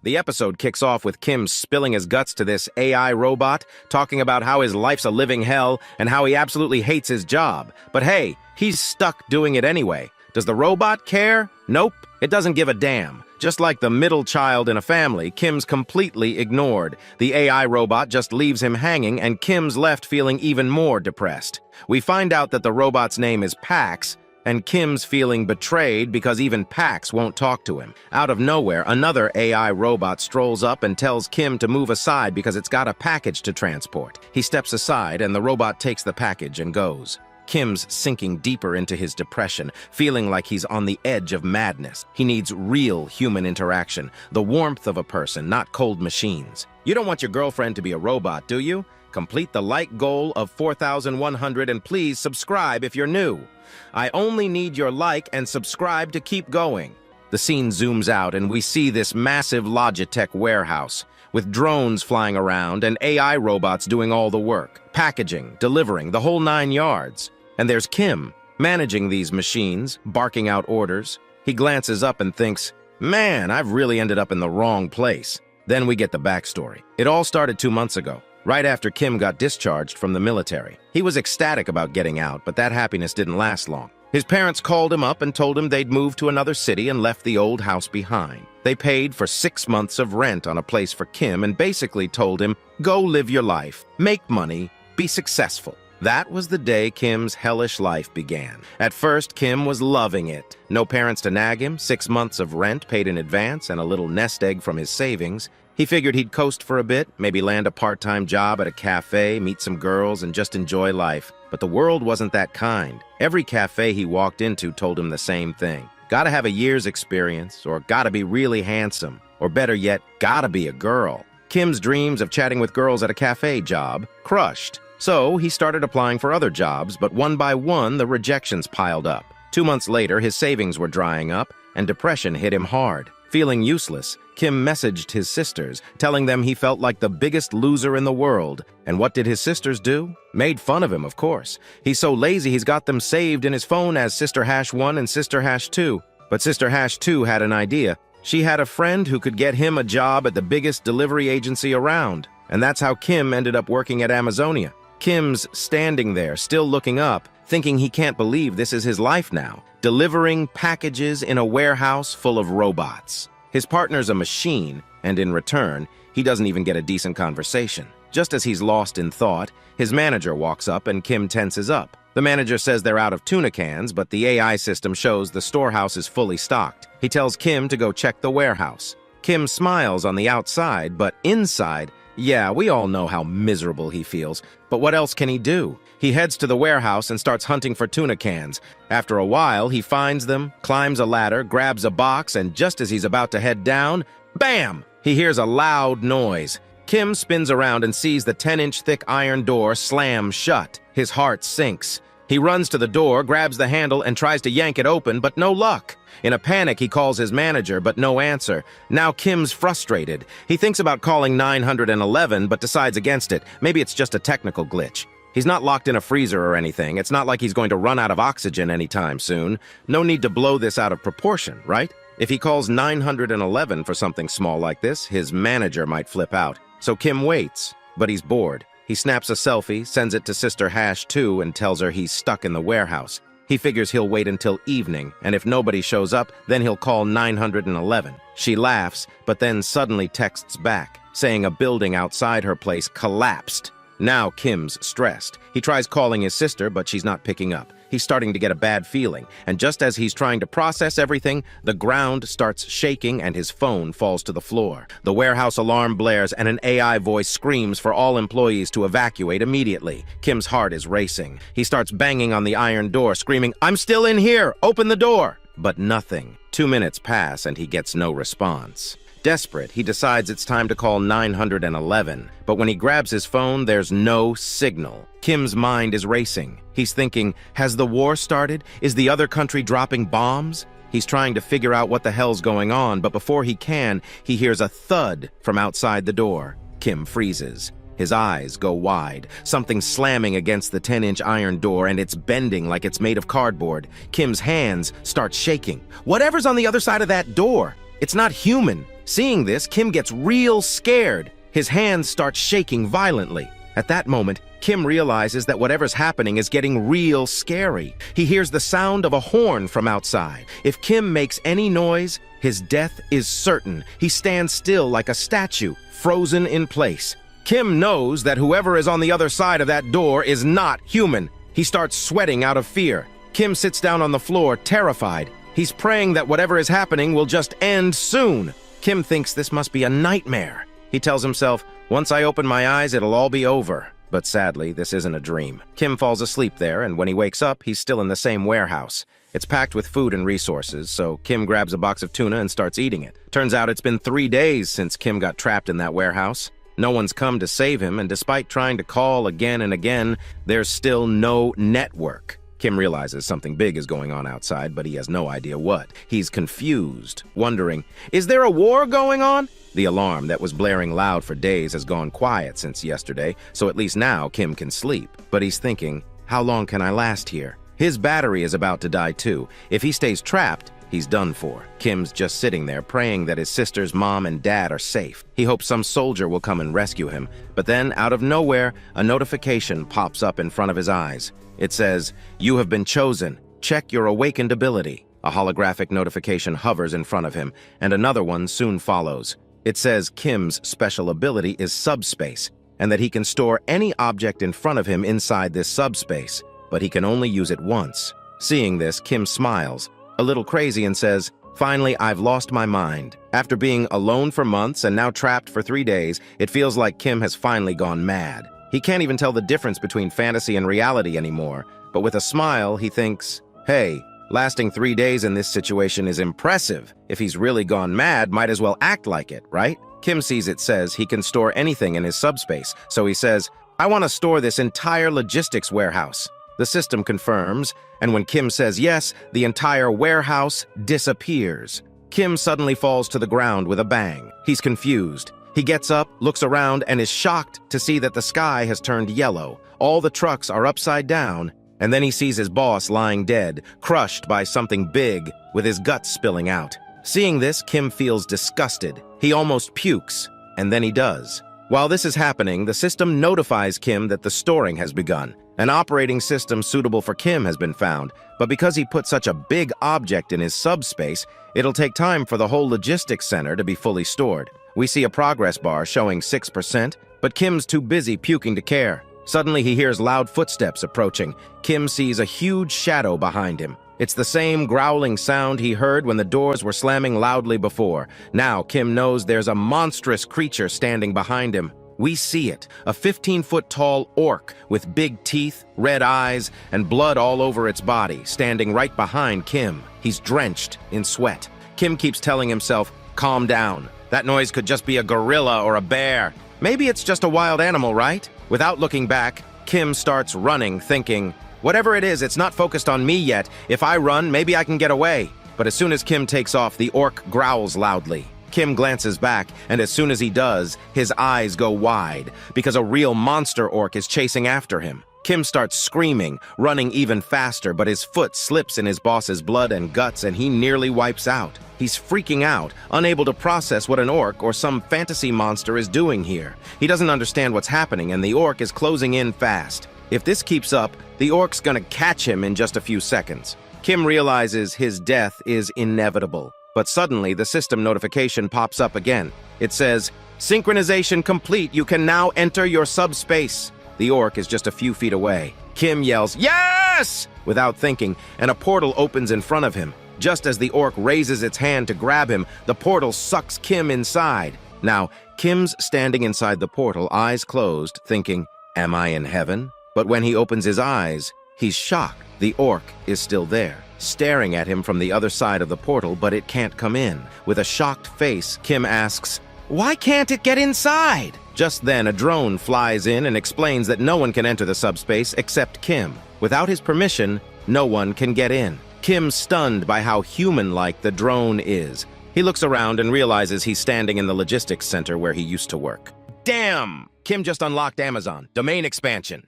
The episode kicks off with Kim spilling his guts to this AI robot, talking about how his life's a living hell and how he absolutely hates his job. But hey, he's stuck doing it anyway. Does the robot care? Nope, it doesn't give a damn. Just like the middle child in a family, Kim's completely ignored. The AI robot just leaves him hanging, and Kim's left feeling even more depressed. We find out that the robot's name is Pax, and Kim's feeling betrayed because even Pax won't talk to him. Out of nowhere, another AI robot strolls up and tells Kim to move aside because it's got a package to transport. He steps aside, and the robot takes the package and goes. Kim's sinking deeper into his depression, feeling like he's on the edge of madness. He needs real human interaction, the warmth of a person, not cold machines. You don't want your girlfriend to be a robot, do you? Complete the like goal of 4,100 and please subscribe if you're new. I only need your like and subscribe to keep going. The scene zooms out and we see this massive Logitech warehouse with drones flying around and AI robots doing all the work, packaging, delivering, the whole 9 yards. And there's Kim, managing these machines, barking out orders. He glances up and thinks, man, I've really ended up in the wrong place. Then we get the backstory. It all started 2 months ago, right after Kim got discharged from the military. He was ecstatic about getting out, but that happiness didn't last long. His parents called him up and told him they'd moved to another city and left the old house behind. They paid for 6 months of rent on a place for Kim and basically told him, go live your life, make money, be successful. That was the day Kim's hellish life began. At first, Kim was loving it. No parents to nag him, 6 months of rent paid in advance, and a little nest egg from his savings. He figured he'd coast for a bit, maybe land a part-time job at a cafe, meet some girls, and just enjoy life. But the world wasn't that kind. Every cafe he walked into told him the same thing. Gotta have a year's experience, or gotta be really handsome, or better yet, gotta be a girl. Kim's dreams of chatting with girls at a cafe job crushed. So he started applying for other jobs, but one by one, the rejections piled up. 2 months later, his savings were drying up, and depression hit him hard. Feeling useless, Kim messaged his sisters, telling them he felt like the biggest loser in the world. And what did his sisters do? Made fun of him, of course. He's so lazy he's got them saved in his phone as Sister Hash 1 and Sister Hash 2. But Sister Hash 2 had an idea. She had a friend who could get him a job at the biggest delivery agency around. And that's how Kim ended up working at Amazonia. Kim's standing there, still looking up, thinking he can't believe this is his life now, delivering packages in a warehouse full of robots. His partner's a machine, and in return, he doesn't even get a decent conversation. Just as he's lost in thought, his manager walks up and Kim tenses up. The manager says they're out of tuna cans, but the AI system shows the storehouse is fully stocked. He tells Kim to go check the warehouse. Kim smiles on the outside, but inside, yeah, we all know how miserable he feels. But what else can he do? He heads to the warehouse and starts hunting for tuna cans. After a while, he finds them, climbs a ladder, grabs a box, and just as he's about to head down, bam! He hears a loud noise. Kim spins around and sees the 10-inch thick iron door slam shut. His heart sinks. He runs to the door, grabs the handle, and tries to yank it open, but no luck. In a panic, he calls his manager, but no answer. Now Kim's frustrated. He thinks about calling 911, but decides against it. Maybe it's just a technical glitch. He's not locked in a freezer or anything. It's not like he's going to run out of oxygen anytime soon. No need to blow this out of proportion, right? If he calls 911 for something small like this, his manager might flip out. So Kim waits, but he's bored. He snaps a selfie, sends it to Sister Hash 2, and tells her he's stuck in the warehouse. He figures he'll wait until evening, and if nobody shows up, then he'll call 911. She laughs, but then suddenly texts back, saying a building outside her place collapsed. Now Kim's stressed. He tries calling his sister, but she's not picking up. He's starting to get a bad feeling, and just as he's trying to process everything, the ground starts shaking and his phone falls to the floor. The warehouse alarm blares and an AI voice screams for all employees to evacuate immediately. Kim's heart is racing. He starts banging on the iron door, screaming, "I'm still in here! Open the door!" But nothing. 2 minutes pass and he gets no response. Desperate, he decides it's time to call 911, but when he grabs his phone, there's no signal. Kim's mind is racing. He's thinking, has the war started? Is the other country dropping bombs? He's trying to figure out what the hell's going on, but before he can, he hears a thud from outside the door. Kim freezes. His eyes go wide, something slamming against the 10-inch iron door, and it's bending like it's made of cardboard. Kim's hands start shaking. Whatever's on the other side of that door? It's not human. Seeing this, Kim gets real scared. His hands start shaking violently. At that moment, Kim realizes that whatever's happening is getting real scary. He hears the sound of a horn from outside. If Kim makes any noise, his death is certain. He stands still like a statue, frozen in place. Kim knows that whoever is on the other side of that door is not human. He starts sweating out of fear. Kim sits down on the floor, terrified. He's praying that whatever is happening will just end soon. Kim thinks this must be a nightmare. He tells himself, once I open my eyes, it'll all be over. But sadly, this isn't a dream. Kim falls asleep there, and when he wakes up, he's still in the same warehouse. It's packed with food and resources, so Kim grabs a box of tuna and starts eating it. Turns out it's been 3 days since Kim got trapped in that warehouse. No one's come to save him, and despite trying to call again and again, there's still no network. Kim realizes something big is going on outside, but he has no idea what. He's confused, wondering, is there a war going on? The alarm that was blaring loud for days has gone quiet since yesterday, so at least now Kim can sleep. But he's thinking, how long can I last here? His battery is about to die too. If he stays trapped, he's done for. Kim's just sitting there praying that his sister's mom and dad are safe. He hopes some soldier will come and rescue him. But then, out of nowhere, a notification pops up in front of his eyes. It says, "You have been chosen. Check your awakened ability." A holographic notification hovers in front of him, and another one soon follows. It says Kim's special ability is subspace, and that he can store any object in front of him inside this subspace, but he can only use it once. Seeing this, Kim smiles, a little crazy, and says, "Finally, I've lost my mind." After being alone for months and now trapped for 3 days, it feels like Kim has finally gone mad. He can't even tell the difference between fantasy and reality anymore, but with a smile, he thinks, hey, lasting 3 days in this situation is impressive. If he's really gone mad, might as well act like it, right? Kim sees it says he can store anything in his subspace, so he says, I want to store this entire logistics warehouse. The system confirms, and when Kim says yes, the entire warehouse disappears. Kim suddenly falls to the ground with a bang. He's confused. He gets up, looks around, and is shocked to see that the sky has turned yellow. All the trucks are upside down, and then he sees his boss lying dead, crushed by something big, with his guts spilling out. Seeing this, Kim feels disgusted. He almost pukes, and then he does. While this is happening, the system notifies Kim that the storing has begun. An operating system suitable for Kim has been found, but because he put such a big object in his subspace, it'll take time for the whole logistics center to be fully stored. We see a progress bar showing 6%, but Kim's too busy puking to care. Suddenly he hears loud footsteps approaching. Kim sees a huge shadow behind him. It's the same growling sound he heard when the doors were slamming loudly before. Now Kim knows there's a monstrous creature standing behind him. We see it, a 15-foot-tall orc with big teeth, red eyes, and blood all over its body, standing right behind Kim. He's drenched in sweat. Kim keeps telling himself, calm down. That noise could just be a gorilla or a bear. Maybe it's just a wild animal, right? Without looking back, Kim starts running, thinking, whatever it is, it's not focused on me yet. If I run, maybe I can get away. But as soon as Kim takes off, the orc growls loudly. Kim glances back, and as soon as he does, his eyes go wide, because a real monster orc is chasing after him. Kim starts screaming, running even faster, but his foot slips in his boss's blood and guts, and he nearly wipes out. He's freaking out, unable to process what an orc or some fantasy monster is doing here. He doesn't understand what's happening, and the orc is closing in fast. If this keeps up, the orc's gonna catch him in just a few seconds. Kim realizes his death is inevitable. But suddenly, the system notification pops up again. It says, synchronization complete, you can now enter your subspace. The orc is just a few feet away. Kim yells, yes! Without thinking, and a portal opens in front of him. Just as the orc raises its hand to grab him, the portal sucks Kim inside. Now, Kim's standing inside the portal, eyes closed, thinking, am I in heaven? But when he opens his eyes, he's shocked. The orc is still there, staring at him from the other side of the portal, but it can't come in. With a shocked face, Kim asks, why can't it get inside? Just then, a drone flies in and explains that no one can enter the subspace except Kim. Without his permission, no one can get in. Kim's stunned by how human-like the drone is. He looks around and realizes he's standing in the logistics center where he used to work. Damn! Kim just unlocked Amazon. Domain expansion.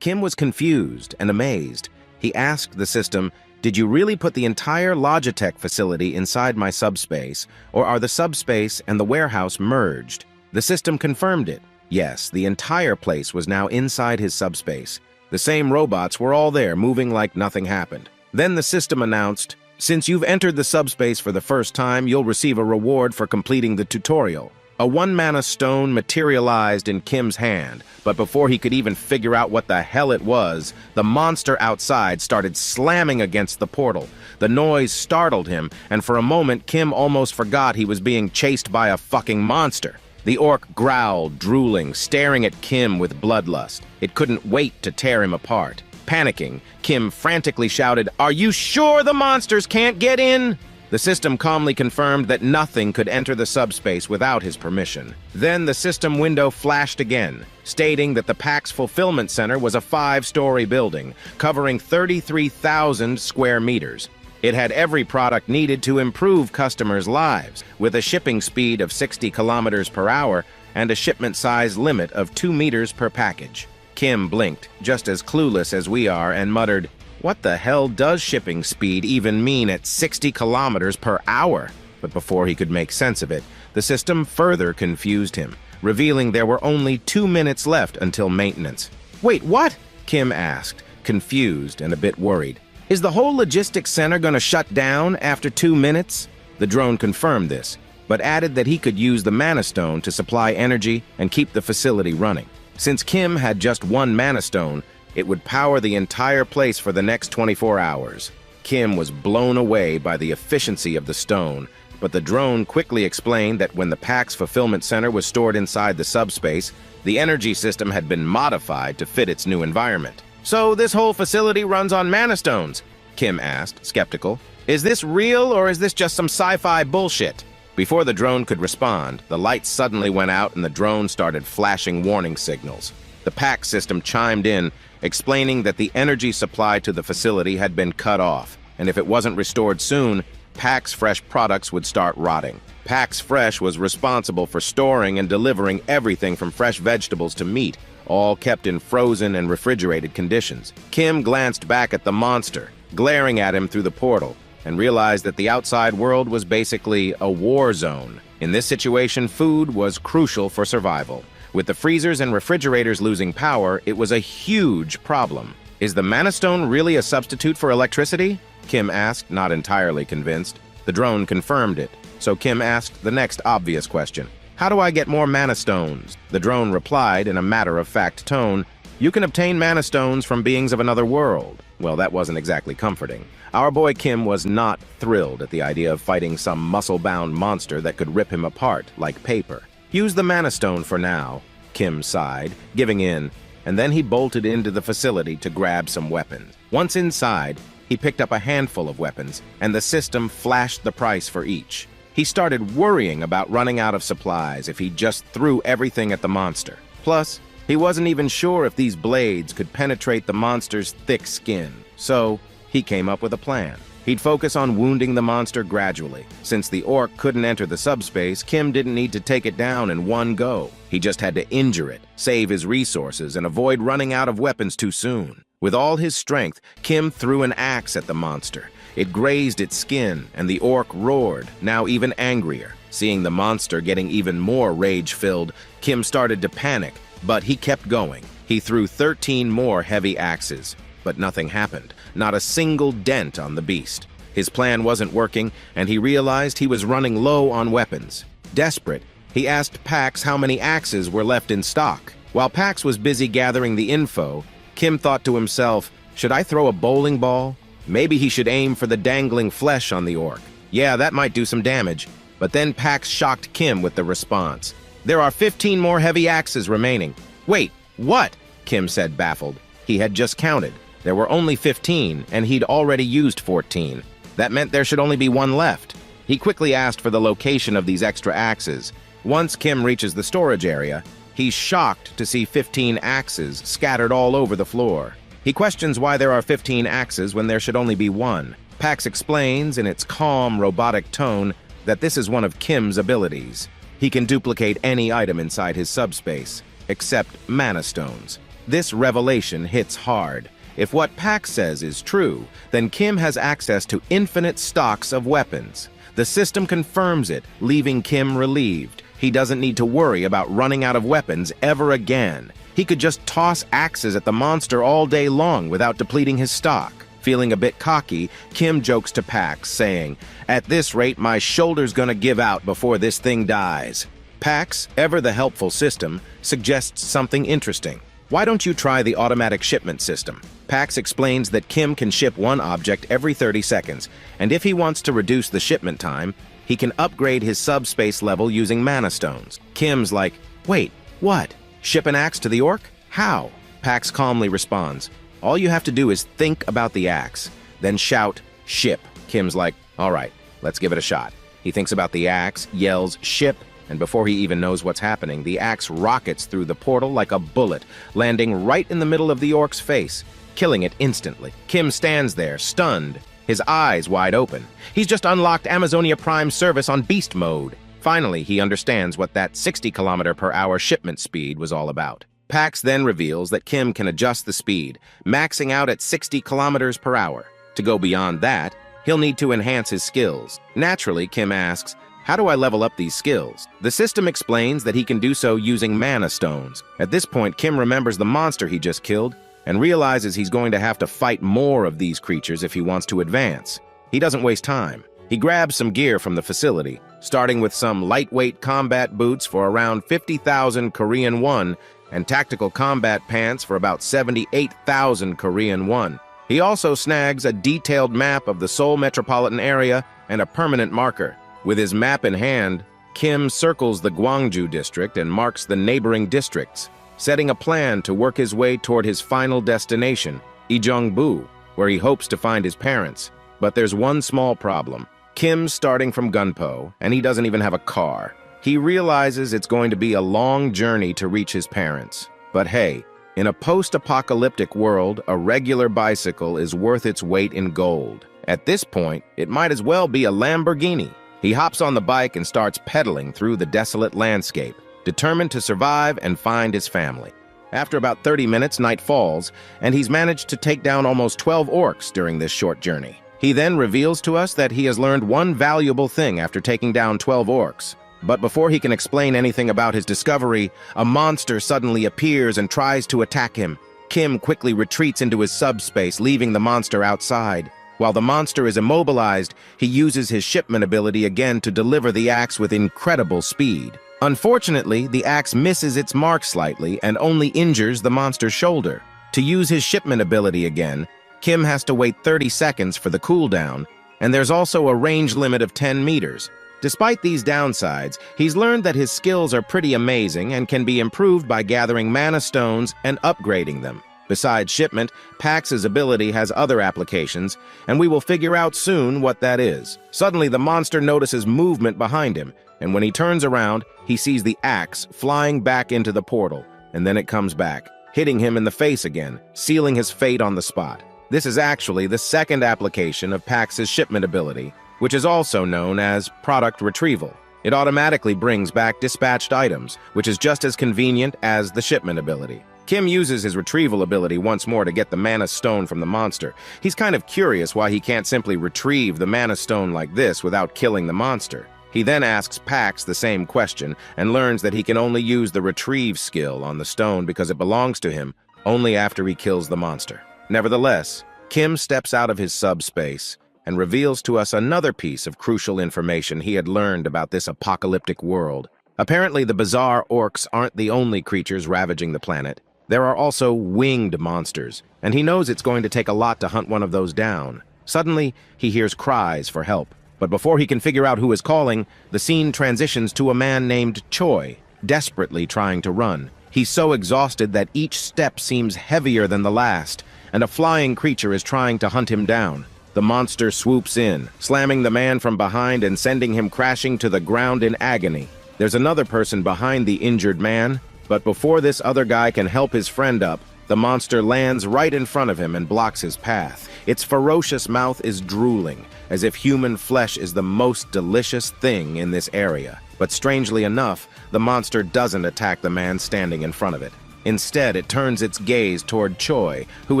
Kim was confused and amazed. He asked the system, Did you really put the entire Logitech facility inside my subspace, or are the subspace and the warehouse merged? The system confirmed it. Yes, the entire place was now inside his subspace. The same robots were all there, moving like nothing happened. Then the system announced, "Since you've entered the subspace for the first time, you'll receive a reward for completing the tutorial." A 1-mana stone materialized in Kim's hand, but before he could even figure out what the hell it was, the monster outside started slamming against the portal. The noise startled him, and for a moment Kim almost forgot he was being chased by a fucking monster. The orc growled, drooling, staring at Kim with bloodlust. It couldn't wait to tear him apart. Panicking, Kim frantically shouted, "Are you sure the monsters can't get in?" The system calmly confirmed that nothing could enter the subspace without his permission. Then the system window flashed again, stating that the PAX Fulfillment Center was a 5-story building, covering 33,000 square meters. It had every product needed to improve customers' lives, with a shipping speed of 60 kilometers per hour and a shipment size limit of 2 meters per package. Kim blinked, just as clueless as we are, and muttered, "What the hell does shipping speed even mean at 60 kilometers per hour? But before he could make sense of it, the system further confused him, revealing there were only 2 minutes left until maintenance. "Wait, what?" Kim asked, confused and a bit worried. "Is the whole logistics center gonna shut down after 2 minutes? The drone confirmed this, but added that he could use the Mana Stone to supply energy and keep the facility running. Since Kim had just 1 Mana Stone, it would power the entire place for the next 24 hours. Kim was blown away by the efficiency of the stone, but the drone quickly explained that when the PAX Fulfillment Center was stored inside the subspace, the energy system had been modified to fit its new environment. "So this whole facility runs on Mana Stones?" Kim asked, skeptical. "Is this real, or is this just some sci-fi bullshit?" Before the drone could respond, the lights suddenly went out and the drone started flashing warning signals. The PAX system chimed in, explaining that the energy supply to the facility had been cut off, and if it wasn't restored soon, PAX Fresh products would start rotting. PAX Fresh was responsible for storing and delivering everything from fresh vegetables to meat, all kept in frozen and refrigerated conditions. Kim glanced back at the monster, glaring at him through the portal, and realized that the outside world was basically a war zone. In this situation, food was crucial for survival. With the freezers and refrigerators losing power, it was a huge problem. "Is the Mana Stone really a substitute for electricity?" Kim asked, not entirely convinced. The drone confirmed it, so Kim asked the next obvious question. "How do I get more Mana Stones?" The drone replied in a matter-of-fact tone, "You can obtain Mana Stones from beings of another world." Well, that wasn't exactly comforting. Our boy Kim was not thrilled at the idea of fighting some muscle-bound monster that could rip him apart like paper. "Use the Mana Stone for now," Kim sighed, giving in, and then he bolted into the facility to grab some weapons. Once inside, he picked up a handful of weapons, and the system flashed the price for each. He started worrying about running out of supplies if he just threw everything at the monster. Plus, he wasn't even sure if these blades could penetrate the monster's thick skin. So, he came up with a plan. He'd focus on wounding the monster gradually. Since the orc couldn't enter the subspace, Kim didn't need to take it down in one go. He just had to injure it, save his resources, and avoid running out of weapons too soon. With all his strength, Kim threw an axe at the monster. It grazed its skin, and the orc roared, now even angrier. Seeing the monster getting even more rage-filled, Kim started to panic, but he kept going. He threw 13 more heavy axes, but nothing happened. Not a single dent on the beast. His plan wasn't working, and he realized he was running low on weapons. Desperate, he asked Pax how many axes were left in stock. While Pax was busy gathering the info, Kim thought to himself, should I throw a bowling ball? Maybe he should aim for the dangling flesh on the orc. Yeah, that might do some damage. But then Pax shocked Kim with the response. There are 15 more heavy axes remaining. Wait, what? Kim said, baffled. He had just counted. There were only 15, and he'd already used 14. That meant there should only be one left. He quickly asked for the location of these extra axes. Once Kim reaches the storage area, he's shocked to see 15 axes scattered all over the floor. He questions why there are 15 axes when there should only be one. Pax explains in its calm, robotic tone that this is one of Kim's abilities. He can duplicate any item inside his subspace, except mana stones. This revelation hits hard. If what Pax says is true, then Kim has access to infinite stocks of weapons. The system confirms it, leaving Kim relieved. He doesn't need to worry about running out of weapons ever again. He could just toss axes at the monster all day long without depleting his stock. Feeling a bit cocky, Kim jokes to Pax, saying, "At this rate, my shoulder's gonna give out before this thing dies." Pax, ever the helpful system, suggests something interesting. Why don't you try the automatic shipment system? Pax explains that Kim can ship one object every 30 seconds, and if he wants to reduce the shipment time, he can upgrade his subspace level using mana stones. Kim's like, "Wait, what? Ship an axe to the orc? How?" Pax calmly responds, "All you have to do is think about the axe, then shout, 'Ship.'" Kim's like, "All right, let's give it a shot." He thinks about the axe, yells, "Ship," and before he even knows what's happening, the axe rockets through the portal like a bullet, landing right in the middle of the orc's face, killing it instantly. Kim stands there, stunned, his eyes wide open. He's just unlocked Amazonia Prime service on beast mode. Finally, he understands what that 60-kilometer-per-hour shipment speed was all about. Pax then reveals that Kim can adjust the speed, maxing out at 60 kilometers per hour. To go beyond that, he'll need to enhance his skills. Naturally, Kim asks, "How do I level up these skills?" The system explains that he can do so using mana stones. At this point, Kim remembers the monster he just killed and realizes he's going to have to fight more of these creatures if he wants to advance. He doesn't waste time. He grabs some gear from the facility, starting with some lightweight combat boots for around 50,000 Korean won and tactical combat pants for about 78,000 Korean won. He also snags a detailed map of the Seoul metropolitan area and a permanent marker. With his map in hand, Kim circles the Gwangju district and marks the neighboring districts, setting a plan to work his way toward his final destination, Ijeongbu, where he hopes to find his parents. But there's one small problem. Kim's starting from Gunpo, and he doesn't even have a car. He realizes it's going to be a long journey to reach his parents. But hey, in a post-apocalyptic world, a regular bicycle is worth its weight in gold. At this point, it might as well be a Lamborghini. He hops on the bike and starts pedaling through the desolate landscape, determined to survive and find his family. After about 30 minutes, night falls, and he's managed to take down almost 12 orcs during this short journey. He then reveals to us that he has learned one valuable thing after taking down 12 orcs. But before he can explain anything about his discovery, a monster suddenly appears and tries to attack him. Kim quickly retreats into his subspace, leaving the monster outside. While the monster is immobilized, he uses his shipment ability again to deliver the axe with incredible speed. Unfortunately, the axe misses its mark slightly and only injures the monster's shoulder. To use his shipment ability again, Kim has to wait 30 seconds for the cooldown, and there's also a range limit of 10 meters. Despite these downsides, he's learned that his skills are pretty amazing and can be improved by gathering mana stones and upgrading them. Besides shipment, Pax's ability has other applications, and we will figure out soon what that is. Suddenly, the monster notices movement behind him, and when he turns around, he sees the axe flying back into the portal, and then it comes back, hitting him in the face again, sealing his fate on the spot. This is actually the second application of Pax's shipment ability, which is also known as product retrieval. It automatically brings back dispatched items, which is just as convenient as the shipment ability. Kim uses his retrieval ability once more to get the mana stone from the monster. He's kind of curious why he can't simply retrieve the mana stone like this without killing the monster. He then asks Pax the same question and learns that he can only use the retrieve skill on the stone because it belongs to him only after he kills the monster. Nevertheless, Kim steps out of his subspace and reveals to us another piece of crucial information he had learned about this apocalyptic world. Apparently, the bizarre orcs aren't the only creatures ravaging the planet. There are also winged monsters, and he knows it's going to take a lot to hunt one of those down. Suddenly, he hears cries for help. But before he can figure out who is calling, the scene transitions to a man named Choi, desperately trying to run. He's so exhausted that each step seems heavier than the last, and a flying creature is trying to hunt him down. The monster swoops in, slamming the man from behind and sending him crashing to the ground in agony. There's another person behind the injured man, but before this other guy can help his friend up, the monster lands right in front of him and blocks his path. Its ferocious mouth is drooling, as if human flesh is the most delicious thing in this area. But strangely enough, the monster doesn't attack the man standing in front of it. Instead, it turns its gaze toward Choi, who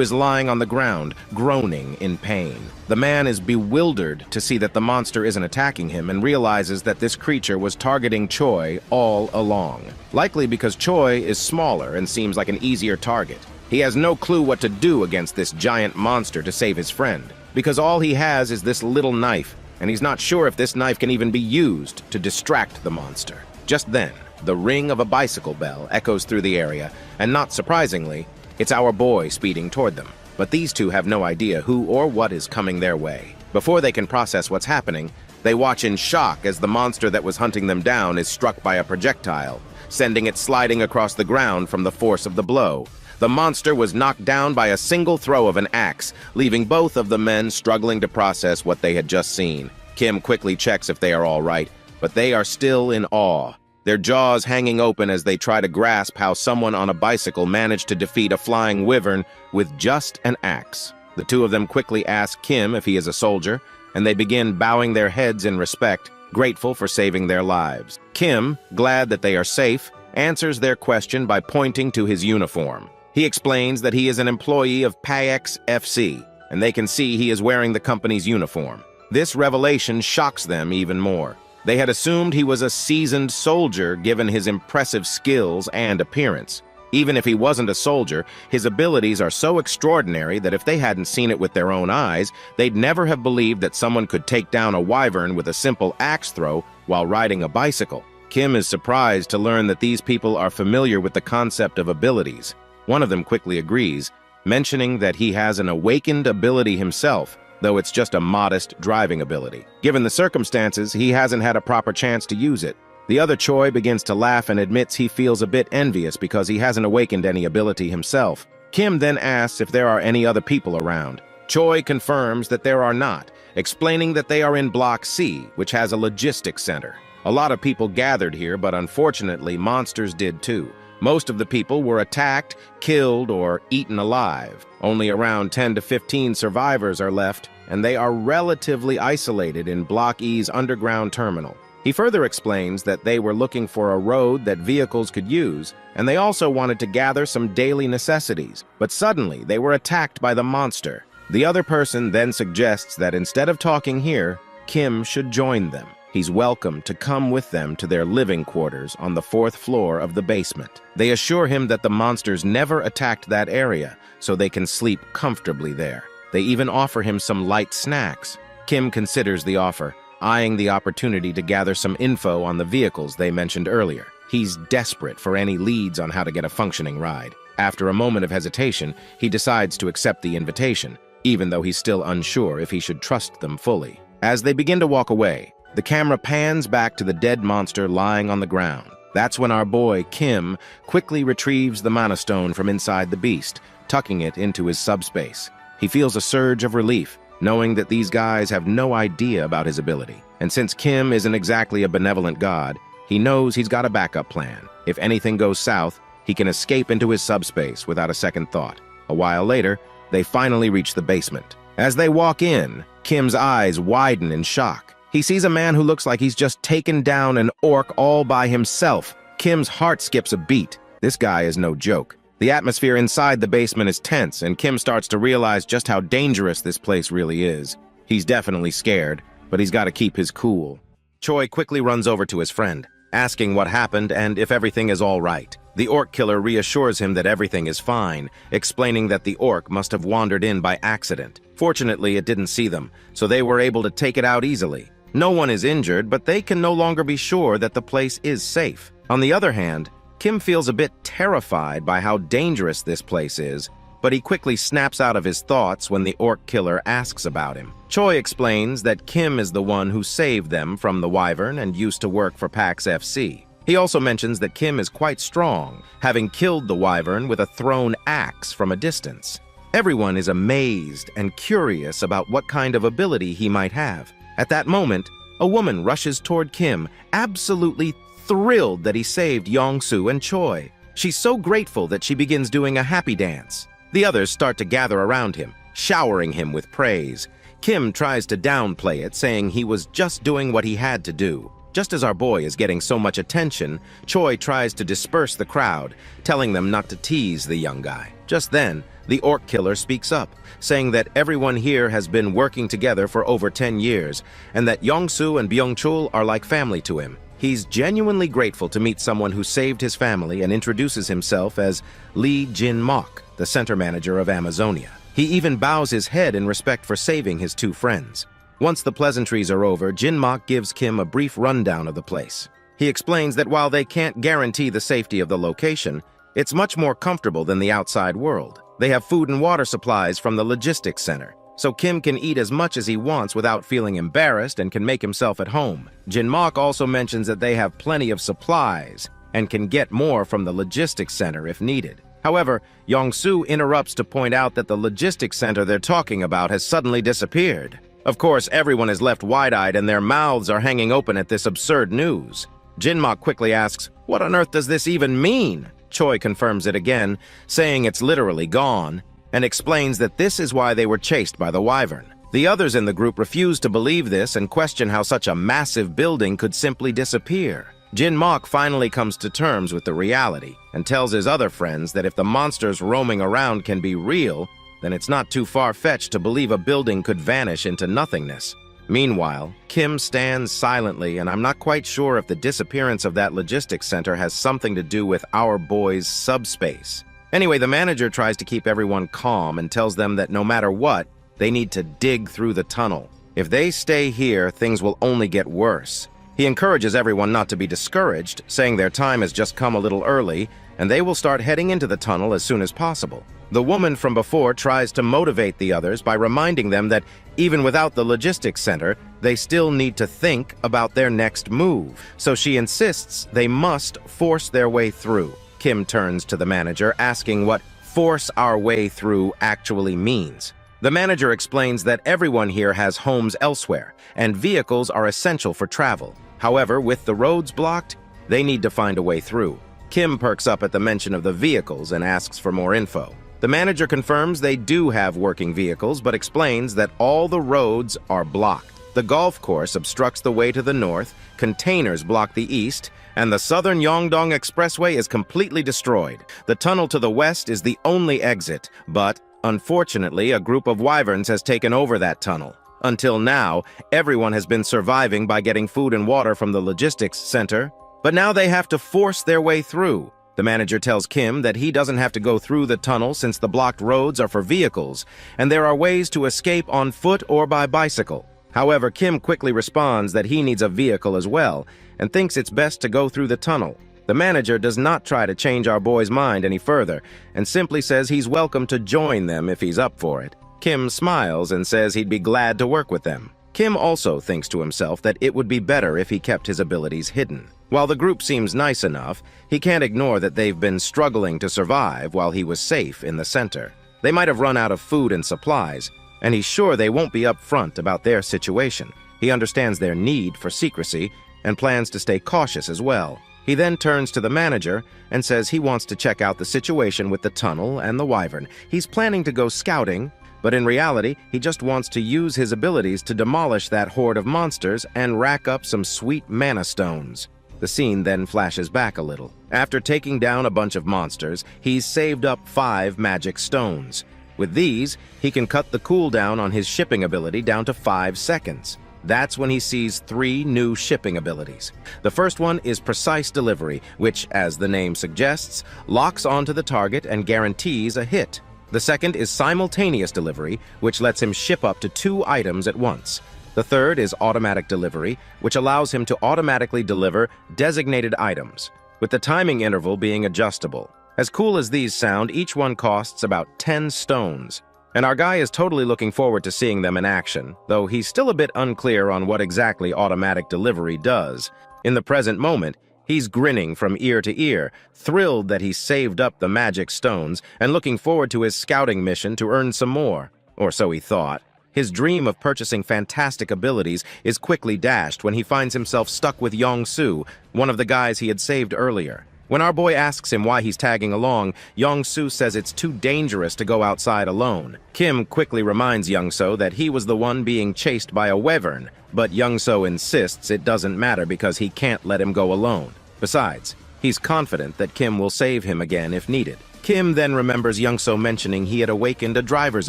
is lying on the ground, groaning in pain. The man is bewildered to see that the monster isn't attacking him and realizes that this creature was targeting Choi all along. Likely because Choi is smaller and seems like an easier target. He has no clue what to do against this giant monster to save his friend, because all he has is this little knife, and he's not sure if this knife can even be used to distract the monster. Just then, the ring of a bicycle bell echoes through the area, and not surprisingly, it's our boy speeding toward them. But these two have no idea who or what is coming their way. Before they can process what's happening, they watch in shock as the monster that was hunting them down is struck by a projectile, sending it sliding across the ground from the force of the blow. The monster was knocked down by a single throw of an axe, leaving both of the men struggling to process what they had just seen. Kim quickly checks if they are all right, but they are still in awe, their jaws hanging open as they try to grasp how someone on a bicycle managed to defeat a flying wyvern with just an axe. The two of them quickly ask Kim if he is a soldier, and they begin bowing their heads in respect, grateful for saving their lives. Kim, glad that they are safe, answers their question by pointing to his uniform. He explains that he is an employee of Payex FC, and they can see he is wearing the company's uniform. This revelation shocks them even more. They had assumed he was a seasoned soldier given his impressive skills and appearance. Even if he wasn't a soldier, his abilities are so extraordinary that if they hadn't seen it with their own eyes, they'd never have believed that someone could take down a wyvern with a simple axe throw while riding a bicycle. Kim is surprised to learn that these people are familiar with the concept of abilities. One of them quickly agrees, mentioning that he has an awakened ability himself, though it's just a modest driving ability. Given the circumstances, he hasn't had a proper chance to use it. The other Choi begins to laugh and admits he feels a bit envious because he hasn't awakened any ability himself. Kim then asks if there are any other people around. Choi confirms that there are not, explaining that they are in Block C, which has a logistics center. A lot of people gathered here, but unfortunately, monsters did too. Most of the people were attacked, killed, or eaten alive. Only around 10 to 15 survivors are left, and they are relatively isolated in Block E's underground terminal. He further explains that they were looking for a road that vehicles could use, and they also wanted to gather some daily necessities, but suddenly they were attacked by the monster. The other person then suggests that instead of talking here, Kim should join them. He's welcome to come with them to their living quarters on the 4th floor of the basement. They assure him that the monsters never attacked that area, so they can sleep comfortably there. They even offer him some light snacks. Kim considers the offer, eyeing the opportunity to gather some info on the vehicles they mentioned earlier. He's desperate for any leads on how to get a functioning ride. After a moment of hesitation, he decides to accept the invitation, even though he's still unsure if he should trust them fully. As they begin to walk away, the camera pans back to the dead monster lying on the ground. That's when our boy, Kim, quickly retrieves the mana stone from inside the beast, tucking it into his subspace. He feels a surge of relief, knowing that these guys have no idea about his ability. And since Kim isn't exactly a benevolent god, he knows he's got a backup plan. If anything goes south, he can escape into his subspace without a second thought. A while later, they finally reach the basement. As they walk in, Kim's eyes widen in shock. He sees a man who looks like he's just taken down an orc all by himself. Kim's heart skips a beat. This guy is no joke. The atmosphere inside the basement is tense, and Kim starts to realize just how dangerous this place really is. He's definitely scared, but he's got to keep his cool. Choi quickly runs over to his friend, asking what happened and if everything is all right. The orc killer reassures him that everything is fine, explaining that the orc must have wandered in by accident. Fortunately, it didn't see them, so they were able to take it out easily. No one is injured, but they can no longer be sure that the place is safe. On the other hand, Kim feels a bit terrified by how dangerous this place is, but he quickly snaps out of his thoughts when the orc killer asks about him. Choi explains that Kim is the one who saved them from the wyvern and used to work for PAX FC. He also mentions that Kim is quite strong, having killed the wyvern with a thrown axe from a distance. Everyone is amazed and curious about what kind of ability he might have. At that moment, a woman rushes toward Kim, absolutely thrilled that he saved Yongsu and Choi. She's so grateful that she begins doing a happy dance. The others start to gather around him, showering him with praise. Kim tries to downplay it, saying he was just doing what he had to do. Just as our boy is getting so much attention, Choi tries to disperse the crowd, telling them not to tease the young guy. Just then, the orc killer speaks up, saying that everyone here has been working together for over 10 years, and that Yongsu and Byung-chul are like family to him. He's genuinely grateful to meet someone who saved his family and introduces himself as Lee Jin-mok, the center manager of Amazonia. He even bows his head in respect for saving his two friends. Once the pleasantries are over, Jin-mok gives Kim a brief rundown of the place. He explains that while they can't guarantee the safety of the location, it's much more comfortable than the outside world. They have food and water supplies from the logistics center, so Kim can eat as much as he wants without feeling embarrassed and can make himself at home. Jin-mok also mentions that they have plenty of supplies and can get more from the logistics center if needed. However, Yong-soo interrupts to point out that the logistics center they're talking about has suddenly disappeared. Of course, everyone is left wide-eyed and their mouths are hanging open at this absurd news. Jin-mok quickly asks, "What on earth does this even mean?" Choi confirms it again, saying it's literally gone, and explains that this is why they were chased by the wyvern. The others in the group refuse to believe this and question how such a massive building could simply disappear. Jin-mok finally comes to terms with the reality and tells his other friends that if the monsters roaming around can be real, then it's not too far-fetched to believe a building could vanish into nothingness. Meanwhile, Kim stands silently, and I'm not quite sure if the disappearance of that logistics center has something to do with our boy's subspace. Anyway, the manager tries to keep everyone calm and tells them that no matter what, they need to dig through the tunnel. If they stay here, things will only get worse. He encourages everyone not to be discouraged, saying their time has just come a little early, and they will start heading into the tunnel as soon as possible. The woman from before tries to motivate the others by reminding them that even without the logistics center, they still need to think about their next move. So she insists they must force their way through. Kim turns to the manager, asking what "force our way through" actually means. The manager explains that everyone here has homes elsewhere, and vehicles are essential for travel. However, with the roads blocked, they need to find a way through. Kim perks up at the mention of the vehicles and asks for more info. The manager confirms they do have working vehicles, but explains that all the roads are blocked. The golf course obstructs the way to the north, containers block the east, and the southern Yongdong Expressway is completely destroyed. The tunnel to the west is the only exit, but unfortunately, a group of wyverns has taken over that tunnel. Until now, everyone has been surviving by getting food and water from the logistics center, but now they have to force their way through. The manager tells Kim that he doesn't have to go through the tunnel since the blocked roads are for vehicles, and there are ways to escape on foot or by bicycle. However, Kim quickly responds that he needs a vehicle as well, and thinks it's best to go through the tunnel. The manager does not try to change our boy's mind any further, and simply says he's welcome to join them if he's up for it. Kim smiles and says he'd be glad to work with them. Kim also thinks to himself that it would be better if he kept his abilities hidden. While the group seems nice enough, he can't ignore that they've been struggling to survive while he was safe in the center. They might have run out of food and supplies, and he's sure they won't be upfront about their situation. He understands their need for secrecy and plans to stay cautious as well. He then turns to the manager and says he wants to check out the situation with the tunnel and the wyvern. He's planning to go scouting, but in reality, he just wants to use his abilities to demolish that horde of monsters and rack up some sweet mana stones. The scene then flashes back a little. After taking down a bunch of monsters, he's saved up 5 magic stones. With these, he can cut the cooldown on his shipping ability down to 5 seconds. That's when he sees 3 new shipping abilities. The first one is Precise Delivery, which, as the name suggests, locks onto the target and guarantees a hit. The second is Simultaneous Delivery, which lets him ship up to 2 items at once. The third is Automatic Delivery, which allows him to automatically deliver designated items, with the timing interval being adjustable. As cool as these sound, each one costs about 10 stones. And our guy is totally looking forward to seeing them in action, though he's still a bit unclear on what exactly automatic delivery does. In the present moment, he's grinning from ear to ear, thrilled that he saved up the magic stones and looking forward to his scouting mission to earn some more. Or so he thought. His dream of purchasing fantastic abilities is quickly dashed when he finds himself stuck with Yong-soo, one of the guys he had saved earlier. When our boy asks him why he's tagging along, Young-soo says it's too dangerous to go outside alone. Kim quickly reminds Young-soo that he was the one being chased by a wyvern, but Young-soo insists it doesn't matter because he can't let him go alone. Besides, he's confident that Kim will save him again if needed. Kim then remembers Young-soo mentioning he had awakened a driver's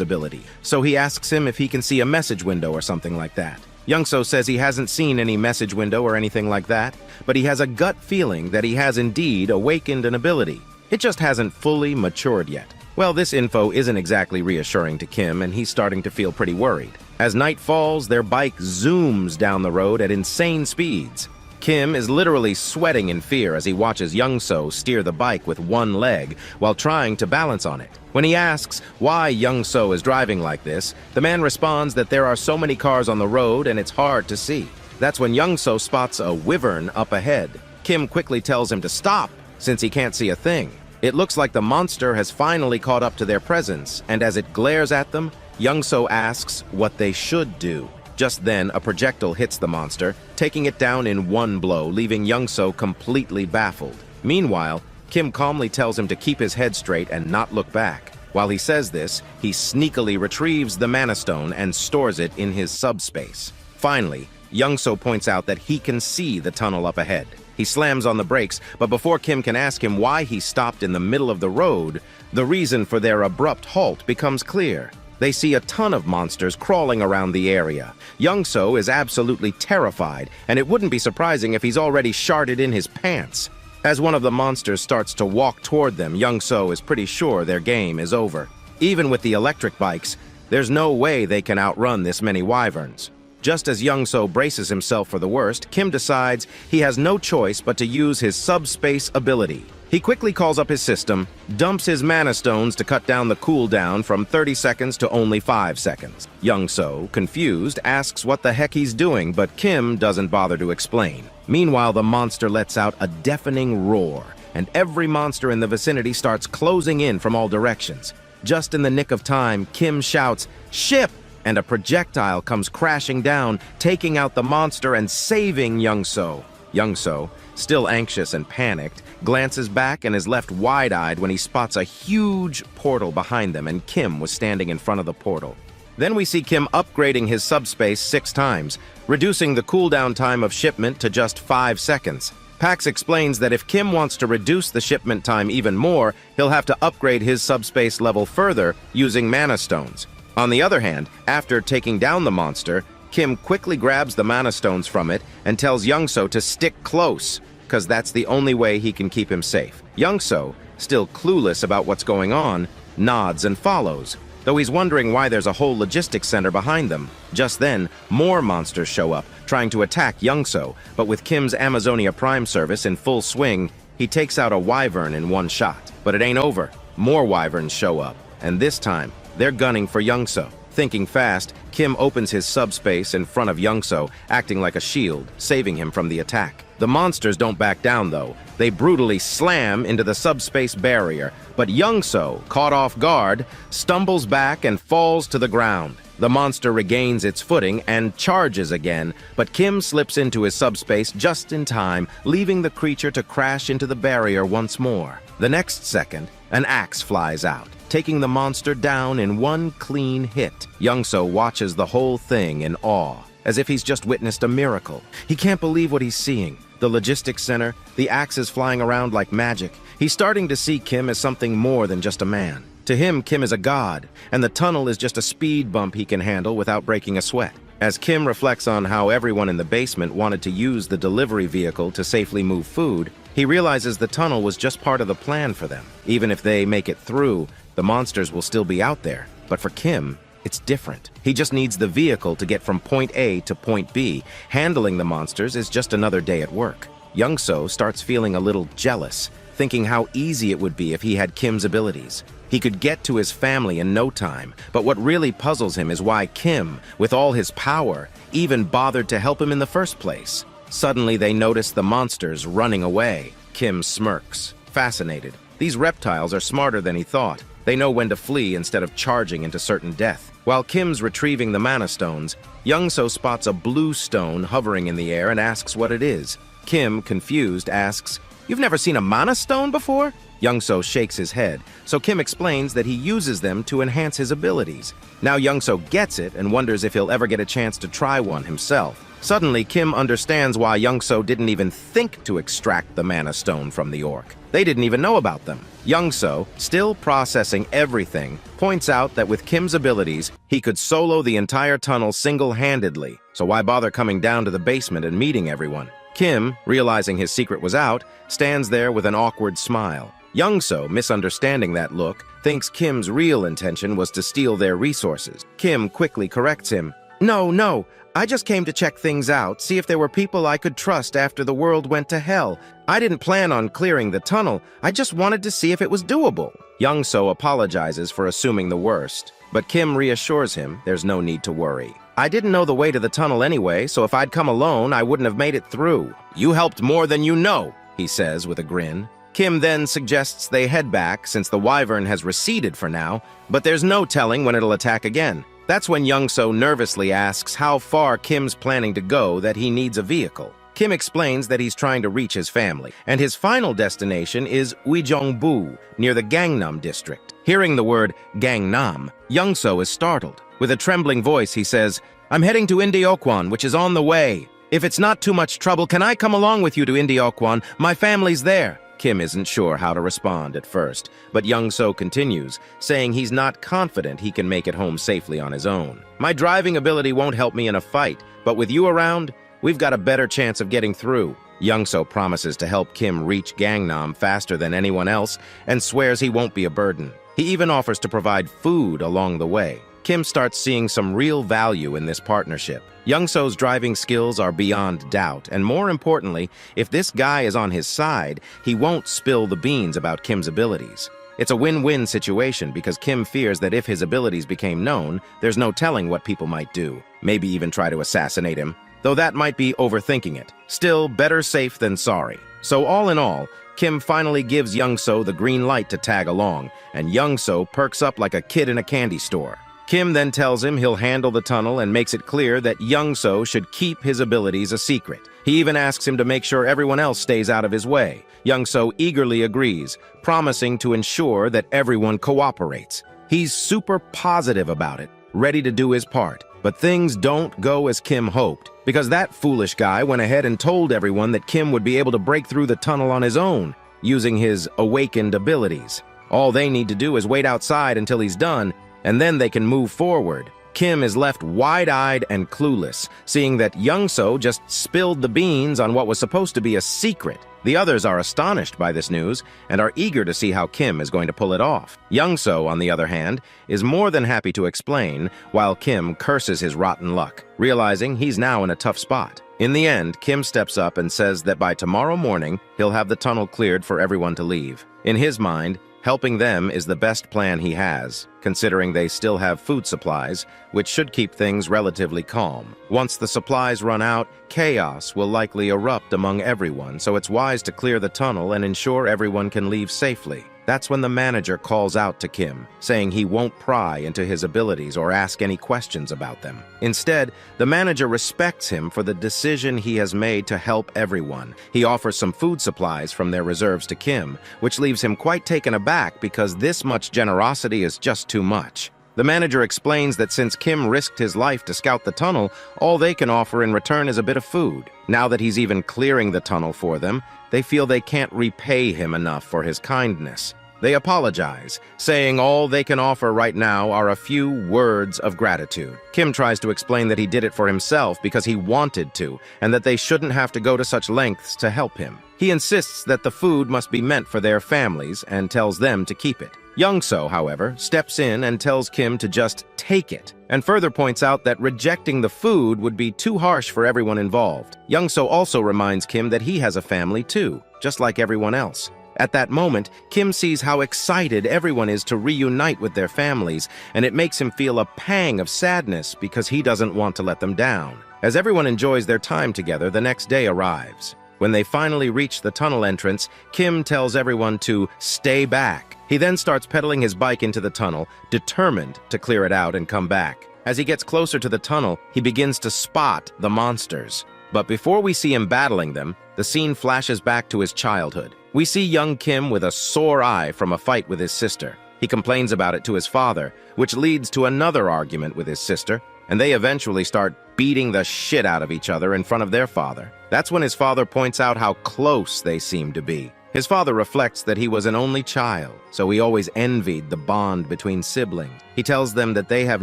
ability, so he asks him if he can see a message window or something like that. Young-soo says he hasn't seen any message window or anything like that, but he has a gut feeling that he has indeed awakened an ability. It just hasn't fully matured yet. Well, this info isn't exactly reassuring to Kim, and he's starting to feel pretty worried. As night falls, their bike zooms down the road at insane speeds. Kim is literally sweating in fear as he watches Young-soo steer the bike with one leg while trying to balance on it. When he asks why Young-soo is driving like this, the man responds that there are so many cars on the road and it's hard to see. That's when Young-soo spots a wyvern up ahead. Kim quickly tells him to stop since he can't see a thing. It looks like the monster has finally caught up to their presence, and as it glares at them, Young-soo asks what they should do. Just then, a projectile hits the monster, taking it down in one blow, leaving Young-soo completely baffled. Meanwhile, Kim calmly tells him to keep his head straight and not look back. While he says this, he sneakily retrieves the mana stone and stores it in his subspace. Finally, Young-soo points out that he can see the tunnel up ahead. He slams on the brakes, but before Kim can ask him why he stopped in the middle of the road, the reason for their abrupt halt becomes clear. They see a ton of monsters crawling around the area. Young-soo is absolutely terrified, and it wouldn't be surprising if he's already sharted in his pants. As one of the monsters starts to walk toward them, Young-soo is pretty sure their game is over. Even with the electric bikes, there's no way they can outrun this many wyverns. Just as Young-soo braces himself for the worst, Kim decides he has no choice but to use his subspace ability. He quickly calls up his system, dumps his mana stones to cut down the cooldown from 30 seconds to only 5 seconds. Young-soo, confused, asks what the heck he's doing, but Kim doesn't bother to explain. Meanwhile, the monster lets out a deafening roar, and every monster in the vicinity starts closing in from all directions. Just in the nick of time, Kim shouts, "Ship!" and a projectile comes crashing down, taking out the monster and saving Young-soo. Young-soo, still anxious and panicked, glances back and is left wide-eyed when he spots a huge portal behind them, and Kim was standing in front of the portal. Then we see Kim upgrading his subspace 6 times, reducing the cooldown time of shipment to just 5 seconds. Pax explains that if Kim wants to reduce the shipment time even more, he'll have to upgrade his subspace level further using mana stones. On the other hand, after taking down the monster, Kim quickly grabs the mana stones from it and tells Young-soo to stick close, because that's the only way he can keep him safe. Young-soo, still clueless about what's going on, nods and follows, though he's wondering why there's a whole logistics center behind them. Just then, more monsters show up, trying to attack Young-soo, but with Kim's Amazonia Prime service in full swing, he takes out a wyvern in one shot. But it ain't over. More wyverns show up, and this time, they're gunning for Young-soo. Thinking fast, Kim opens his subspace in front of Young-soo, acting like a shield, saving him from the attack. The monsters don't back down, though. They brutally slam into the subspace barrier, but Young-soo, caught off guard, stumbles back and falls to the ground. The monster regains its footing and charges again, but Kim slips into his subspace just in time, leaving the creature to crash into the barrier once more. The next second, an axe flies out, taking the monster down in one clean hit. Young-soo watches the whole thing in awe, as if he's just witnessed a miracle. He can't believe what he's seeing. The logistics center, the axes flying around like magic. He's starting to see Kim as something more than just a man. To him, Kim is a god, and the tunnel is just a speed bump he can handle without breaking a sweat. As Kim reflects on how everyone in the basement wanted to use the delivery vehicle to safely move food, he realizes the tunnel was just part of the plan for them. Even if they make it through, the monsters will still be out there. But for Kim, it's different. He just needs the vehicle to get from point A to point B. Handling the monsters is just another day at work. Young-soo starts feeling a little jealous, thinking how easy it would be if he had Kim's abilities. He could get to his family in no time, but what really puzzles him is why Kim, with all his power, even bothered to help him in the first place. Suddenly they notice the monsters running away. Kim smirks, fascinated. These reptiles are smarter than he thought. They know when to flee instead of charging into certain death. While Kim's retrieving the mana stones, Young-soo spots a blue stone hovering in the air and asks what it is. Kim, confused, asks, You've never seen a mana stone before? Youngso shakes his head, so Kim explains that he uses them to enhance his abilities. Now Youngso gets it and wonders if he'll ever get a chance to try one himself. Suddenly, Kim understands why Youngso didn't even think to extract the mana stone from the orc. They didn't even know about them. Youngso, still processing everything, points out that with Kim's abilities, he could solo the entire tunnel single-handedly, so why bother coming down to the basement and meeting everyone? Kim, realizing his secret was out, stands there with an awkward smile. Youngso, misunderstanding that look, thinks Kim's real intention was to steal their resources. Kim quickly corrects him. No, I just came to check things out, see if there were people I could trust after the world went to hell. I didn't plan on clearing the tunnel, I just wanted to see if it was doable. Youngso apologizes for assuming the worst, but Kim reassures him there's no need to worry. I didn't know the way to the tunnel anyway, so if I'd come alone, I wouldn't have made it through. You helped more than you know, he says with a grin. Kim then suggests they head back since the wyvern has receded for now, but there's no telling when it'll attack again. That's when Youngso nervously asks how far Kim's planning to go that he needs a vehicle. Kim explains that he's trying to reach his family, and his final destination is Uijeongbu, near the Gangnam district. Hearing the word Gangnam, Youngso is startled. With a trembling voice, he says, I'm heading to Indeokwan, which is on the way. If it's not too much trouble, can I come along with you to Indeokwan? My family's there. Kim isn't sure how to respond at first, but Youngso continues, saying he's not confident he can make it home safely on his own. My driving ability won't help me in a fight, but with you around, we've got a better chance of getting through. Youngso promises to help Kim reach Gangnam faster than anyone else and swears he won't be a burden. He even offers to provide food along the way. Kim starts seeing some real value in this partnership. Youngso's driving skills are beyond doubt, and more importantly, if this guy is on his side, he won't spill the beans about Kim's abilities. It's a win-win situation because Kim fears that if his abilities became known, there's no telling what people might do, maybe even try to assassinate him, though that might be overthinking it. Still, better safe than sorry. So all in all, Kim finally gives Youngso the green light to tag along, and Youngso perks up like a kid in a candy store. Kim then tells him he'll handle the tunnel and makes it clear that Youngso should keep his abilities a secret. He even asks him to make sure everyone else stays out of his way. Youngso eagerly agrees, promising to ensure that everyone cooperates. He's super positive about it, ready to do his part. But things don't go as Kim hoped, because that foolish guy went ahead and told everyone that Kim would be able to break through the tunnel on his own, using his awakened abilities. All they need to do is wait outside until he's done, and then they can move forward. Kim is left wide-eyed and clueless, seeing that Youngso just spilled the beans on what was supposed to be a secret. The others are astonished by this news and are eager to see how Kim is going to pull it off. Youngso, on the other hand, is more than happy to explain, while Kim curses his rotten luck, realizing he's now in a tough spot. In the end, Kim steps up and says that by tomorrow morning, he'll have the tunnel cleared for everyone to leave. In his mind, helping them is the best plan he has, considering they still have food supplies, which should keep things relatively calm. Once the supplies run out, chaos will likely erupt among everyone, so it's wise to clear the tunnel and ensure everyone can leave safely. That's when the manager calls out to Kim, saying he won't pry into his abilities or ask any questions about them. Instead, the manager respects him for the decision he has made to help everyone. He offers some food supplies from their reserves to Kim, which leaves him quite taken aback because this much generosity is just too much. The manager explains that since Kim risked his life to scout the tunnel, all they can offer in return is a bit of food. Now that he's even clearing the tunnel for them, they feel they can't repay him enough for his kindness. They apologize, saying all they can offer right now are a few words of gratitude. Kim tries to explain that he did it for himself because he wanted to, and that they shouldn't have to go to such lengths to help him. He insists that the food must be meant for their families and tells them to keep it. Youngso, however, steps in and tells Kim to just take it, and further points out that rejecting the food would be too harsh for everyone involved. Youngso also reminds Kim that he has a family too, just like everyone else. At that moment, Kim sees how excited everyone is to reunite with their families, and it makes him feel a pang of sadness because he doesn't want to let them down. As everyone enjoys their time together, the next day arrives. When they finally reach the tunnel entrance, Kim tells everyone to stay back. He then starts pedaling his bike into the tunnel, determined to clear it out and come back. As he gets closer to the tunnel, he begins to spot the monsters. But before we see him battling them, the scene flashes back to his childhood. We see young Kim with a sore eye from a fight with his sister. He complains about it to his father, which leads to another argument with his sister, and they eventually start beating the shit out of each other in front of their father. That's when his father points out how close they seem to be. His father reflects that he was an only child, so he always envied the bond between siblings. He tells them that they have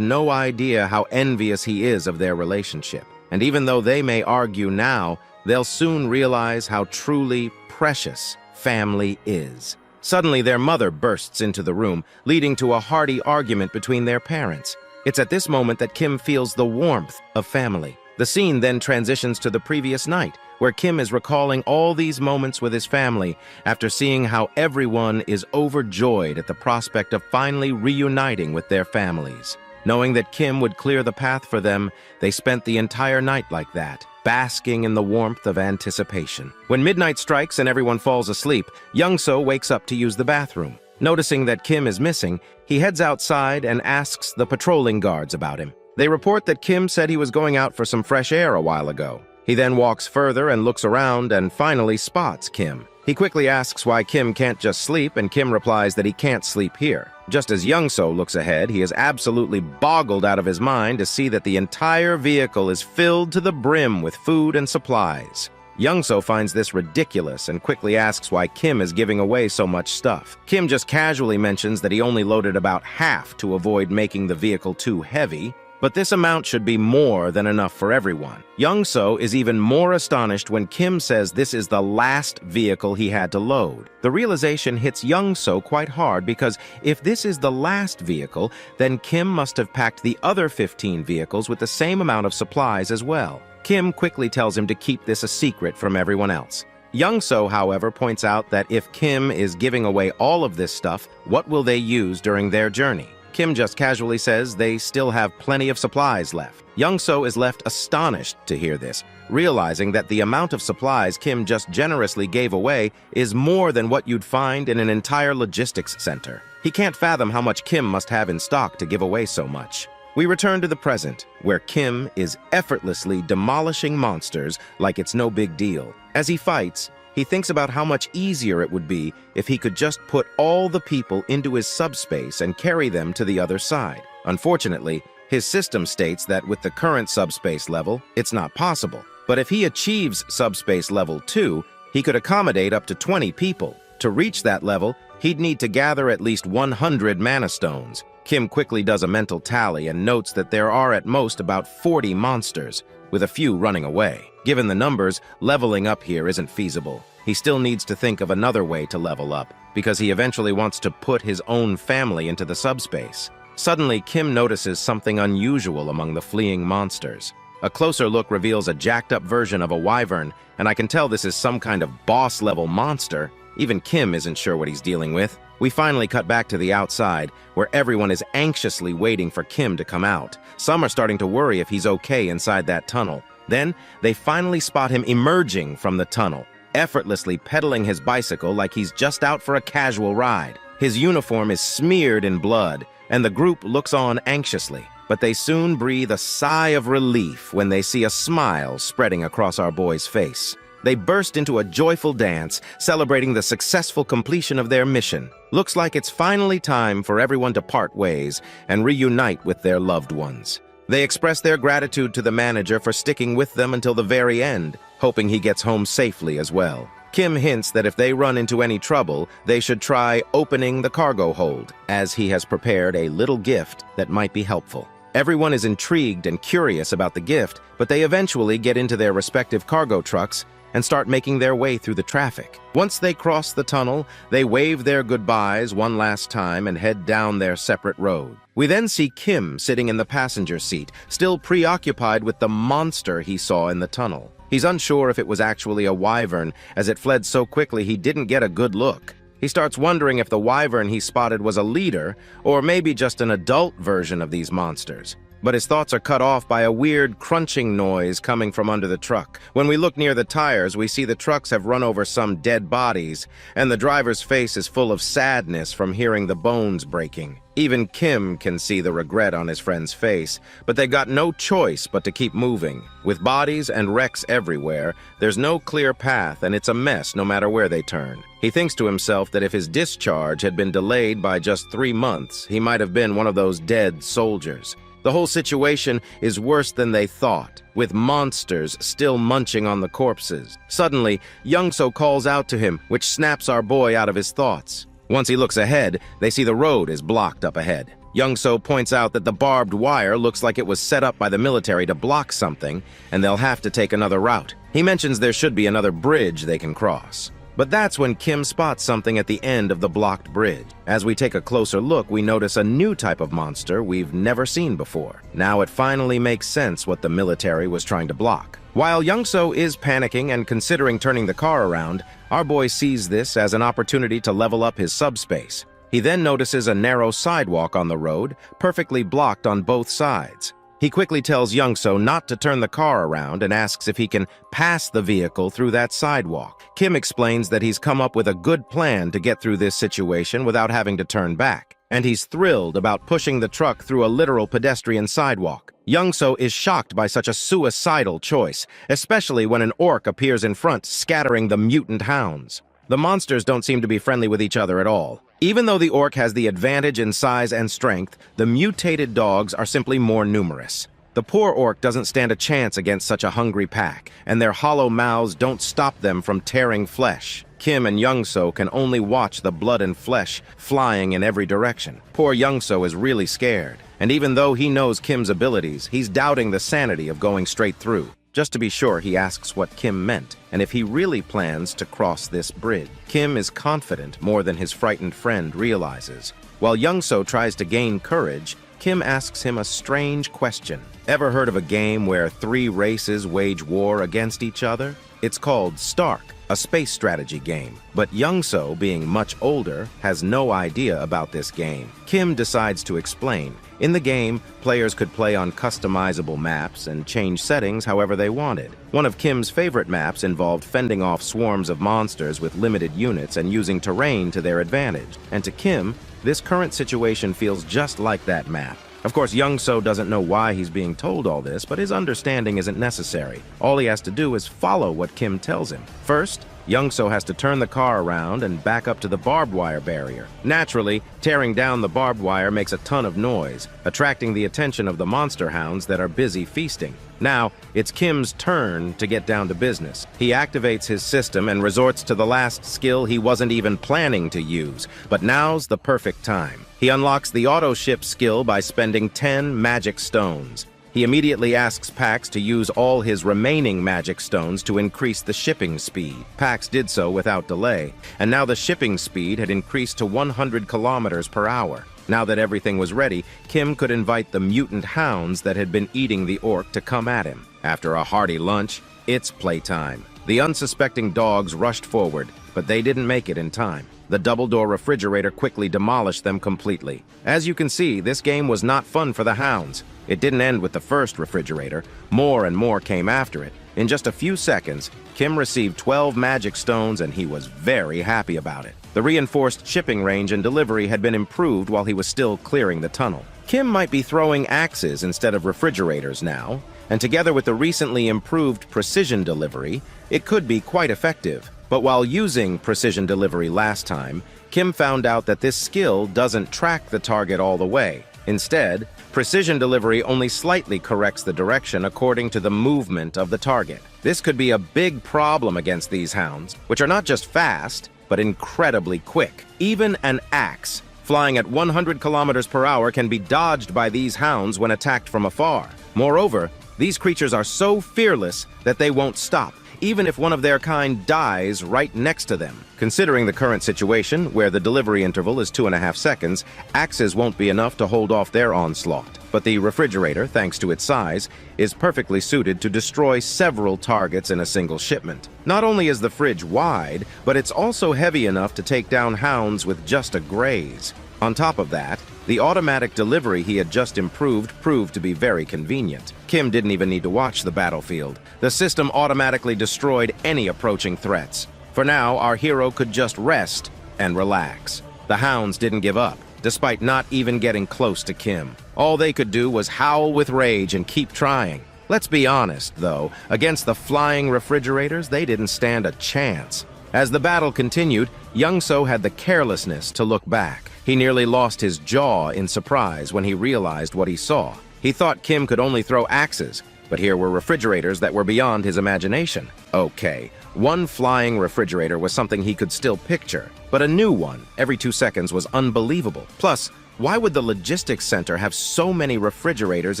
no idea how envious he is of their relationship. And even though they may argue now, they'll soon realize how truly precious family is. Suddenly, their mother bursts into the room, leading to a hearty argument between their parents. It's at this moment that Kim feels the warmth of family. The scene then transitions to the previous night, where Kim is recalling all these moments with his family after seeing how everyone is overjoyed at the prospect of finally reuniting with their families. Knowing that Kim would clear the path for them, they spent the entire night like that, basking in the warmth of anticipation. When midnight strikes and everyone falls asleep, Young-so wakes up to use the bathroom. Noticing that Kim is missing, he heads outside and asks the patrolling guards about him. They report that Kim said he was going out for some fresh air a while ago. He then walks further and looks around and finally spots Kim. He quickly asks why Kim can't just sleep, and Kim replies that he can't sleep here. Just as Young-so looks ahead, he is absolutely boggled out of his mind to see that the entire vehicle is filled to the brim with food and supplies. Young-so finds this ridiculous and quickly asks why Kim is giving away so much stuff. Kim just casually mentions that he only loaded about half to avoid making the vehicle too heavy, but this amount should be more than enough for everyone. Young-so is even more astonished when Kim says this is the last vehicle he had to load. The realization hits Young-so quite hard because if this is the last vehicle, then Kim must have packed the other 15 vehicles with the same amount of supplies as well. Kim quickly tells him to keep this a secret from everyone else. Young-so, however, points out that if Kim is giving away all of this stuff, what will they use during their journey? Kim just casually says they still have plenty of supplies left. Young-so is left astonished to hear this, realizing that the amount of supplies Kim just generously gave away is more than what you'd find in an entire logistics center. He can't fathom how much Kim must have in stock to give away so much. We return to the present, where Kim is effortlessly demolishing monsters like it's no big deal. As he fights, he thinks about how much easier it would be if he could just put all the people into his subspace and carry them to the other side. Unfortunately, his system states that with the current subspace level, it's not possible. But if he achieves subspace level 2, he could accommodate up to 20 people. To reach that level, he'd need to gather at least 100 mana stones. Kim quickly does a mental tally and notes that there are at most about 40 monsters, with a few running away. Given the numbers, leveling up here isn't feasible. He still needs to think of another way to level up, because he eventually wants to put his own family into the subspace. Suddenly, Kim notices something unusual among the fleeing monsters. A closer look reveals a jacked-up version of a wyvern, and I can tell this is some kind of boss-level monster. Even Kim isn't sure what he's dealing with. We finally cut back to the outside, where everyone is anxiously waiting for Kim to come out. Some are starting to worry if he's okay inside that tunnel. Then, they finally spot him emerging from the tunnel, effortlessly pedaling his bicycle like he's just out for a casual ride. His uniform is smeared in blood, and the group looks on anxiously. But they soon breathe a sigh of relief when they see a smile spreading across our boy's face. They burst into a joyful dance, celebrating the successful completion of their mission. Looks like it's finally time for everyone to part ways and reunite with their loved ones. They express their gratitude to the manager for sticking with them until the very end, hoping he gets home safely as well. Kim hints that if they run into any trouble, they should try opening the cargo hold, as he has prepared a little gift that might be helpful. Everyone is intrigued and curious about the gift, but they eventually get into their respective cargo trucks and start making their way through the traffic. Once they cross the tunnel, they wave their goodbyes one last time and head down their separate road. We then see Kim sitting in the passenger seat, still preoccupied with the monster he saw in the tunnel. He's unsure if it was actually a wyvern, as it fled so quickly he didn't get a good look. He starts wondering if the wyvern he spotted was a leader, or maybe just an adult version of these monsters. But his thoughts are cut off by a weird crunching noise coming from under the truck. When we look near the tires, we see the trucks have run over some dead bodies, and the driver's face is full of sadness from hearing the bones breaking. Even Kim can see the regret on his friend's face, but they've got no choice but to keep moving. With bodies and wrecks everywhere, there's no clear path, and it's a mess no matter where they turn. He thinks to himself that if his discharge had been delayed by just 3 months, he might have been one of those dead soldiers. The whole situation is worse than they thought, with monsters still munching on the corpses. Suddenly, Young-so calls out to him, which snaps our boy out of his thoughts. Once he looks ahead, they see the road is blocked up ahead. Young-so points out that the barbed wire looks like it was set up by the military to block something, and they'll have to take another route. He mentions there should be another bridge they can cross. But that's when Kim spots something at the end of the blocked bridge. As we take a closer look, we notice a new type of monster we've never seen before. Now it finally makes sense what the military was trying to block. While Young-so is panicking and considering turning the car around, our boy sees this as an opportunity to level up his subspace. He then notices a narrow sidewalk on the road, perfectly blocked on both sides. He quickly tells Young-so not to turn the car around and asks if he can pass the vehicle through that sidewalk. Kim explains that he's come up with a good plan to get through this situation without having to turn back, and he's thrilled about pushing the truck through a literal pedestrian sidewalk. Young-so is shocked by such a suicidal choice, especially when an orc appears in front, scattering the mutant hounds. The monsters don't seem to be friendly with each other at all. Even though the orc has the advantage in size and strength, the mutated dogs are simply more numerous. The poor orc doesn't stand a chance against such a hungry pack, and their hollow mouths don't stop them from tearing flesh. Kim and Young-so can only watch the blood and flesh flying in every direction. Poor Young-so is really scared, and even though he knows Kim's abilities, he's doubting the sanity of going straight through. Just to be sure, he asks what Kim meant, and if he really plans to cross this bridge. Kim is confident more than his frightened friend realizes. While Young-so tries to gain courage, Kim asks him a strange question. Ever heard of a game where 3 races wage war against each other? It's called Stark, a space strategy game. But Young-so, being much older, has no idea about this game. Kim decides to explain. In the game, players could play on customizable maps and change settings however they wanted. One of Kim's favorite maps involved fending off swarms of monsters with limited units and using terrain to their advantage. And to Kim, this current situation feels just like that map. Of course, Young-so doesn't know why he's being told all this, but his understanding isn't necessary. All he has to do is follow what Kim tells him. First, Young-so has to turn the car around and back up to the barbed wire barrier. Naturally, tearing down the barbed wire makes a ton of noise, attracting the attention of the monster hounds that are busy feasting. Now, it's Kim's turn to get down to business. He activates his system and resorts to the last skill he wasn't even planning to use, but now's the perfect time. He unlocks the auto-ship skill by spending 10 magic stones. He immediately asks Pax to use all his remaining magic stones to increase the shipping speed. Pax did so without delay, and now the shipping speed had increased to 100 kilometers per hour. Now that everything was ready, Kim could invite the mutant hounds that had been eating the orc to come at him. After a hearty lunch, it's playtime. The unsuspecting dogs rushed forward, but they didn't make it in time. The double-door refrigerator quickly demolished them completely. As you can see, this game was not fun for the hounds. It didn't end with the first refrigerator. More and more came after it. In just a few seconds, Kim received 12 magic stones, and he was very happy about it. The reinforced shipping range and delivery had been improved while he was still clearing the tunnel. Kim might be throwing axes instead of refrigerators now, and together with the recently improved precision delivery, it could be quite effective. But while using precision delivery last time, Kim found out that this skill doesn't track the target all the way. Instead, precision delivery only slightly corrects the direction according to the movement of the target. This could be a big problem against these hounds, which are not just fast, but incredibly quick. Even an axe, flying at 100 kilometers per hour, can be dodged by these hounds when attacked from afar. Moreover, these creatures are so fearless that they won't stop, even if one of their kind dies right next to them. Considering the current situation, where the delivery interval is 2.5 seconds, axes won't be enough to hold off their onslaught. But the refrigerator, thanks to its size, is perfectly suited to destroy several targets in a single shipment. Not only is the fridge wide, but it's also heavy enough to take down hounds with just a graze. On top of that, the automatic delivery he had just improved proved to be very convenient. Kim didn't even need to watch the battlefield. The system automatically destroyed any approaching threats. For now, our hero could just rest and relax. The hounds didn't give up, despite not even getting close to Kim. All they could do was howl with rage and keep trying. Let's be honest, though, against the flying refrigerators, they didn't stand a chance. As the battle continued, Young-so had the carelessness to look back. He nearly lost his jaw in surprise when he realized what he saw. He thought Kim could only throw axes, but here were refrigerators that were beyond his imagination. Okay, one flying refrigerator was something he could still picture, but a new one every 2 seconds was unbelievable. Plus, why would the logistics center have so many refrigerators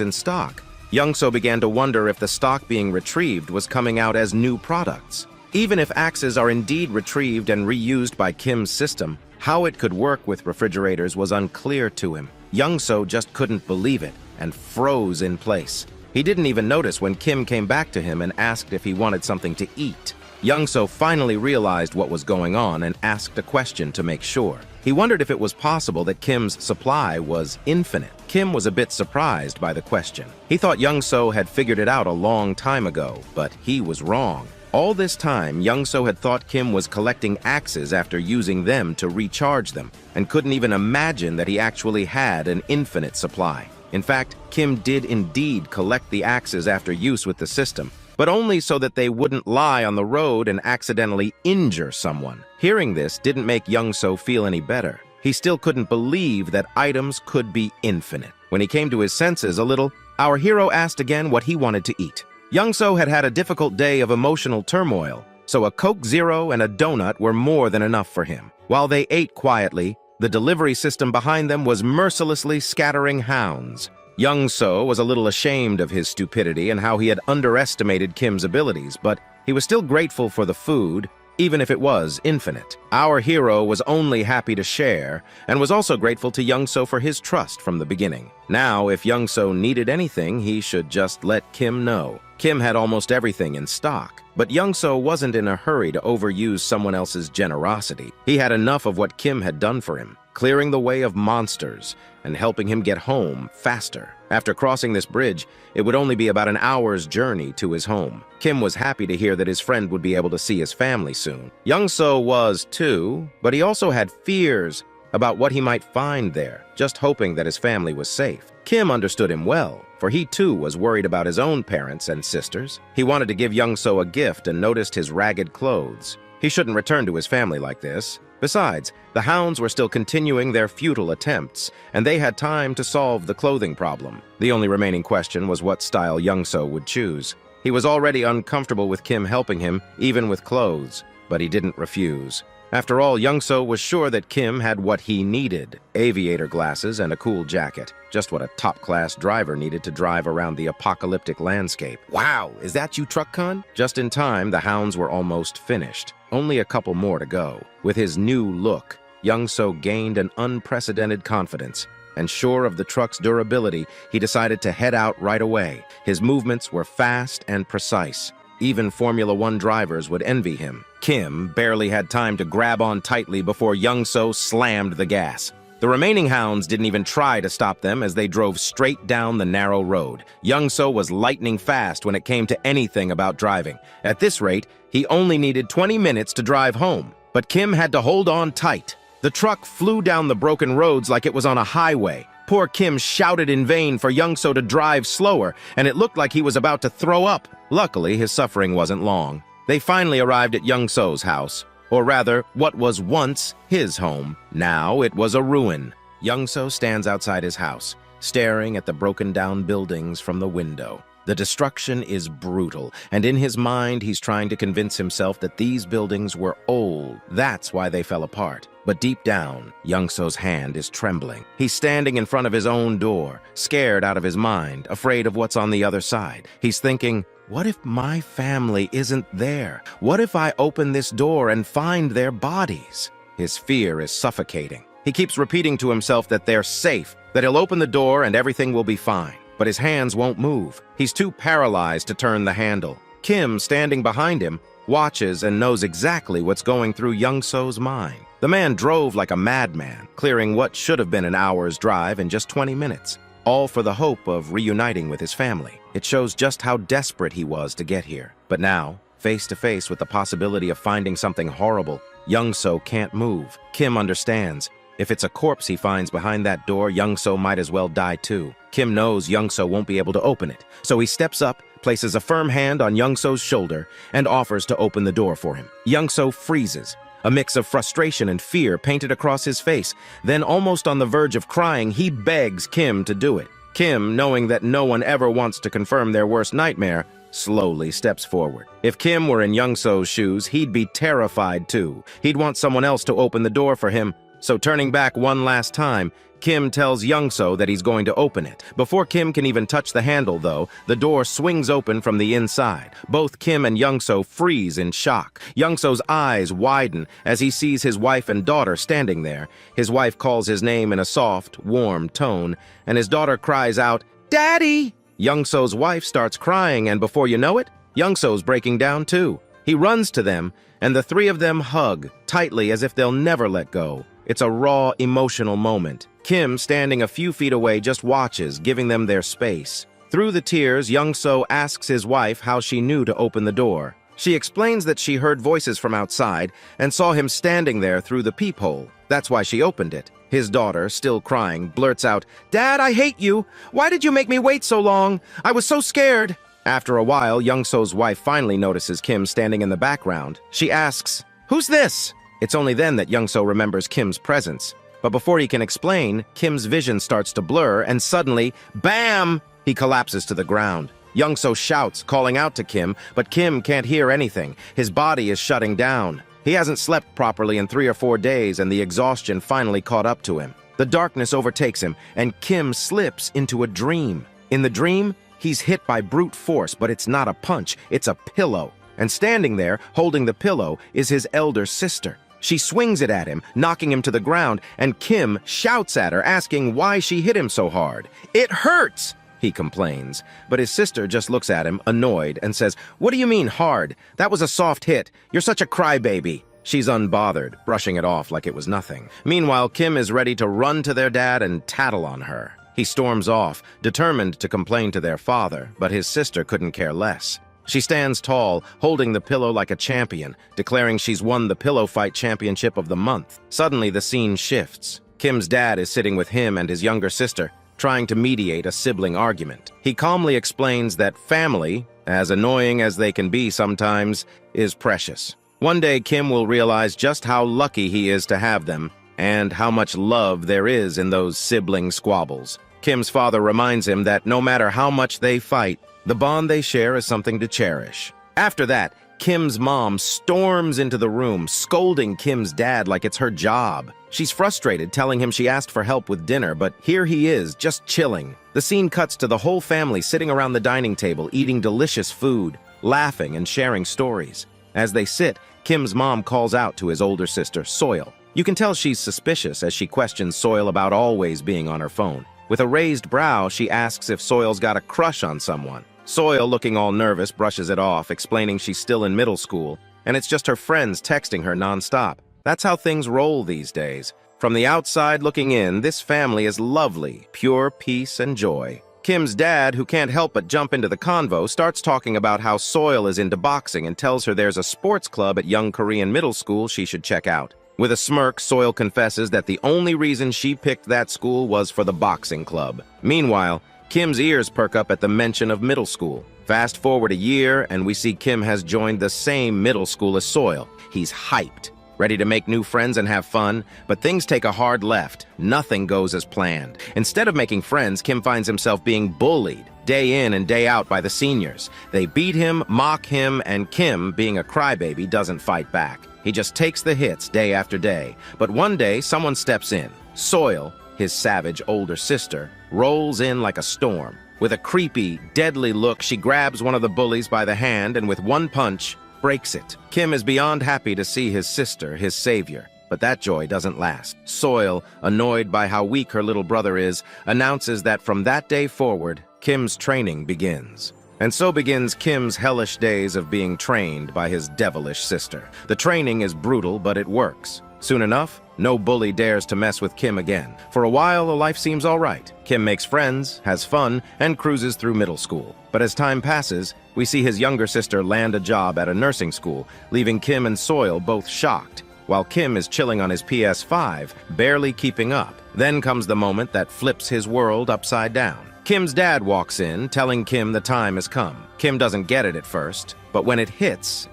in stock? Young-so began to wonder if the stock being retrieved was coming out as new products. Even if axes are indeed retrieved and reused by Kim's system, how it could work with refrigerators was unclear to him. Young-so just couldn't believe it and froze in place. He didn't even notice when Kim came back to him and asked if he wanted something to eat. Young-so finally realized what was going on and asked a question to make sure. He wondered if it was possible that Kim's supply was infinite. Kim was a bit surprised by the question. He thought Young-so had figured it out a long time ago, but he was wrong. All this time, Young-so had thought Kim was collecting axes after using them to recharge them, and couldn't even imagine that he actually had an infinite supply. In fact, Kim did indeed collect the axes after use with the system, but only so that they wouldn't lie on the road and accidentally injure someone. Hearing this didn't make Young-so feel any better. He still couldn't believe that items could be infinite. When he came to his senses a little, our hero asked again what he wanted to eat. Young-so had had a difficult day of emotional turmoil, so a Coke Zero and a donut were more than enough for him. While they ate quietly, the delivery system behind them was mercilessly scattering hounds. Young-so was a little ashamed of his stupidity and how he had underestimated Kim's abilities, but he was still grateful for the food, even if it was infinite. Our hero was only happy to share, and was also grateful to Young-so for his trust from the beginning. Now, if Young-so needed anything, he should just let Kim know. Kim had almost everything in stock, but Young-so wasn't in a hurry to overuse someone else's generosity. He had enough of what Kim had done for him, clearing the way of monsters and helping him get home faster. After crossing this bridge, it would only be about an hour's journey to his home. Kim was happy to hear that his friend would be able to see his family soon. Young-so was too, but he also had fears about what he might find there, just hoping that his family was safe. Kim understood him well, for he too was worried about his own parents and sisters. He wanted to give Young-so a gift and noticed his ragged clothes. He shouldn't return to his family like this. Besides, the hounds were still continuing their futile attempts, and they had time to solve the clothing problem. The only remaining question was what style Young-so would choose. He was already uncomfortable with Kim helping him, even with clothes, but he didn't refuse. After all, Young-so was sure that Kim had what he needed: aviator glasses and a cool jacket. Just what a top-class driver needed to drive around the apocalyptic landscape. Wow, is that you, Truck-kun? Just in time, the hounds were almost finished. Only a couple more to go. With his new look, Young-so gained an unprecedented confidence, and sure of the truck's durability, he decided to head out right away. His movements were fast and precise. Even Formula One drivers would envy him. Kim barely had time to grab on tightly before Young-so slammed the gas. The remaining hounds didn't even try to stop them as they drove straight down the narrow road. Young-so was lightning fast when it came to anything about driving. At this rate, he only needed 20 minutes to drive home. But Kim had to hold on tight. The truck flew down the broken roads like it was on a highway. Poor Kim shouted in vain for Young-so to drive slower, and it looked like he was about to throw up. Luckily, his suffering wasn't long. They finally arrived at Young-so's house, or rather, what was once his home. Now it was a ruin. Young-so stands outside his house, staring at the broken-down buildings from the window. The destruction is brutal, and in his mind, he's trying to convince himself that these buildings were old. That's why they fell apart. But deep down, Young-so's hand is trembling. He's standing in front of his own door, scared out of his mind, afraid of what's on the other side. He's thinking, what if my family isn't there? What if I open this door and find their bodies? His fear is suffocating. He keeps repeating to himself that they're safe, that he'll open the door and everything will be fine. But his hands won't move. He's too paralyzed to turn the handle. Kim, standing behind him, watches and knows exactly what's going through Young-so's mind. The man drove like a madman, clearing what should have been an hour's drive in just 20 minutes, all for the hope of reuniting with his family. It shows just how desperate he was to get here. But now, face to face with the possibility of finding something horrible, Young-so can't move. Kim understands. If it's a corpse he finds behind that door, Young-so might as well die too. Kim knows Young-so won't be able to open it, so he steps up, places a firm hand on Young-so's shoulder, and offers to open the door for him. Young-so freezes. A mix of frustration and fear painted across his face. Then, almost on the verge of crying, he begs Kim to do it. Kim, knowing that no one ever wants to confirm their worst nightmare, slowly steps forward. If Kim were in Young-so's shoes, he'd be terrified too. He'd want someone else to open the door for him. So turning back one last time, Kim tells Young-so that he's going to open it. Before Kim can even touch the handle, though, the door swings open from the inside. Both Kim and Young-so freeze in shock. Young-so's eyes widen as he sees his wife and daughter standing there. His wife calls his name in a soft, warm tone, and his daughter cries out, "Daddy!" Young-so's wife starts crying, and before you know it, Young-so's breaking down too. He runs to them, and the three of them hug, tightly as if they'll never let go. It's a raw, emotional moment. Kim, standing a few feet away, just watches, giving them their space. Through the tears, Young-so asks his wife how she knew to open the door. She explains that she heard voices from outside and saw him standing there through the peephole. That's why she opened it. His daughter, still crying, blurts out, "Dad, I hate you! Why did you make me wait so long? I was so scared!" After a while, Young-so's wife finally notices Kim standing in the background. She asks, "Who's this?" It's only then that Young-so remembers Kim's presence. But before he can explain, Kim's vision starts to blur, and suddenly, bam! He collapses to the ground. Young-so shouts, calling out to Kim, but Kim can't hear anything. His body is shutting down. He hasn't slept properly in 3 or 4 days, and the exhaustion finally caught up to him. The darkness overtakes him, and Kim slips into a dream. In the dream, he's hit by brute force, but it's not a punch, it's a pillow. And standing there, holding the pillow, is his elder sister. She swings it at him, knocking him to the ground, and Kim shouts at her, asking why she hit him so hard. "It hurts!" he complains. But his sister just looks at him, annoyed, and says, "What do you mean hard? That was a soft hit. You're such a crybaby." She's unbothered, brushing it off like it was nothing. Meanwhile, Kim is ready to run to their dad and tattle on her. He storms off, determined to complain to their father, but his sister couldn't care less. She stands tall, holding the pillow like a champion, declaring she's won the pillow fight championship of the month. Suddenly, the scene shifts. Kim's dad is sitting with him and his younger sister, trying to mediate a sibling argument. He calmly explains that family, as annoying as they can be sometimes, is precious. One day, Kim will realize just how lucky he is to have them, and how much love there is in those sibling squabbles. Kim's father reminds him that no matter how much they fight, the bond they share is something to cherish. After that, Kim's mom storms into the room, scolding Kim's dad like it's her job. She's frustrated, telling him she asked for help with dinner, but here he is, just chilling. The scene cuts to the whole family sitting around the dining table, eating delicious food, laughing and sharing stories. As they sit, Kim's mom calls out to his older sister, Soil. You can tell she's suspicious as she questions Soil about always being on her phone. With a raised brow, she asks if Soil's got a crush on someone. Soil, looking all nervous, brushes it off, explaining she's still in middle school, and it's just her friends texting her nonstop. That's how things roll these days. From the outside looking in, this family is lovely, pure peace and joy. Kim's dad, who can't help but jump into the convo, starts talking about how Soil is into boxing and tells her there's a sports club at Young Korean Middle School she should check out. With a smirk, Soil confesses that the only reason she picked that school was for the boxing club. Meanwhile, Kim's ears perk up at the mention of middle school. Fast forward a year, and we see Kim has joined the same middle school as Soil. He's hyped, ready to make new friends and have fun, but things take a hard left. Nothing goes as planned. Instead of making friends, Kim finds himself being bullied, day in and day out by the seniors. They beat him, mock him, and Kim, being a crybaby, doesn't fight back. He just takes the hits day after day. But one day, someone steps in. Soil, his savage older sister, rolls in like a storm. With a creepy, deadly look, she grabs one of the bullies by the hand and with one punch, breaks it. Kim is beyond happy to see his sister, his savior. But that joy doesn't last. Soil, annoyed by how weak her little brother is, announces that from that day forward, Kim's training begins. And so begins Kim's hellish days of being trained by his devilish sister. The training is brutal, but it works. Soon enough, no bully dares to mess with Kim again. For a while, the life seems all right. Kim makes friends, has fun, and cruises through middle school. But as time passes, we see his younger sister land a job at a nursing school, leaving Kim and Soil both shocked, while Kim is chilling on his PS5, barely keeping up. Then comes the moment that flips his world upside down. Kim's dad walks in, telling Kim the time has come. Kim doesn't get it at first, but when it hits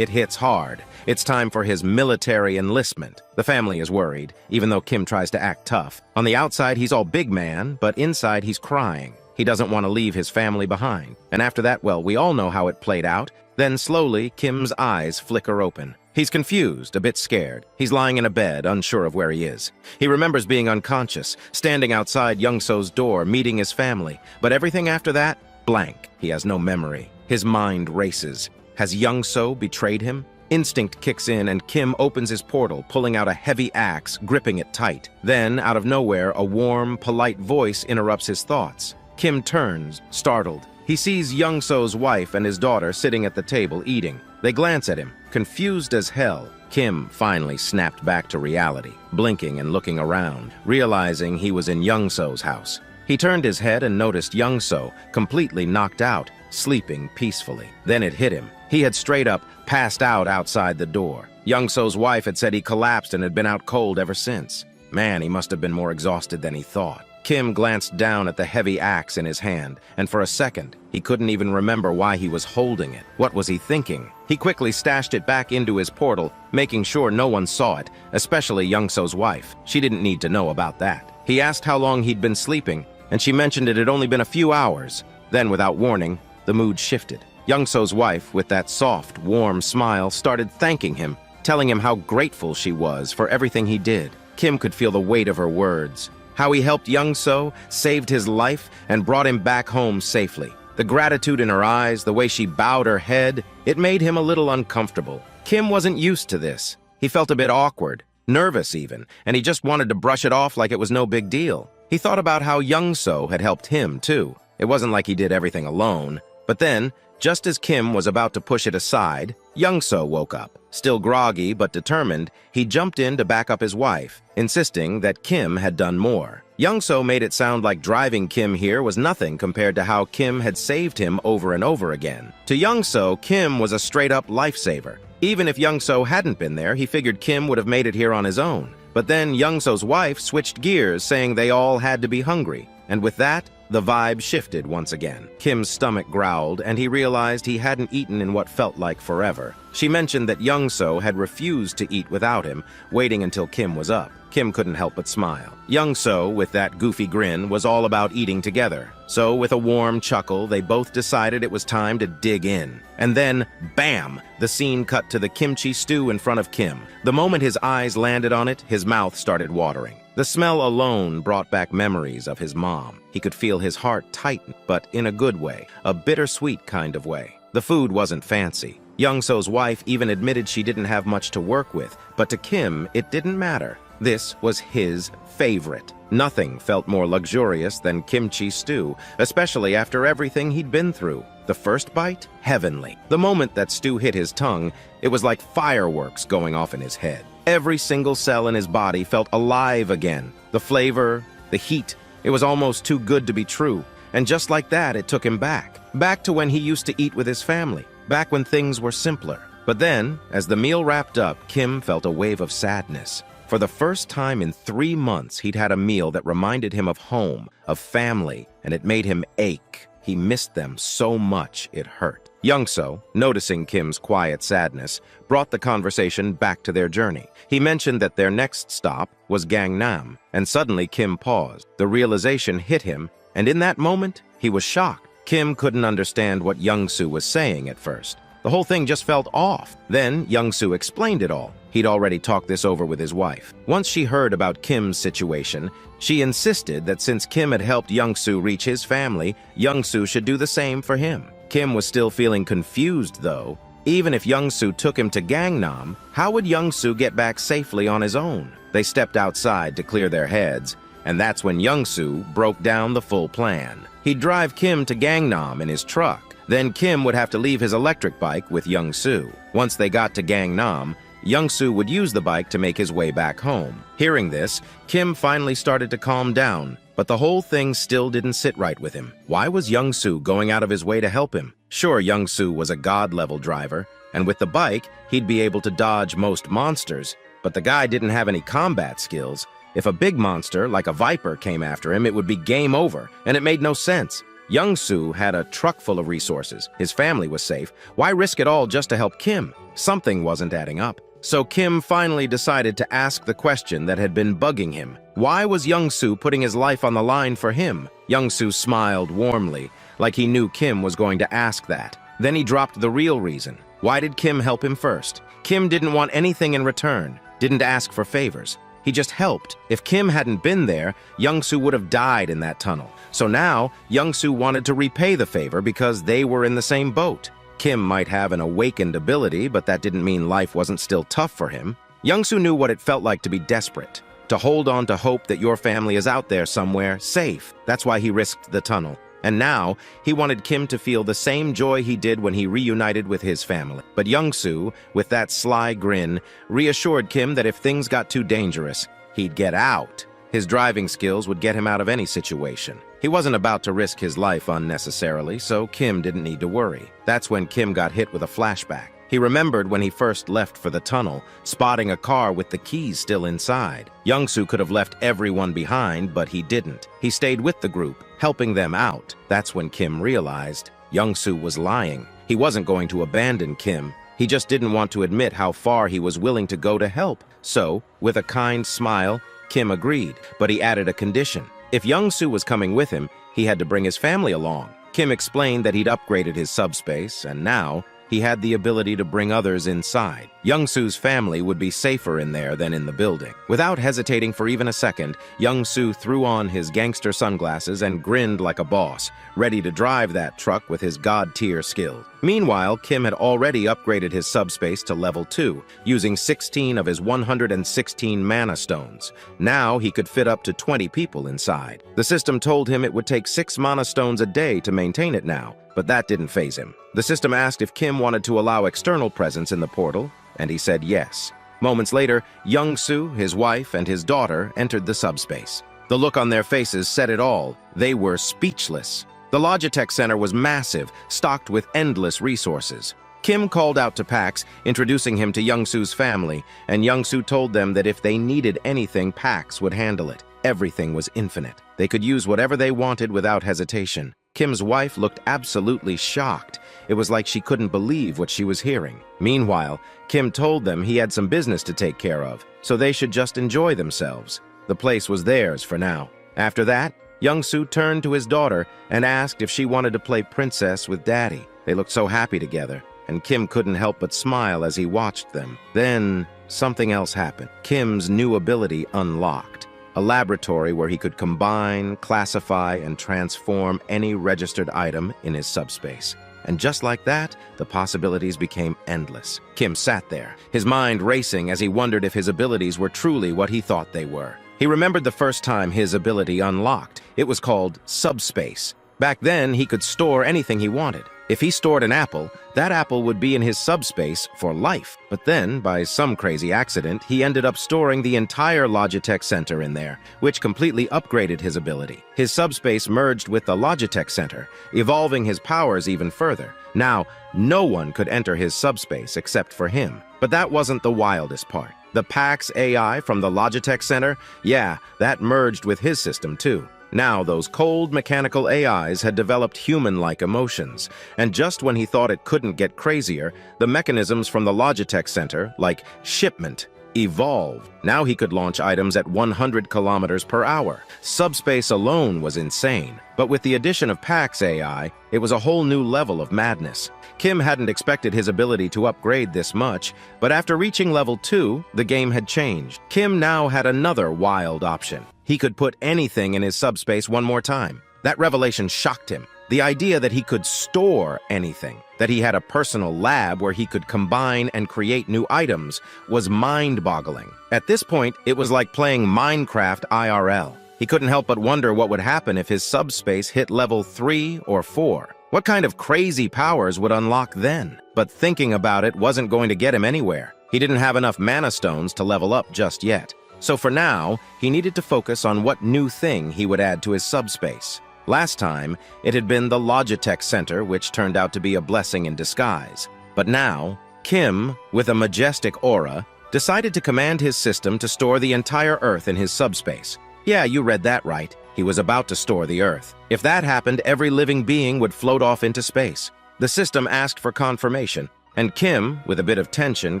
hard. It's time for his military enlistment. The family is worried, even though Kim tries to act tough. On the outside, he's all big man, but inside he's crying. He doesn't want to leave his family behind. And after that, well, we all know how it played out. Then slowly, Kim's eyes flicker open. He's confused, a bit scared. He's lying in a bed, unsure of where he is. He remembers being unconscious, standing outside Young-so's door, meeting his family. But everything after that, blank. He has no memory. His mind races. Has Young-so betrayed him? Instinct kicks in and Kim opens his portal, pulling out a heavy axe, gripping it tight. Then, out of nowhere, a warm, polite voice interrupts his thoughts. Kim turns, startled. He sees Young-so's wife and his daughter sitting at the table eating. They glance at him, confused as hell. Kim finally snapped back to reality, blinking and looking around, realizing he was in Young-so's house. He turned his head and noticed Young-so, completely knocked out, sleeping peacefully. Then it hit him. He had straight up passed out outside the door. Young-so's wife had said he collapsed and had been out cold ever since. Man, he must have been more exhausted than he thought. Kim glanced down at the heavy axe in his hand, and for a second, he couldn't even remember why he was holding it. What was he thinking? He quickly stashed it back into his portal, making sure no one saw it, especially Young-so's wife. She didn't need to know about that. He asked how long he'd been sleeping, and she mentioned it had only been a few hours. Then, without warning, the mood shifted. Young-so's wife, with that soft, warm smile, started thanking him, telling him how grateful she was for everything he did. Kim could feel the weight of her words. How he helped Young-so, saved his life, and brought him back home safely. The gratitude in her eyes, the way she bowed her head, it made him a little uncomfortable. Kim wasn't used to this. He felt a bit awkward, nervous even, and he just wanted to brush it off like it was no big deal. He thought about how Young-so had helped him, too. It wasn't like he did everything alone. But then, just as Kim was about to push it aside, Young-so woke up. Still groggy but determined, he jumped in to back up his wife, insisting that Kim had done more. Young-so made it sound like driving Kim here was nothing compared to how Kim had saved him over and over again. To Young-so, Kim was a straight-up lifesaver. Even if Young-so hadn't been there, he figured Kim would have made it here on his own. But then Young-so's wife switched gears, saying they all had to be hungry. And with that, the vibe shifted once again. Kim's stomach growled, and he realized he hadn't eaten in what felt like forever. She mentioned that Young-so had refused to eat without him, waiting until Kim was up. Kim couldn't help but smile. Young-so, with that goofy grin, was all about eating together. So, with a warm chuckle, they both decided it was time to dig in. And then, bam! The scene cut to the kimchi stew in front of Kim. The moment his eyes landed on it, his mouth started watering. The smell alone brought back memories of his mom. He could feel his heart tighten, but in a good way, a bittersweet kind of way. The food wasn't fancy. Young-so's wife even admitted she didn't have much to work with, but to Kim, it didn't matter. This was his favorite. Nothing felt more luxurious than kimchi stew, especially after everything he'd been through. The first bite? Heavenly. The moment that stew hit his tongue, it was like fireworks going off in his head. Every single cell in his body felt alive again. The flavor, the heat, it was almost too good to be true. And just like that, it took him back. Back to when he used to eat with his family. Back when things were simpler. But then, as the meal wrapped up, Kim felt a wave of sadness. For the first time in 3 months, he'd had a meal that reminded him of home, of family, and it made him ache. He missed them so much it hurt. Young-so, noticing Kim's quiet sadness, brought the conversation back to their journey. He mentioned that their next stop was Gangnam, and suddenly Kim paused. The realization hit him, and in that moment, he was shocked. Kim couldn't understand what Young-so was saying at first. The whole thing just felt off. Then Young-so explained it all. He'd already talked this over with his wife. Once she heard about Kim's situation, she insisted that since Kim had helped Young-so reach his family, Young-so should do the same for him. Kim was still feeling confused, though. Even if Young-so took him to Gangnam, how would Young-so get back safely on his own? They stepped outside to clear their heads, and that's when Young-so broke down the full plan. He'd drive Kim to Gangnam in his truck. Then Kim would have to leave his electric bike with Young-so. Once they got to Gangnam, Young-soo would use the bike to make his way back home. Hearing this, Kim finally started to calm down, but the whole thing still didn't sit right with him. Why was Young-soo going out of his way to help him? Sure, Young-soo was a god-level driver, and with the bike, he'd be able to dodge most monsters, but the guy didn't have any combat skills. If a big monster, like a viper, came after him, it would be game over, and it made no sense. Young-soo had a truck full of resources. His family was safe. Why risk it all just to help Kim? Something wasn't adding up. So Kim finally decided to ask the question that had been bugging him. Why was Young-soo putting his life on the line for him? Young-soo smiled warmly, like he knew Kim was going to ask that. Then he dropped the real reason. Why did Kim help him first? Kim didn't want anything in return, didn't ask for favors. He just helped. If Kim hadn't been there, Young-soo would have died in that tunnel. So now, Young-soo wanted to repay the favor because they were in the same boat. Kim might have an awakened ability, but that didn't mean life wasn't still tough for him. Young-soo knew what it felt like to be desperate, to hold on to hope that your family is out there somewhere, safe. That's why he risked the tunnel. And now, he wanted Kim to feel the same joy he did when he reunited with his family. But Young-soo, with that sly grin, reassured Kim that if things got too dangerous, he'd get out. His driving skills would get him out of any situation. He wasn't about to risk his life unnecessarily, so Kim didn't need to worry. That's when Kim got hit with a flashback. He remembered when he first left for the tunnel, spotting a car with the keys still inside. Young-soo could have left everyone behind, but he didn't. He stayed with the group, helping them out. That's when Kim realized Young-soo was lying. He wasn't going to abandon Kim. He just didn't want to admit how far he was willing to go to help. So, with a kind smile, Kim agreed, but he added a condition. If Young-soo was coming with him, he had to bring his family along. Kim explained that he'd upgraded his subspace, and now he had the ability to bring others inside. Young-soo's family would be safer in there than in the building. Without hesitating for even a second, Young-soo threw on his gangster sunglasses and grinned like a boss, ready to drive that truck with his god-tier skills. Meanwhile, Kim had already upgraded his subspace to level 2, using 16 of his 116 mana stones. Now he could fit up to 20 people inside. The system told him it would take 6 mana stones a day to maintain it now, but that didn't faze him. The system asked if Kim wanted to allow external presence in the portal, and he said yes. Moments later, Young-soo, his wife, and his daughter entered the subspace. The look on their faces said it all. They were speechless. The Logitech Center was massive, stocked with endless resources. Kim called out to Pax, introducing him to Young-soo's family, and Young-soo told them that if they needed anything, Pax would handle it. Everything was infinite. They could use whatever they wanted without hesitation. Kim's wife looked absolutely shocked. It was like she couldn't believe what she was hearing. Meanwhile, Kim told them he had some business to take care of, so they should just enjoy themselves. The place was theirs for now. After that, Young-soo turned to his daughter and asked if she wanted to play princess with Daddy. They looked so happy together, and Kim couldn't help but smile as he watched them. Then, something else happened. Kim's new ability unlocked. A laboratory where he could combine, classify, and transform any registered item in his subspace. And just like that, the possibilities became endless. Kim sat there, his mind racing as he wondered if his abilities were truly what he thought they were. He remembered the first time his ability unlocked. It was called subspace. Back then, he could store anything he wanted. If he stored an apple, that apple would be in his subspace for life. But then, by some crazy accident, he ended up storing the entire Logitech Center in there, which completely upgraded his ability. His subspace merged with the Logitech Center, evolving his powers even further. Now, no one could enter his subspace except for him. But that wasn't the wildest part. The Pax AI from the Logitech Center, yeah, that merged with his system too. Now, those cold mechanical AIs had developed human-like emotions, and just when he thought it couldn't get crazier, the mechanisms from the Logitech Center, like shipment, evolved. Now he could launch items at 100 kilometers per hour. Subspace alone was insane, but with the addition of Pax AI, it was a whole new level of madness. Kim hadn't expected his ability to upgrade this much, but after reaching level 2, the game had changed. Kim now had another wild option. He could put anything in his subspace one more time. That revelation shocked him. The idea that he could store anything, that he had a personal lab where he could combine and create new items, was mind-boggling. At this point, it was like playing Minecraft IRL. He couldn't help but wonder what would happen if his subspace hit level 3 or 4. What kind of crazy powers would unlock then? But thinking about it wasn't going to get him anywhere. He didn't have enough mana stones to level up just yet. So for now, he needed to focus on what new thing he would add to his subspace. Last time, it had been the Logitech Center, which turned out to be a blessing in disguise. But now, Kim, with a majestic aura, decided to command his system to store the entire Earth in his subspace. Yeah, you read that right. He was about to store the Earth. If that happened, every living being would float off into space. The system asked for confirmation, and Kim, with a bit of tension,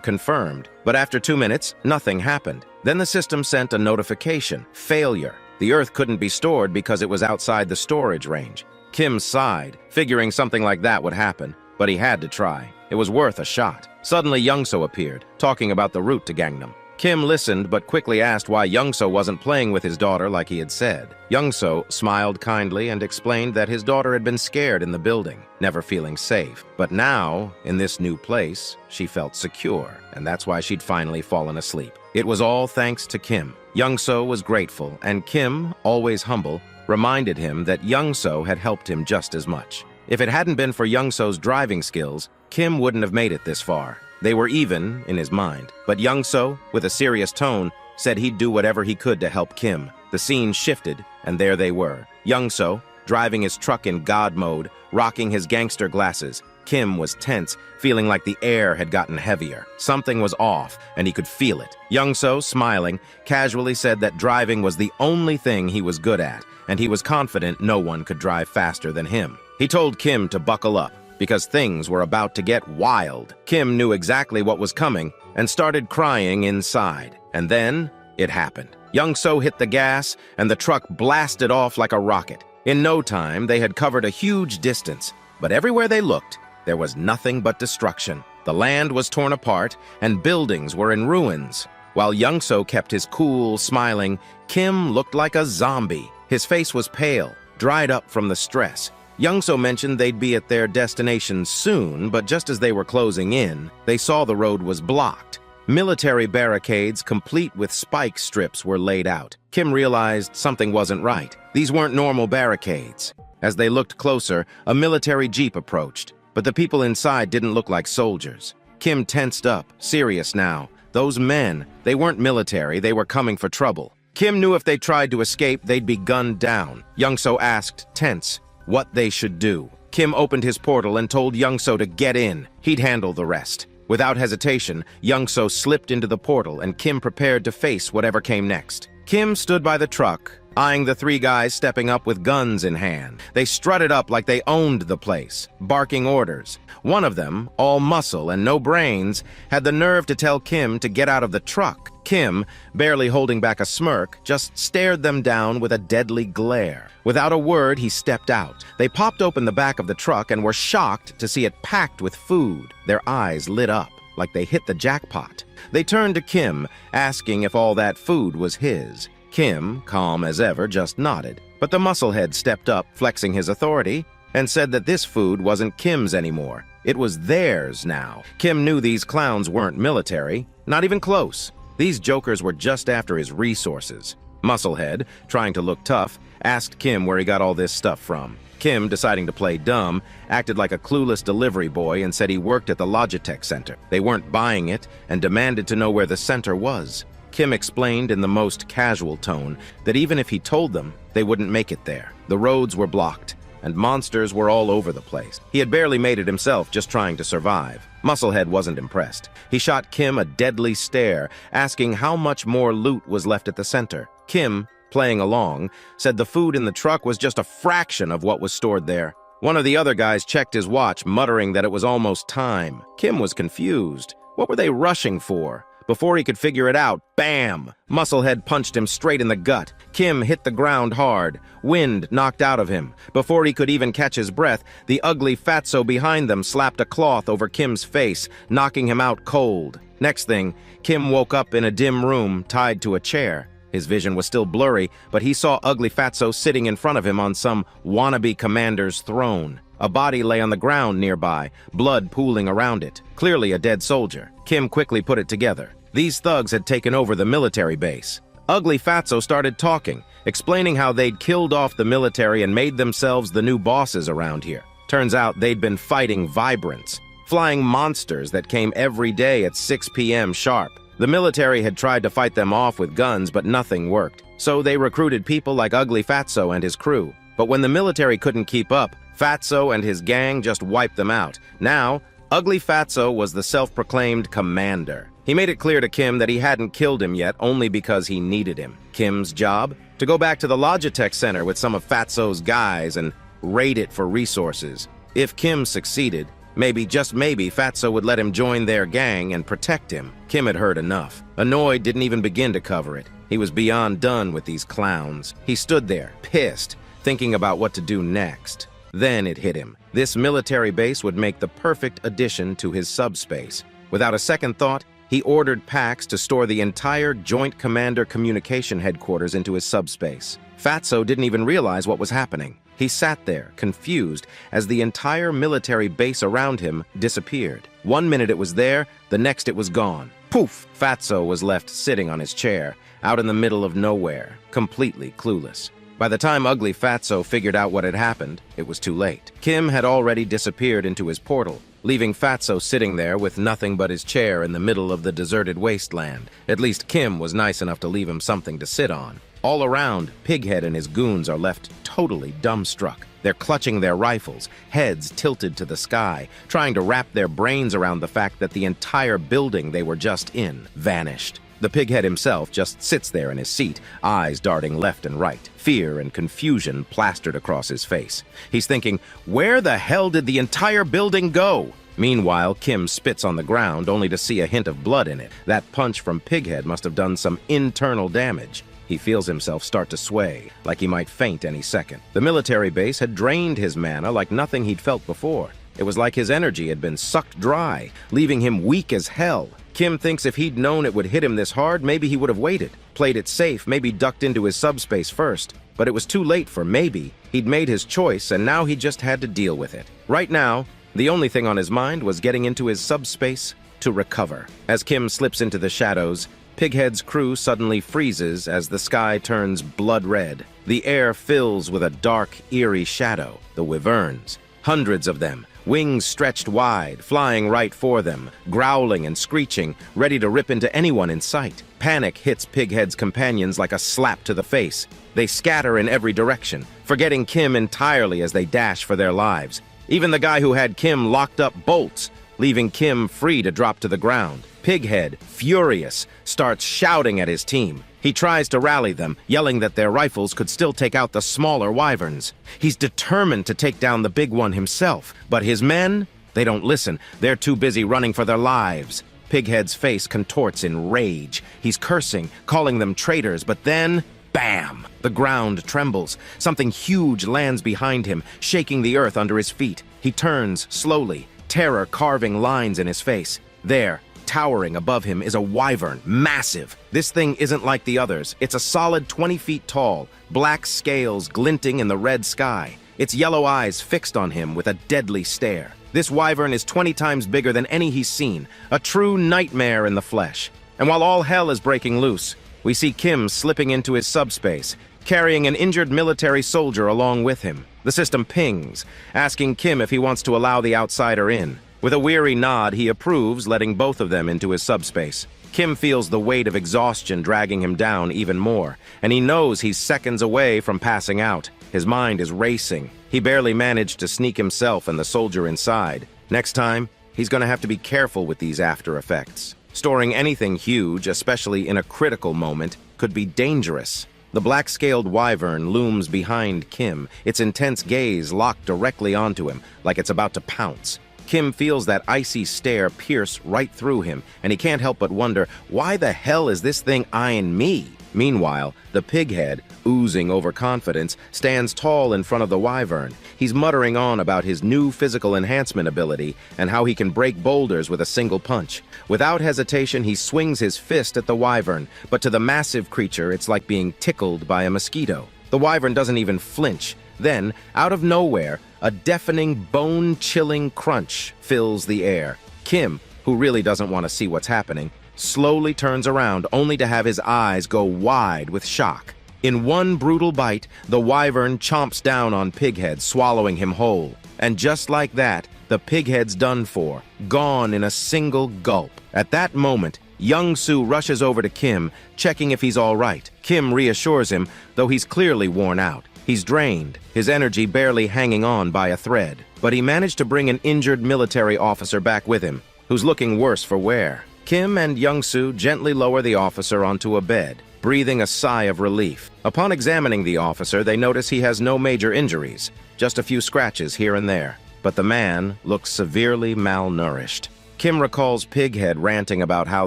confirmed. But after 2 minutes, nothing happened. Then the system sent a notification: failure. The Earth couldn't be stored because it was outside the storage range. Kim sighed, figuring something like that would happen, but he had to try. It was worth a shot. Suddenly, Youngso appeared, talking about the route to Gangnam. Kim listened, but quickly asked why Youngso wasn't playing with his daughter like he had said. Youngso smiled kindly and explained that his daughter had been scared in the building, never feeling safe. But now, in this new place, she felt secure, and that's why she'd finally fallen asleep. It was all thanks to Kim. Youngso was grateful, and Kim, always humble, reminded him that Youngso had helped him just as much. If it hadn't been for Youngso's driving skills, Kim wouldn't have made it this far. They were even in his mind. But Youngso, with a serious tone, said he'd do whatever he could to help Kim. The scene shifted, and there they were. Youngso, driving his truck in God mode, rocking his gangster glasses. Kim was tense, feeling like the air had gotten heavier. Something was off, and he could feel it. Youngso, smiling, casually said that driving was the only thing he was good at, and he was confident no one could drive faster than him. He told Kim to buckle up, because things were about to get wild. Kim knew exactly what was coming and started crying inside. And then it happened. Youngso hit the gas, and the truck blasted off like a rocket. In no time, they had covered a huge distance, but everywhere they looked, there was nothing but destruction. The land was torn apart, and buildings were in ruins. While Youngso kept his cool, smiling, Kim looked like a zombie. His face was pale, dried up from the stress. Youngso mentioned they'd be at their destination soon, but just as they were closing in, they saw the road was blocked. Military barricades, complete with spike strips, were laid out. Kim realized something wasn't right. These weren't normal barricades. As they looked closer, a military jeep approached, but the people inside didn't look like soldiers. Kim tensed up, serious now. Those men, they weren't military, they were coming for trouble. Kim knew if they tried to escape, they'd be gunned down. Youngso asked, tense, what they should do. Kim opened his portal and told Youngso to get in. He'd handle the rest. Without hesitation, Youngso slipped into the portal, and Kim prepared to face whatever came next. Kim stood by the truck, eyeing the 3 guys stepping up with guns in hand. They strutted up like they owned the place, barking orders. One of them, all muscle and no brains, had the nerve to tell Kim to get out of the truck. Kim, barely holding back a smirk, just stared them down with a deadly glare. Without a word, he stepped out. They popped open the back of the truck and were shocked to see it packed with food. Their eyes lit up, like they hit the jackpot. They turned to Kim, asking if all that food was his. Kim, calm as ever, just nodded. But the musclehead stepped up, flexing his authority, and said that this food wasn't Kim's anymore. It was theirs now. Kim knew these clowns weren't military, not even close. These jokers were just after his resources. Musclehead, trying to look tough, asked Kim where he got all this stuff from. Kim, deciding to play dumb, acted like a clueless delivery boy and said he worked at the Logitech Center. They weren't buying it and demanded to know where the center was. Kim explained in the most casual tone that even if he told them, they wouldn't make it there. The roads were blocked, and monsters were all over the place. He had barely made it himself, just trying to survive. Musclehead wasn't impressed. He shot Kim a deadly stare, asking how much more loot was left at the center. Kim, playing along, said the food in the truck was just a fraction of what was stored there. One of the other guys checked his watch, muttering that it was almost time. Kim was confused. What were they rushing for? Before he could figure it out, bam! Musclehead punched him straight in the gut. Kim hit the ground hard. Wind knocked out of him. Before he could even catch his breath, the ugly fatso behind them slapped a cloth over Kim's face, knocking him out cold. Next thing, Kim woke up in a dim room, tied to a chair. His vision was still blurry, but he saw Ugly Fatso sitting in front of him on some wannabe commander's throne. A body lay on the ground nearby, blood pooling around it. Clearly a dead soldier. Kim quickly put it together. These thugs had taken over the military base. Ugly Fatso started talking, explaining how they'd killed off the military and made themselves the new bosses around here. Turns out they'd been fighting Vibrants. flying monsters that came every day at 6 p.m. sharp. The military had tried to fight them off with guns, but nothing worked. So they recruited people like Ugly Fatso and his crew. But when the military couldn't keep up, Fatso and his gang just wiped them out. Now, Ugly Fatso was the self-proclaimed commander. He made it clear to Kim that he hadn't killed him yet only because he needed him. Kim's job? To go back to the Logitech Center with some of Fatso's guys and raid it for resources. If Kim succeeded, maybe, just maybe, Fatso would let him join their gang and protect him. Kim had heard enough. Annoyed, didn't even begin to cover it. He was beyond done with these clowns. He stood there, pissed, thinking about what to do next. Then it hit him. This military base would make the perfect addition to his subspace. Without a second thought, he ordered Pax to store the entire Joint Commander Communication Headquarters into his subspace. Fatso didn't even realize what was happening. He sat there, confused, as the entire military base around him disappeared. 1 minute it was there, the next it was gone. Poof! Fatso was left sitting on his chair, out in the middle of nowhere, completely clueless. By the time Ugly Fatso figured out what had happened, it was too late. Kim had already disappeared into his portal, leaving Fatso sitting there with nothing but his chair in the middle of the deserted wasteland. At least Kim was nice enough to leave him something to sit on. All around, Pighead and his goons are left totally dumbstruck. They're clutching their rifles, heads tilted to the sky, trying to wrap their brains around the fact that the entire building they were just in vanished. The Pighead himself just sits there in his seat, eyes darting left and right, fear and confusion plastered across his face. He's thinking, where the hell did the entire building go? Meanwhile, Kim spits on the ground only to see a hint of blood in it. That punch from Pighead must have done some internal damage. He feels himself start to sway, like he might faint any second. The military base had drained his mana like nothing he'd felt before. It was like his energy had been sucked dry, leaving him weak as hell. Kim thinks if he'd known it would hit him this hard, maybe he would have waited, played it safe, maybe ducked into his subspace first. But it was too late for maybe. He'd made his choice, and now he just had to deal with it. Right now, the only thing on his mind was getting into his subspace to recover. As Kim slips into the shadows, Pighead's crew suddenly freezes as the sky turns blood red. The air fills with a dark, eerie shadow, the Wyverns. Hundreds of them, wings stretched wide, flying right for them, growling and screeching, ready to rip into anyone in sight. Panic hits Pighead's companions like a slap to the face. They scatter in every direction, forgetting Kim entirely as they dash for their lives. Even the guy who had Kim locked up bolts, leaving Kim free to drop to the ground. Pighead, furious, starts shouting at his team. He tries to rally them, yelling that their rifles could still take out the smaller wyverns. He's determined to take down the big one himself, but his men, they don't listen. They're too busy running for their lives. Pighead's face contorts in rage. He's cursing, calling them traitors, but then, bam! The ground trembles. Something huge lands behind him, shaking the earth under his feet. He turns slowly, terror carving lines in his face. There, towering above him, is a wyvern, massive. This thing isn't like the others. It's a solid 20 feet tall, black scales glinting in the red sky. Its yellow eyes fixed on him with a deadly stare. This wyvern is 20 times bigger than any he's seen, a true nightmare in the flesh. And while all hell is breaking loose, we see Kim slipping into his subspace, carrying an injured military soldier along with him. The system pings, asking Kim if he wants to allow the outsider in. With a weary nod, he approves, letting both of them into his subspace. Kim feels the weight of exhaustion dragging him down even more, and he knows he's seconds away from passing out. His mind is racing. He barely managed to sneak himself and the soldier inside. Next time, he's going to have to be careful with these after effects. Storing anything huge, especially in a critical moment, could be dangerous. The black-scaled wyvern looms behind Kim, its intense gaze locked directly onto him, like it's about to pounce. Kim feels that icy stare pierce right through him, and he can't help but wonder, why the hell is this thing eyeing me? Meanwhile, the Pighead, oozing overconfidence, stands tall in front of the wyvern. He's muttering on about his new physical enhancement ability and how he can break boulders with a single punch. Without hesitation, he swings his fist at the wyvern, but to the massive creature, it's like being tickled by a mosquito. The wyvern doesn't even flinch. Then, out of nowhere, a deafening, bone-chilling crunch fills the air. Kim, who really doesn't want to see what's happening, slowly turns around only to have his eyes go wide with shock. In one brutal bite, the wyvern chomps down on Pighead, swallowing him whole. And just like that, The pighead's done for, gone in a single gulp. At that moment, Young-soo rushes over to Kim, checking if he's all right. Kim reassures him, though he's clearly worn out. He's drained, his energy barely hanging on by a thread. But he managed to bring an injured military officer back with him, who's looking worse for wear. Kim and Young-soo gently lower the officer onto a bed, breathing a sigh of relief. Upon examining the officer, they notice he has no major injuries, just a few scratches here and there. But the man looks severely malnourished. Kim recalls Pighead ranting about how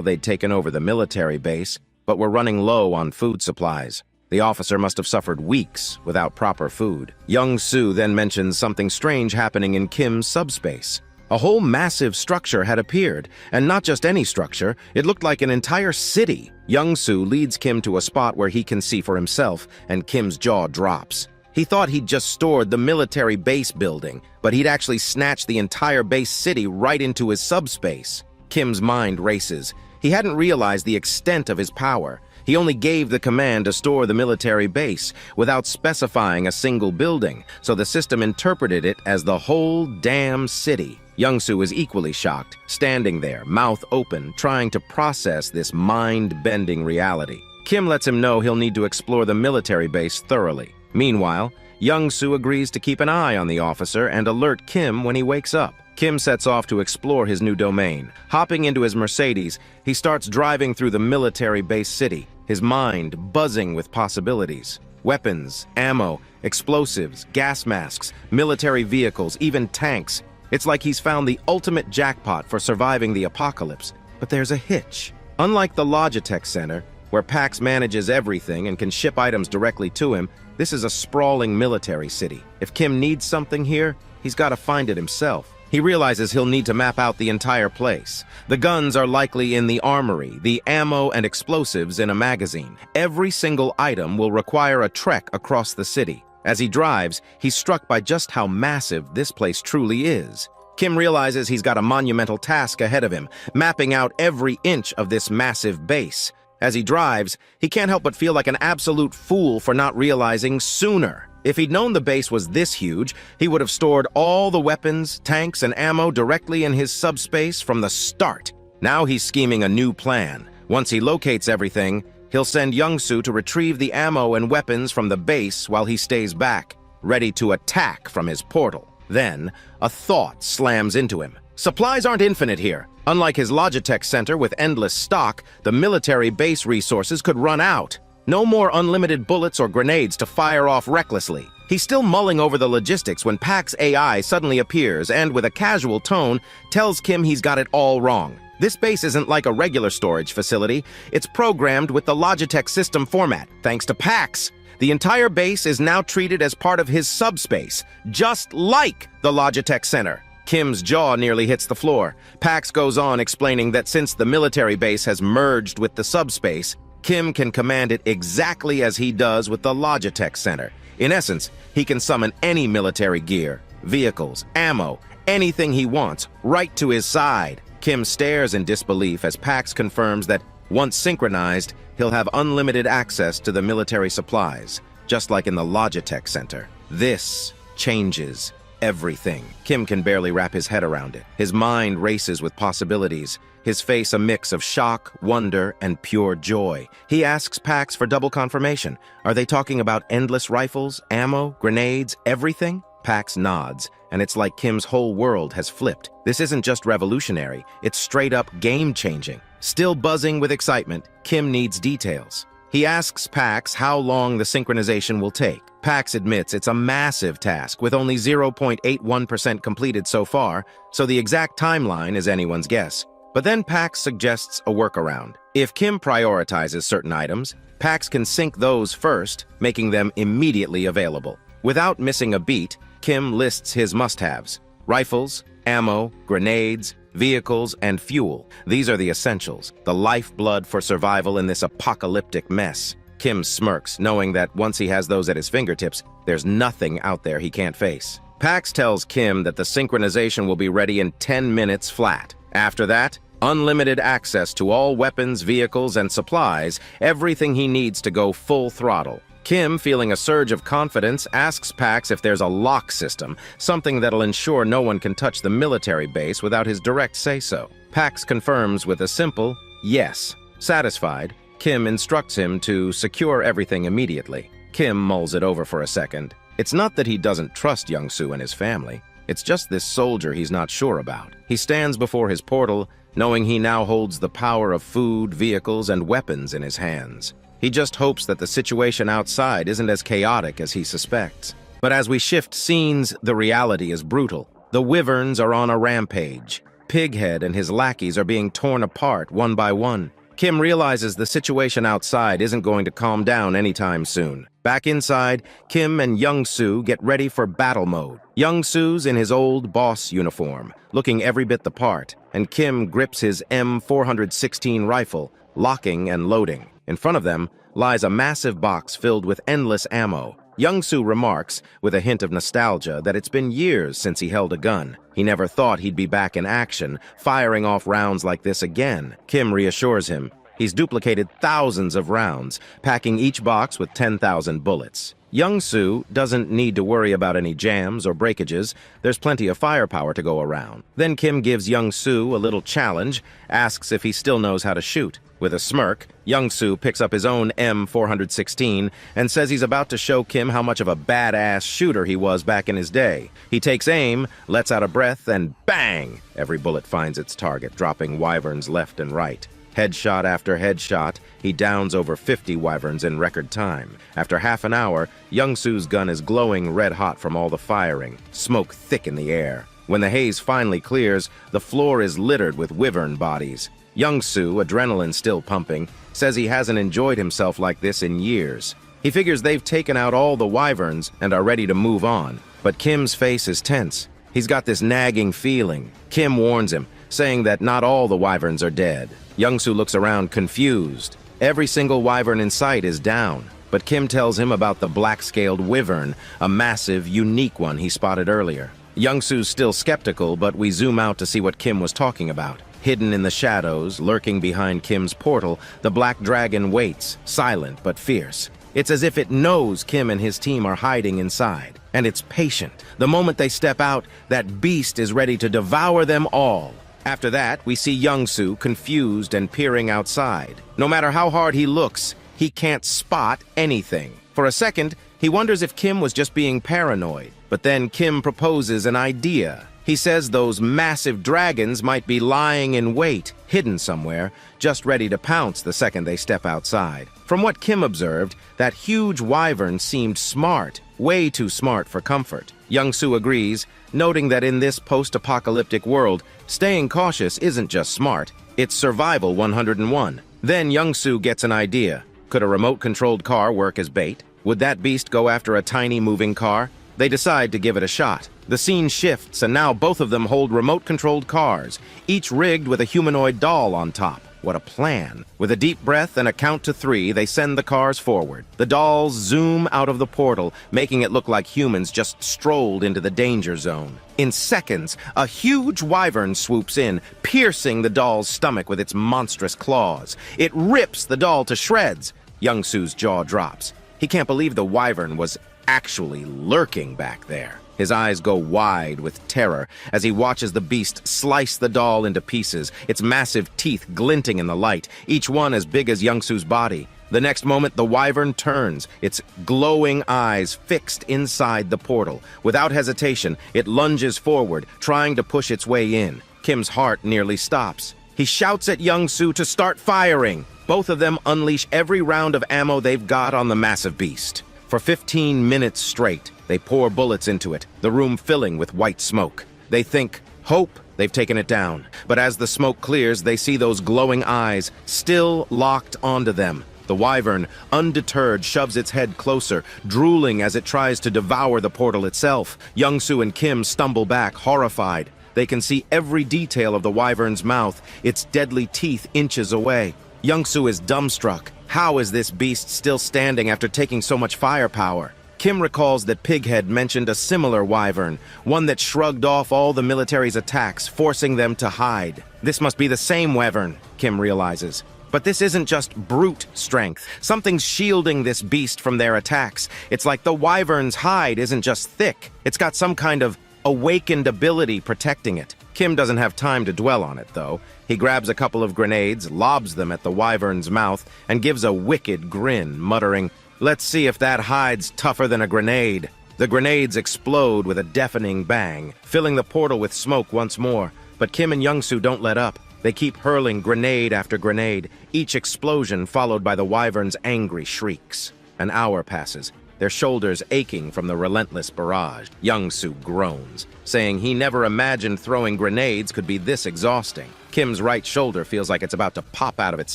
they'd taken over the military base, but were running low on food supplies. The officer must have suffered weeks without proper food. Young-soo then mentions something strange happening in Kim's subspace. A whole massive structure had appeared, and not just any structure, it looked like an entire city. Young-soo leads Kim to a spot where he can see for himself, and Kim's jaw drops. He thought he'd just stored the military base building, but he'd actually snatched the entire base city right into his subspace. Kim's mind races. He hadn't realized the extent of his power. He only gave the command to store the military base without specifying a single building, so the system interpreted it as the whole damn city. Young-soo is equally shocked, standing there, mouth open, trying to process this mind-bending reality. Kim lets him know he'll need to explore the military base thoroughly. Meanwhile, Young-soo agrees to keep an eye on the officer and alert Kim when he wakes up. Kim sets off to explore his new domain. Hopping into his Mercedes, he starts driving through the military base city, his mind buzzing with possibilities. Weapons, ammo, explosives, gas masks, military vehicles, even tanks. It's like he's found the ultimate jackpot for surviving the apocalypse. But there's a hitch. Unlike the Logitech Center, where Pax manages everything and can ship items directly to him, this is a sprawling military city. If Kim needs something here, he's got to find it himself. He realizes he'll need to map out the entire place. The guns are likely in the armory, the ammo and explosives in a magazine. Every single item will require a trek across the city. As he drives, he's struck by just how massive this place truly is. Kim realizes he's got a monumental task ahead of him, mapping out every inch of this massive base. As he drives, he can't help but feel like an absolute fool for not realizing sooner. If he'd known the base was this huge, he would have stored all the weapons, tanks, and ammo directly in his subspace from the start. Now he's scheming a new plan. Once he locates everything, he'll send Young-soo to retrieve the ammo and weapons from the base while he stays back, ready to attack from his portal. Then, a thought slams into him. Supplies aren't infinite here. Unlike his Logitech Center with endless stock, the military base resources could run out. No more unlimited bullets or grenades to fire off recklessly. He's still mulling over the logistics when Pax AI suddenly appears and, with a casual tone, tells Kim he's got it all wrong. This base isn't like a regular storage facility. It's programmed with the Logitech system format, thanks to Pax. The entire base is now treated as part of his subspace, just like the Logitech Center. Kim's jaw nearly hits the floor. Pax goes on explaining that since the military base has merged with the subspace, Kim can command it exactly as he does with the Logitech Center. In essence, he can summon any military gear, vehicles, ammo, anything he wants, right to his side. Kim stares in disbelief as Pax confirms that, once synchronized, he'll have unlimited access to the military supplies, just like in the Logitech Center. This changes everything. Kim can barely wrap his head around it. His mind races with possibilities, his face a mix of shock, wonder, and pure joy. He asks Pax for double confirmation. Are they talking about endless rifles, ammo, grenades, everything? Pax nods, and it's like Kim's whole world has flipped. This isn't just revolutionary, it's straight-up game-changing. Still buzzing with excitement, Kim needs details. He asks Pax how long the synchronization will take. Pax admits it's a massive task, with only 0.81% completed so far, so the exact timeline is anyone's guess. But then Pax suggests a workaround. If Kim prioritizes certain items, Pax can sync those first, making them immediately available. Without missing a beat, Kim lists his must-haves: rifles, ammo, grenades, vehicles, and fuel. These are the essentials, the lifeblood for survival in this apocalyptic mess. Kim smirks, knowing that once he has those at his fingertips, there's nothing out there he can't face. Pax tells Kim that the synchronization will be ready in 10 minutes flat. After that, unlimited access to all weapons, vehicles, and supplies, everything he needs to go full throttle. Kim, feeling a surge of confidence, asks Pax if there's a lock system, something that'll ensure no one can touch the military base without his direct say-so. Pax confirms with a simple yes. Satisfied, Kim instructs him to secure everything immediately. Kim mulls it over for a second. It's not that he doesn't trust Young-soo and his family. It's just this soldier he's not sure about. He stands before his portal, knowing he now holds the power of food, vehicles, and weapons in his hands. He just hopes that the situation outside isn't as chaotic as he suspects. But as we shift scenes, the reality is brutal. The Wyverns are on a rampage. Pighead and his lackeys are being torn apart one by one. Kim realizes the situation outside isn't going to calm down anytime soon. Back inside, Kim and Young-soo get ready for battle mode. Young-soo's in his old boss uniform, looking every bit the part, and Kim grips his M416 rifle, locking and loading. In front of them lies a massive box filled with endless ammo. Young-soo remarks, with a hint of nostalgia, that it's been years since he held a gun. He never thought he'd be back in action, firing off rounds like this again. Kim reassures him. He's duplicated thousands of rounds, packing each box with 10,000 bullets. Young-soo doesn't need to worry about any jams or breakages. There's plenty of firepower to go around. Then Kim gives Young-soo a little challenge, asks if he still knows how to shoot. With a smirk, Young-soo picks up his own M416 and says he's about to show Kim how much of a badass shooter he was back in his day. He takes aim, lets out a breath, and bang! Every bullet finds its target, dropping wyverns left and right. Headshot after headshot, he downs over 50 wyverns in record time. After half an hour, Young-soo's gun is glowing red-hot from all the firing, smoke thick in the air. When the haze finally clears, the floor is littered with wyvern bodies. Young-soo, adrenaline still pumping, says he hasn't enjoyed himself like this in years. He figures they've taken out all the wyverns and are ready to move on. But Kim's face is tense. He's got this nagging feeling. Kim warns him, saying that not all the wyverns are dead. Young-soo looks around confused. Every single wyvern in sight is down. But Kim tells him about the black-scaled wyvern, a massive, unique one he spotted earlier. Young-soo's still skeptical, but we zoom out to see what Kim was talking about. Hidden in the shadows, lurking behind Kim's portal, the black dragon waits, silent but fierce. It's as if it knows Kim and his team are hiding inside, and it's patient. The moment they step out, that beast is ready to devour them all. After that, we see Young-soo confused and peering outside. No matter how hard he looks, he can't spot anything. For a second, he wonders if Kim was just being paranoid. But then Kim proposes an idea. He says those massive dragons might be lying in wait, hidden somewhere, just ready to pounce the second they step outside. From what Kim observed, that huge wyvern seemed smart, way too smart for comfort. Young-soo agrees, noting that in this post-apocalyptic world, staying cautious isn't just smart, it's survival 101. Then Young-soo gets an idea. Could a remote-controlled car work as bait? Would that beast go after a tiny moving car? They decide to give it a shot. The scene shifts, and now both of them hold remote-controlled cars, each rigged with a humanoid doll on top. What a plan. With a deep breath and a count to 3, they send the cars forward. The dolls zoom out of the portal, making it look like humans just strolled into the danger zone. In seconds, a huge wyvern swoops in, piercing the doll's stomach with its monstrous claws. It rips the doll to shreds. Young-soo's jaw drops. He can't believe the wyvern was actually lurking back there. His eyes go wide with terror as he watches the beast slice the doll into pieces, its massive teeth glinting in the light, each one as big as Young-soo's body. The next moment, the wyvern turns, its glowing eyes fixed inside the portal. Without hesitation, it lunges forward, trying to push its way in. Kim's heart nearly stops. He shouts at Young-soo to start firing. Both of them unleash every round of ammo they've got on the massive beast. For 15 minutes straight, they pour bullets into it, the room filling with white smoke. They think, hope, they've taken it down. But as the smoke clears, they see those glowing eyes still locked onto them. The wyvern, undeterred, shoves its head closer, drooling as it tries to devour the portal itself. Young-soo and Kim stumble back, horrified. They can see every detail of the wyvern's mouth, its deadly teeth inches away. Young-soo is dumbstruck. How is this beast still standing after taking so much firepower? Kim recalls that Pighead mentioned a similar wyvern, one that shrugged off all the military's attacks, forcing them to hide. This must be the same wyvern, Kim realizes. But this isn't just brute strength. Something's shielding this beast from their attacks. It's like the wyvern's hide isn't just thick. It's got some kind of awakened ability protecting it. Kim doesn't have time to dwell on it, though. He grabs a couple of grenades, lobs them at the wyvern's mouth, and gives a wicked grin, muttering, "Let's see if that hide's tougher than a grenade." The grenades explode with a deafening bang, filling the portal with smoke once more. But Kim and Young-soo don't let up. They keep hurling grenade after grenade, each explosion followed by the wyvern's angry shrieks. An hour passes, their shoulders aching from the relentless barrage. Young-soo groans, saying he never imagined throwing grenades could be this exhausting. Kim's right shoulder feels like it's about to pop out of its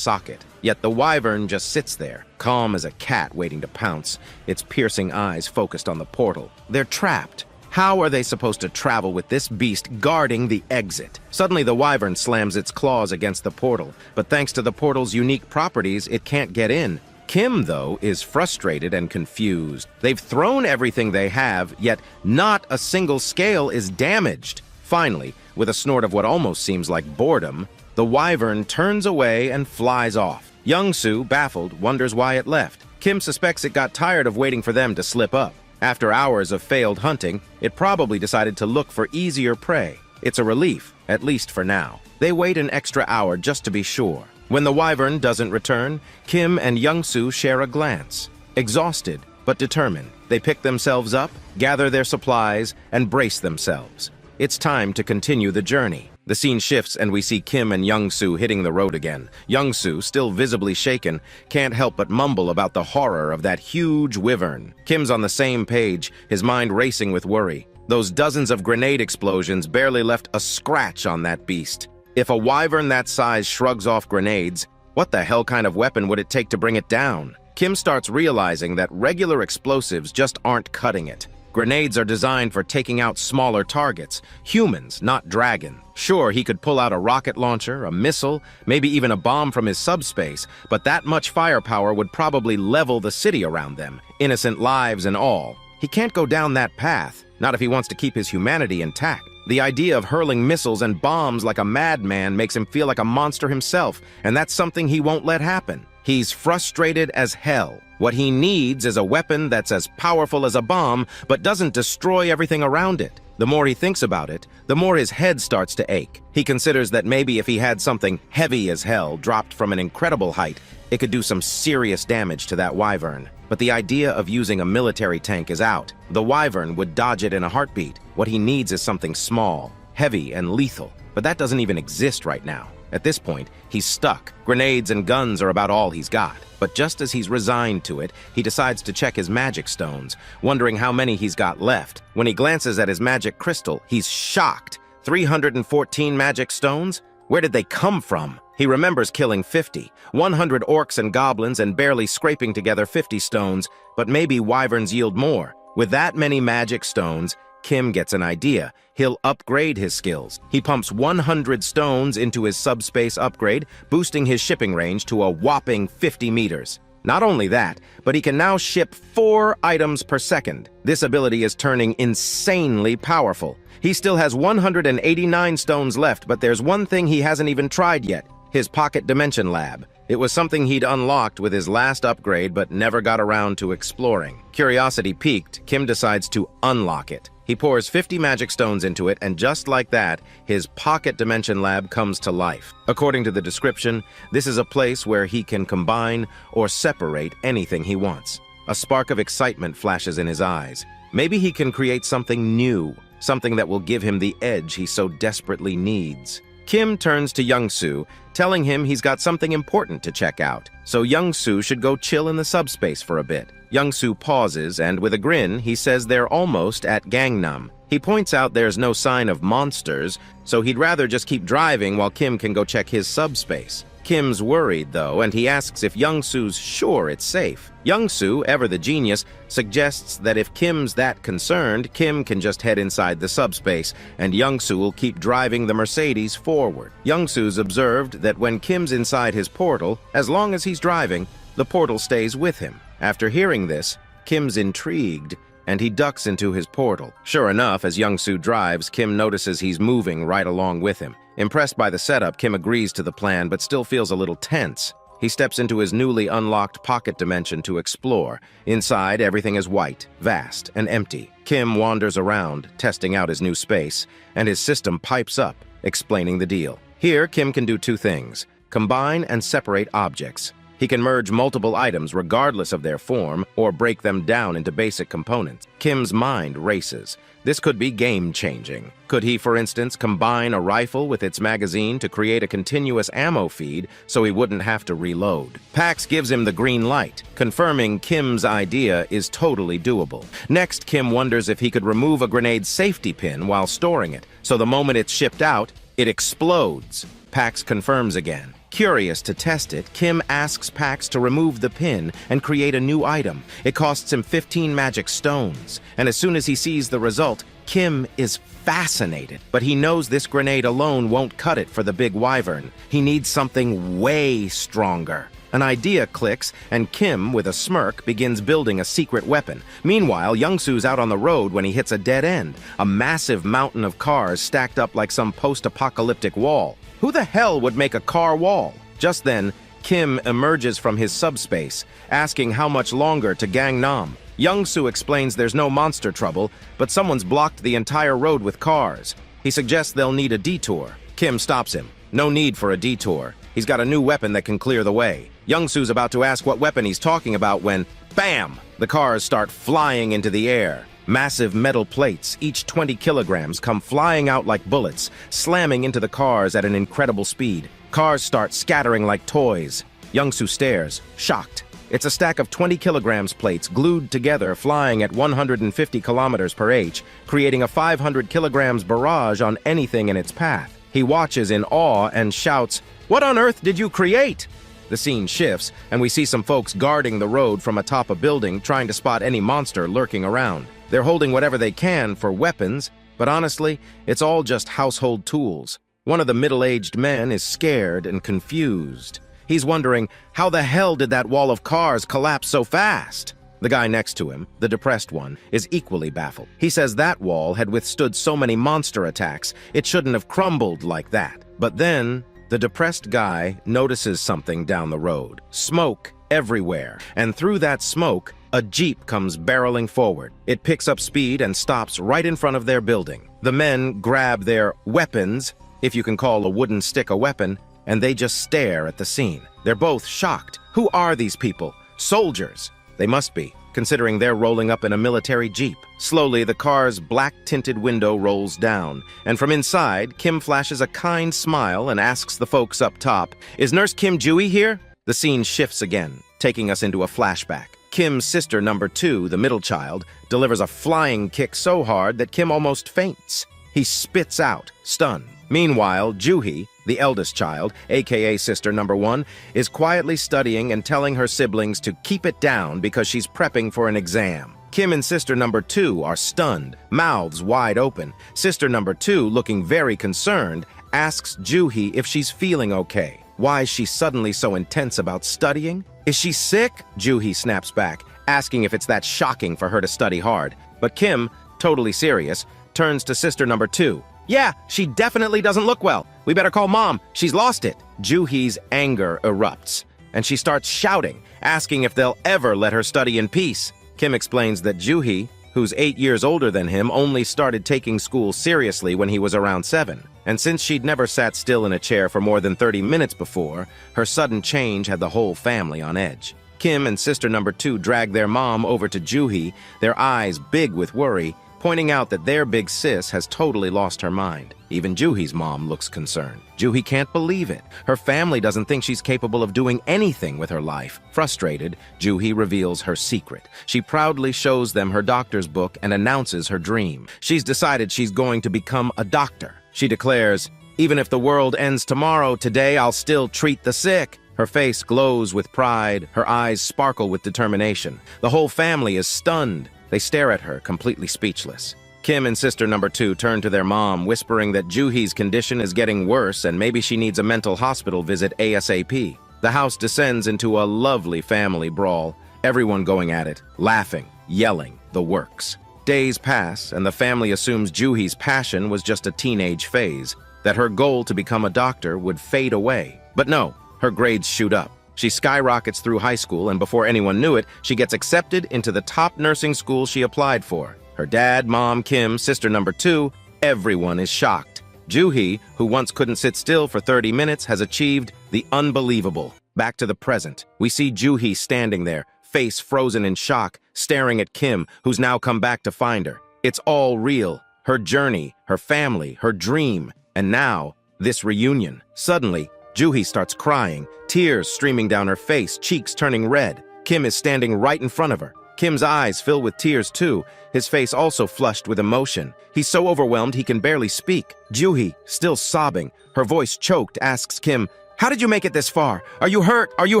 socket. Yet the wyvern just sits there, calm as a cat waiting to pounce, its piercing eyes focused on the portal. They're trapped. How are they supposed to travel with this beast guarding the exit? Suddenly the wyvern slams its claws against the portal, but thanks to the portal's unique properties, it can't get in. Kim, though, is frustrated and confused. They've thrown everything they have, yet not a single scale is damaged. Finally, with a snort of what almost seems like boredom, the wyvern turns away and flies off. Young-soo, baffled, wonders why it left. Kim suspects it got tired of waiting for them to slip up. After hours of failed hunting, it probably decided to look for easier prey. It's a relief, at least for now. They wait an extra hour just to be sure. When the wyvern doesn't return, Kim and Young-soo share a glance. Exhausted, but determined, they pick themselves up, gather their supplies, and brace themselves. It's time to continue the journey. The scene shifts and we see Kim and Young-soo hitting the road again. Young-soo, still visibly shaken, can't help but mumble about the horror of that huge wyvern. Kim's on the same page, his mind racing with worry. Those dozens of grenade explosions barely left a scratch on that beast. If a wyvern that size shrugs off grenades, what the hell kind of weapon would it take to bring it down? Kim starts realizing that regular explosives just aren't cutting it. Grenades are designed for taking out smaller targets, humans, not dragon. Sure, he could pull out a rocket launcher, a missile, maybe even a bomb from his subspace, but that much firepower would probably level the city around them, innocent lives and all. He can't go down that path, not if he wants to keep his humanity intact. The idea of hurling missiles and bombs like a madman makes him feel like a monster himself, and that's something he won't let happen. He's frustrated as hell. What he needs is a weapon that's as powerful as a bomb, but doesn't destroy everything around it. The more he thinks about it, the more his head starts to ache. He considers that maybe if he had something heavy as hell dropped from an incredible height, it could do some serious damage to that wyvern. But the idea of using a military tank is out. The wyvern would dodge it in a heartbeat. What he needs is something small, heavy, and lethal. But that doesn't even exist right now. At this point, he's stuck. Grenades and guns are about all he's got. But just as he's resigned to it, he decides to check his magic stones, wondering how many he's got left. When he glances at his magic crystal, he's shocked. 314 magic stones? Where did they come from? He remembers killing 50, 100 orcs and goblins and barely scraping together 50 stones, but maybe wyverns yield more. With that many magic stones, Kim gets an idea. He'll upgrade his skills. He pumps 100 stones into his subspace upgrade, boosting his shipping range to a whopping 50 meters. Not only that, but he can now ship 4 items per second. This ability is turning insanely powerful. He still has 189 stones left, but there's one thing he hasn't even tried yet: his pocket dimension lab. It was something he'd unlocked with his last upgrade but never got around to exploring. Curiosity piqued, Kim decides to unlock it. He pours 50 magic stones into it, and just like that, his pocket dimension lab comes to life. According to the description, this is a place where he can combine or separate anything he wants. A spark of excitement flashes in his eyes. Maybe he can create something new, something that will give him the edge he so desperately needs. Kim turns to Young-soo, telling him he's got something important to check out, so Young-soo should go chill in the subspace for a bit. Young-soo pauses, and with a grin, he says they're almost at Gangnam. He points out there's no sign of monsters, so he'd rather just keep driving while Kim can go check his subspace. Kim's worried, though, and he asks if Young-soo's sure it's safe. Young-soo, ever the genius, suggests that if Kim's that concerned, Kim can just head inside the subspace, and Young-soo will keep driving the Mercedes forward. Young-soo's observed that when Kim's inside his portal, as long as he's driving, the portal stays with him. After hearing this, Kim's intrigued, and he ducks into his portal. Sure enough, as Young-soo drives, Kim notices he's moving right along with him. Impressed by the setup, Kim agrees to the plan, but still feels a little tense. He steps into his newly unlocked pocket dimension to explore. Inside, everything is white, vast, and empty. Kim wanders around, testing out his new space, and his system pipes up, explaining the deal. Here, Kim can do two things: combine and separate objects. He can merge multiple items regardless of their form or break them down into basic components. Kim's mind races. This could be game-changing. Could he, for instance, combine a rifle with its magazine to create a continuous ammo feed so he wouldn't have to reload? Pax gives him the green light, confirming Kim's idea is totally doable. Next, Kim wonders if he could remove a grenade's safety pin while storing it, so the moment it's shipped out, it explodes. Pax confirms again. Curious to test it, Kim asks Pax to remove the pin and create a new item. It costs him 15 magic stones, and as soon as he sees the result, Kim is fascinated. But he knows this grenade alone won't cut it for the big wyvern. He needs something way stronger. An idea clicks, and Kim, with a smirk, begins building a secret weapon. Meanwhile, Young-Soo's out on the road when he hits a dead end, a massive mountain of cars stacked up like some post-apocalyptic wall. Who the hell would make a car wall? Just then, Kim emerges from his subspace, asking how much longer to Gangnam. Young-Soo explains there's no monster trouble, but someone's blocked the entire road with cars. He suggests they'll need a detour. Kim stops him. No need for a detour. He's got a new weapon that can clear the way. Young-Soo's about to ask what weapon he's talking about when, bam! The cars start flying into the air. Massive metal plates, each 20 kilograms, come flying out like bullets, slamming into the cars at an incredible speed. Cars start scattering like toys. Young-Soo stares, shocked. It's a stack of 20 kilograms plates glued together, flying at 150 kilometers per h, creating a 500 kilograms barrage on anything in its path. He watches in awe and shouts, "What on earth did you create?" The scene shifts, and we see some folks guarding the road from atop a building, trying to spot any monster lurking around. They're holding whatever they can for weapons, but honestly, it's all just household tools. One of the middle-aged men is scared and confused. He's wondering, how the hell did that wall of cars collapse so fast? The guy next to him, the depressed one, is equally baffled. He says that wall had withstood so many monster attacks, it shouldn't have crumbled like that. But then, the depressed guy notices something down the road. Smoke everywhere, and through that smoke, a jeep comes barreling forward. It picks up speed and stops right in front of their building. The men grab their weapons, if you can call a wooden stick a weapon, and they just stare at the scene. They're both shocked. Who are these people? Soldiers. They must be, considering they're rolling up in a military jeep. Slowly, the car's black-tinted window rolls down, and from inside, Kim flashes a kind smile and asks the folks up top, "Is Nurse Kim Jui here?" The scene shifts again, taking us into a flashback. Kim's sister number 2, the middle child, delivers a flying kick so hard that Kim almost faints. He spits out, stunned. Meanwhile, Juhi, the eldest child, aka sister number 1, is quietly studying and telling her siblings to keep it down because she's prepping for an exam. Kim and sister number 2 are stunned, mouths wide open. Sister number 2, looking very concerned, asks Juhi if she's feeling okay. Why is she suddenly so intense about studying? Is she sick? Juhi snaps back, asking if it's that shocking for her to study hard. But Kim, totally serious, turns to sister number 2. "Yeah, she definitely doesn't look well. We better call Mom. She's lost it." Juhi's anger erupts, and she starts shouting, asking if they'll ever let her study in peace. Kim explains that Juhi, who's 8 years older than him, only started taking school seriously when he was around 7. And since she'd never sat still in a chair for more than 30 minutes before, her sudden change had the whole family on edge. Kim and sister number 2 drag their mom over to Juhi, their eyes big with worry, pointing out that their big sis has totally lost her mind. Even Juhi's mom looks concerned. Juhi can't believe it. Her family doesn't think she's capable of doing anything with her life. Frustrated, Juhi reveals her secret. She proudly shows them her doctor's book and announces her dream. She's decided she's going to become a doctor. She declares, "Even if the world ends tomorrow, today I'll still treat the sick." Her face glows with pride, her eyes sparkle with determination. The whole family is stunned. They stare at her, completely speechless. Kim and sister number 2 turn to their mom, whispering that Juhi's condition is getting worse and maybe she needs a mental hospital visit ASAP. The house descends into a lovely family brawl, everyone going at it, laughing, yelling, the works. Days pass, and the family assumes Juhi's passion was just a teenage phase, that her goal to become a doctor would fade away. But no, her grades shoot up. She skyrockets through high school, and before anyone knew it, she gets accepted into the top nursing school she applied for. Her dad, mom, Kim, sister number 2, everyone is shocked. Juhi, who once couldn't sit still for 30 minutes, has achieved the unbelievable. Back to the present. We see Juhi standing there, face frozen in shock, staring at Kim, who's now come back to find her. It's all real. Her journey, her family, her dream, and now, this reunion. Suddenly, Juhi starts crying, tears streaming down her face, cheeks turning red. Kim is standing right in front of her. Kim's eyes fill with tears too, his face also flushed with emotion. He's so overwhelmed he can barely speak. Juhi, still sobbing, her voice choked, asks Kim, "How did you make it this far? Are you hurt? Are you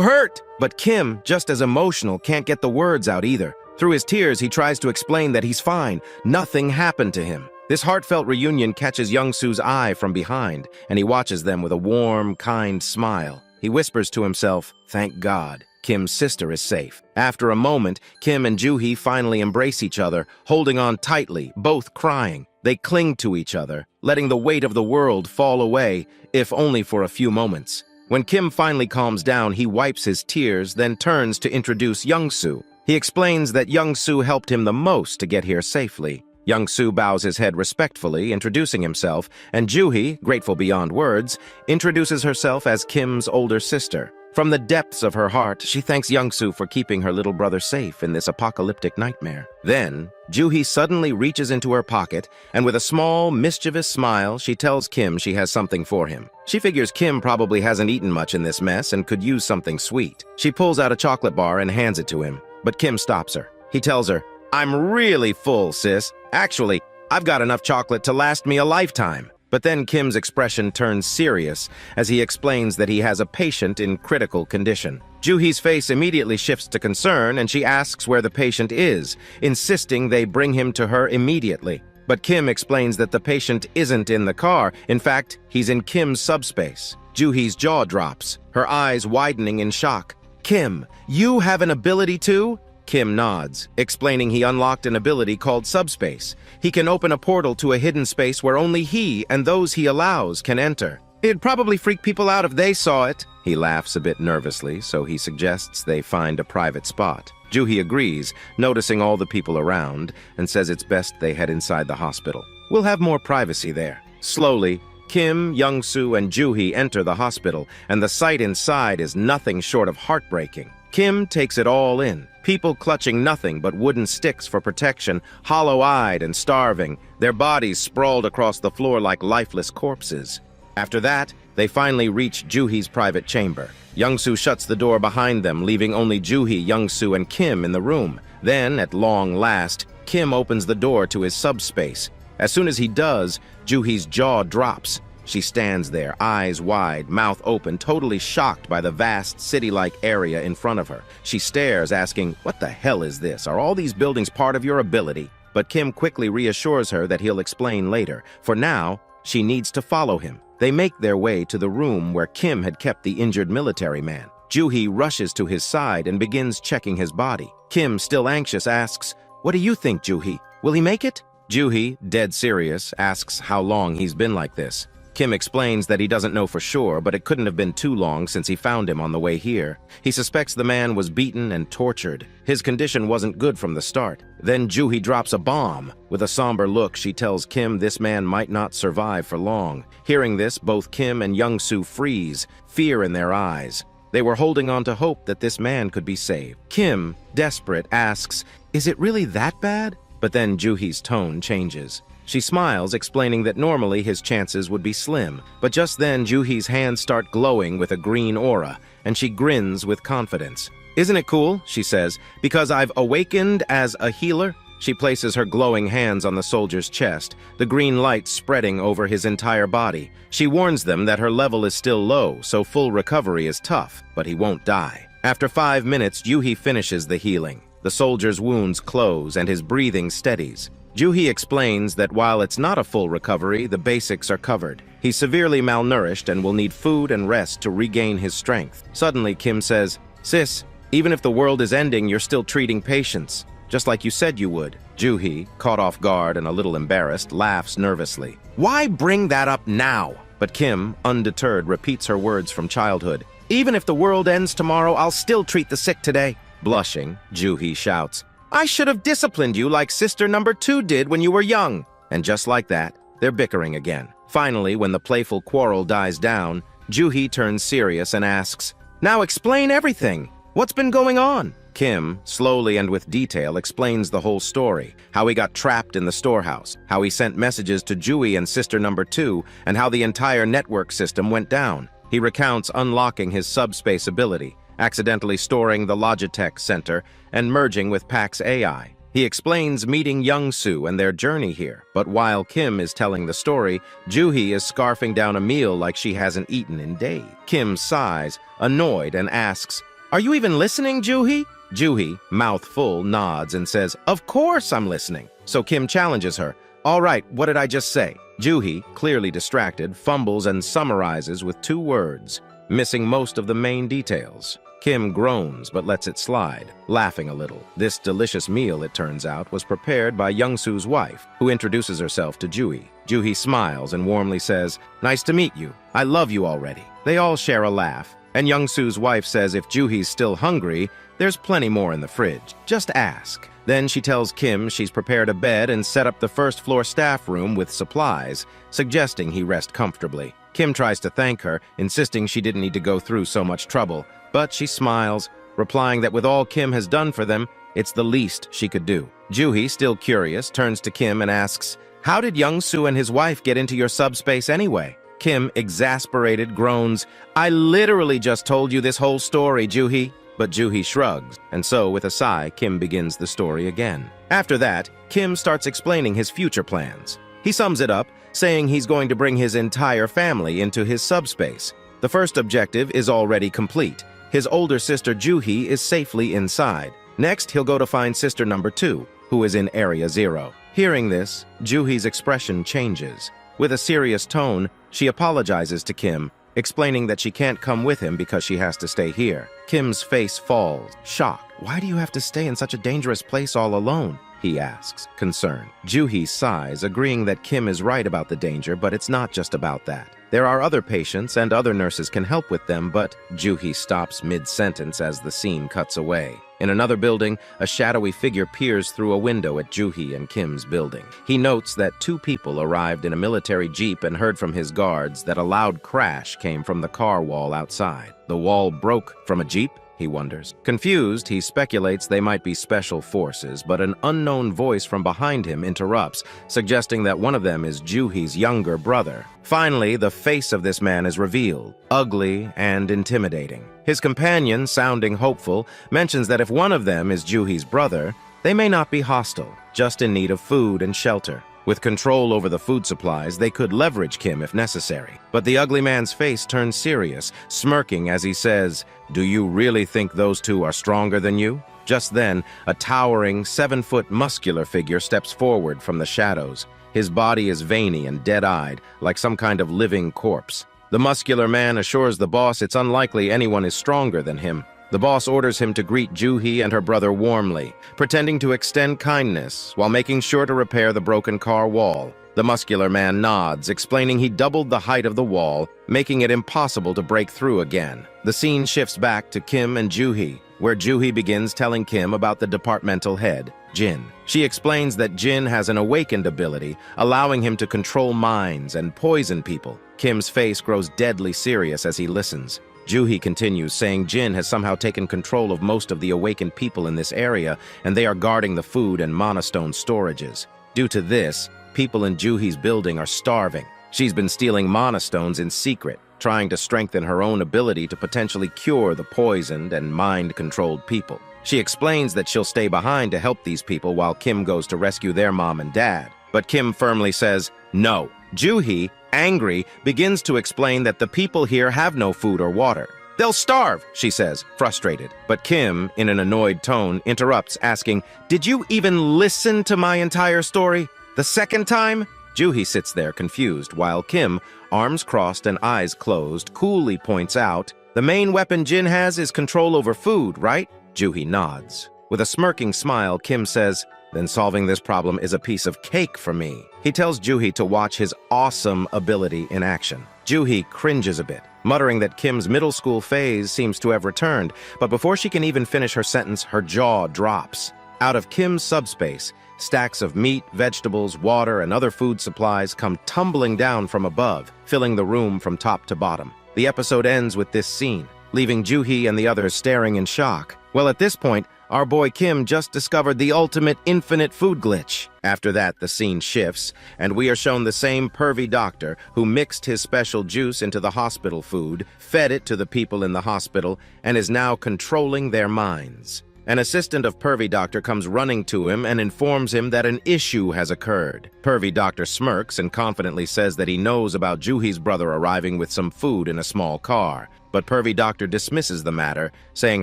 hurt?" But Kim, just as emotional, can't get the words out either. Through his tears, he tries to explain that he's fine. Nothing happened to him. This heartfelt reunion catches Young-soo's eye from behind, and he watches them with a warm, kind smile. He whispers to himself, "Thank God, Kim's sister is safe." After a moment, Kim and Juhi finally embrace each other, holding on tightly, both crying. They cling to each other, letting the weight of the world fall away, if only for a few moments. When Kim finally calms down, he wipes his tears, then turns to introduce Young-soo. He explains that Young-soo helped him the most to get here safely. Young-soo bows his head respectfully, introducing himself, and Juhi, grateful beyond words, introduces herself as Kim's older sister. From the depths of her heart, she thanks Young-soo for keeping her little brother safe in this apocalyptic nightmare. Then, Juhi suddenly reaches into her pocket, and with a small, mischievous smile, she tells Kim she has something for him. She figures Kim probably hasn't eaten much in this mess and could use something sweet. She pulls out a chocolate bar and hands it to him, but Kim stops her. He tells her, "I'm really full, sis. Actually, I've got enough chocolate to last me a lifetime." But then Kim's expression turns serious as he explains that he has a patient in critical condition. Juhi's face immediately shifts to concern, and she asks where the patient is, insisting they bring him to her immediately. But Kim explains that the patient isn't in the car. In fact, he's in Kim's subspace. Juhi's jaw drops, her eyes widening in shock. "Kim, you have an ability too?" Kim nods, explaining he unlocked an ability called subspace. He can open a portal to a hidden space where only he and those he allows can enter. "It'd probably freak people out if they saw it." He laughs a bit nervously, so he suggests they find a private spot. Juhi agrees, noticing all the people around, and says it's best they head inside the hospital. "We'll have more privacy there." Slowly, Kim, Young-soo, and Juhi enter the hospital, and the sight inside is nothing short of heartbreaking. Kim takes it all in. People clutching nothing but wooden sticks for protection, hollow-eyed and starving, their bodies sprawled across the floor like lifeless corpses. After that, they finally reach Juhi's private chamber. Young-soo shuts the door behind them, leaving only Juhi, Young-soo, and Kim in the room. Then, at long last, Kim opens the door to his subspace. As soon as he does, Juhi's jaw drops. She stands there, eyes wide, mouth open, totally shocked by the vast city-like area in front of her. She stares, asking, "What the hell is this? Are all these buildings part of your ability?" But Kim quickly reassures her that he'll explain later. For now, she needs to follow him. They make their way to the room where Kim had kept the injured military man. Juhi rushes to his side and begins checking his body. Kim, still anxious, asks, "What do you think, Juhi? Will he make it?" Juhi, dead serious, asks how long he's been like this. Kim explains that he doesn't know for sure, but it couldn't have been too long since he found him on the way here. He suspects the man was beaten and tortured. His condition wasn't good from the start. Then Juhi drops a bomb. With a somber look, she tells Kim this man might not survive for long. Hearing this, both Kim and Young-soo freeze, fear in their eyes. They were holding on to hope that this man could be saved. Kim, desperate, asks, "Is it really that bad?" But then Juhi's tone changes. She smiles, explaining that normally his chances would be slim. But just then, Juhi's hands start glowing with a green aura, and she grins with confidence. "Isn't it cool?" she says, "because I've awakened as a healer?" She places her glowing hands on the soldier's chest, the green light spreading over his entire body. She warns them that her level is still low, so full recovery is tough, but he won't die. After 5 minutes, Juhi finishes the healing. The soldier's wounds close, and his breathing steadies. Juhi explains that while it's not a full recovery, the basics are covered. He's severely malnourished and will need food and rest to regain his strength. Suddenly, Kim says, "Sis, even if the world is ending, you're still treating patients, just like you said you would." Juhi, caught off guard and a little embarrassed, laughs nervously. "Why bring that up now?" But Kim, undeterred, repeats her words from childhood. Even if the world ends tomorrow, I'll still treat the sick today. Blushing, Juhi shouts, I should have disciplined you like sister number 2 did when you were young. And just like that, they're bickering again. Finally, when the playful quarrel dies down, Juhi turns serious and asks, Now explain everything. What's been going on? Kim, slowly and with detail, explains the whole story, how he got trapped in the storehouse, how he sent messages to Juhi and sister number 2, and how the entire network system went down. He recounts unlocking his subspace ability, accidentally storing the Logitech Center, and merging with Pax AI. He explains meeting Young-soo and their journey here, but while Kim is telling the story, Juhi is scarfing down a meal like she hasn't eaten in days. Kim sighs, annoyed, and asks, Are you even listening, Juhi? Juhi, mouth full, nods and says, Of course I'm listening. So Kim challenges her, All right, what did I just say? Juhi, clearly distracted, fumbles and summarizes with 2 words, missing most of the main details. Kim groans but lets it slide, laughing a little. This delicious meal, it turns out, was prepared by Young-soo's wife, who introduces herself to Juhi. Juhi smiles and warmly says, Nice to meet you. I love you already. They all share a laugh, and Young-soo's wife says if Juhi's still hungry, there's plenty more in the fridge. Just ask. Then she tells Kim she's prepared a bed and set up the first-floor staff room with supplies, suggesting he rest comfortably. Kim tries to thank her, insisting she didn't need to go through so much trouble, but she smiles, replying that with all Kim has done for them, it's the least she could do. Juhi, still curious, turns to Kim and asks, How did Young-soo and his wife get into your subspace anyway? Kim, exasperated, groans, I literally just told you this whole story, Juhi. But Juhi shrugs, and so, with a sigh, Kim begins the story again. After that, Kim starts explaining his future plans. He sums it up, saying he's going to bring his entire family into his subspace. The first objective is already complete. His older sister Juhi is safely inside. Next, he'll go to find sister number 2, who is in Area 0. Hearing this, Juhi's expression changes. With a serious tone, she apologizes to Kim, explaining that she can't come with him because she has to stay here. Kim's face falls, shocked. Why do you have to stay in such a dangerous place all alone? He asks, concerned. Juhi sighs, agreeing that Kim is right about the danger, but it's not just about that. There are other patients and other nurses can help with them, but Juhi stops mid-sentence as the scene cuts away. In another building, a shadowy figure peers through a window at Juhi and Kim's building. He notes that 2 people arrived in a military jeep and heard from his guards that a loud crash came from the car wall outside. The wall broke from a jeep? He wonders. Confused, he speculates they might be special forces, but an unknown voice from behind him interrupts, suggesting that one of them is Juhi's younger brother. Finally, the face of this man is revealed, ugly and intimidating. His companion, sounding hopeful, mentions that if one of them is Juhi's brother, they may not be hostile, just in need of food and shelter. With control over the food supplies, they could leverage Kim if necessary. But the ugly man's face turns serious, smirking as he says, Do you really think those 2 are stronger than you? Just then, a towering, 7-foot muscular figure steps forward from the shadows. His body is veiny and dead-eyed, like some kind of living corpse. The muscular man assures the boss it's unlikely anyone is stronger than him. The boss orders him to greet Juhi and her brother warmly, pretending to extend kindness while making sure to repair the broken car wall. The muscular man nods, explaining he doubled the height of the wall, making it impossible to break through again. The scene shifts back to Kim and Juhi, where Juhi begins telling Kim about the departmental head, Jin. She explains that Jin has an awakened ability, allowing him to control minds and poison people. Kim's face grows deadly serious as he listens. Juhi continues, saying Jin has somehow taken control of most of the awakened people in this area, and they are guarding the food and monostone storages. Due to this, people in Juhi's building are starving. She's been stealing monostones in secret, trying to strengthen her own ability to potentially cure the poisoned and mind-controlled people. She explains that she'll stay behind to help these people while Kim goes to rescue their mom and dad. But Kim firmly says, no. Juhi, angry, begins to explain that the people here have no food or water. They'll starve, she says, frustrated. But Kim, in an annoyed tone, interrupts, asking, Did you even listen to my entire story? The second time? Juhi sits there confused, while Kim, arms crossed and eyes closed, coolly points out, The main weapon Jin has is control over food, right? Juhi nods. With a smirking smile, Kim says, then solving this problem is a piece of cake for me. He tells Juhi to watch his awesome ability in action. Juhi cringes a bit, muttering that Kim's middle school phase seems to have returned, but before she can even finish her sentence, her jaw drops. Out of Kim's subspace, stacks of meat, vegetables, water, and other food supplies come tumbling down from above, filling the room from top to bottom. The episode ends with this scene, leaving Juhi and the others staring in shock. Well, at this point, our boy Kim just discovered the ultimate infinite food glitch. After that, the scene shifts, and we are shown the same pervy doctor who mixed his special juice into the hospital food, fed it to the people in the hospital, and is now controlling their minds. An assistant of Pervy Doctor comes running to him and informs him that an issue has occurred. Pervy Doctor smirks and confidently says that he knows about Juhi's brother arriving with some food in a small car. But Pervy Doctor dismisses the matter, saying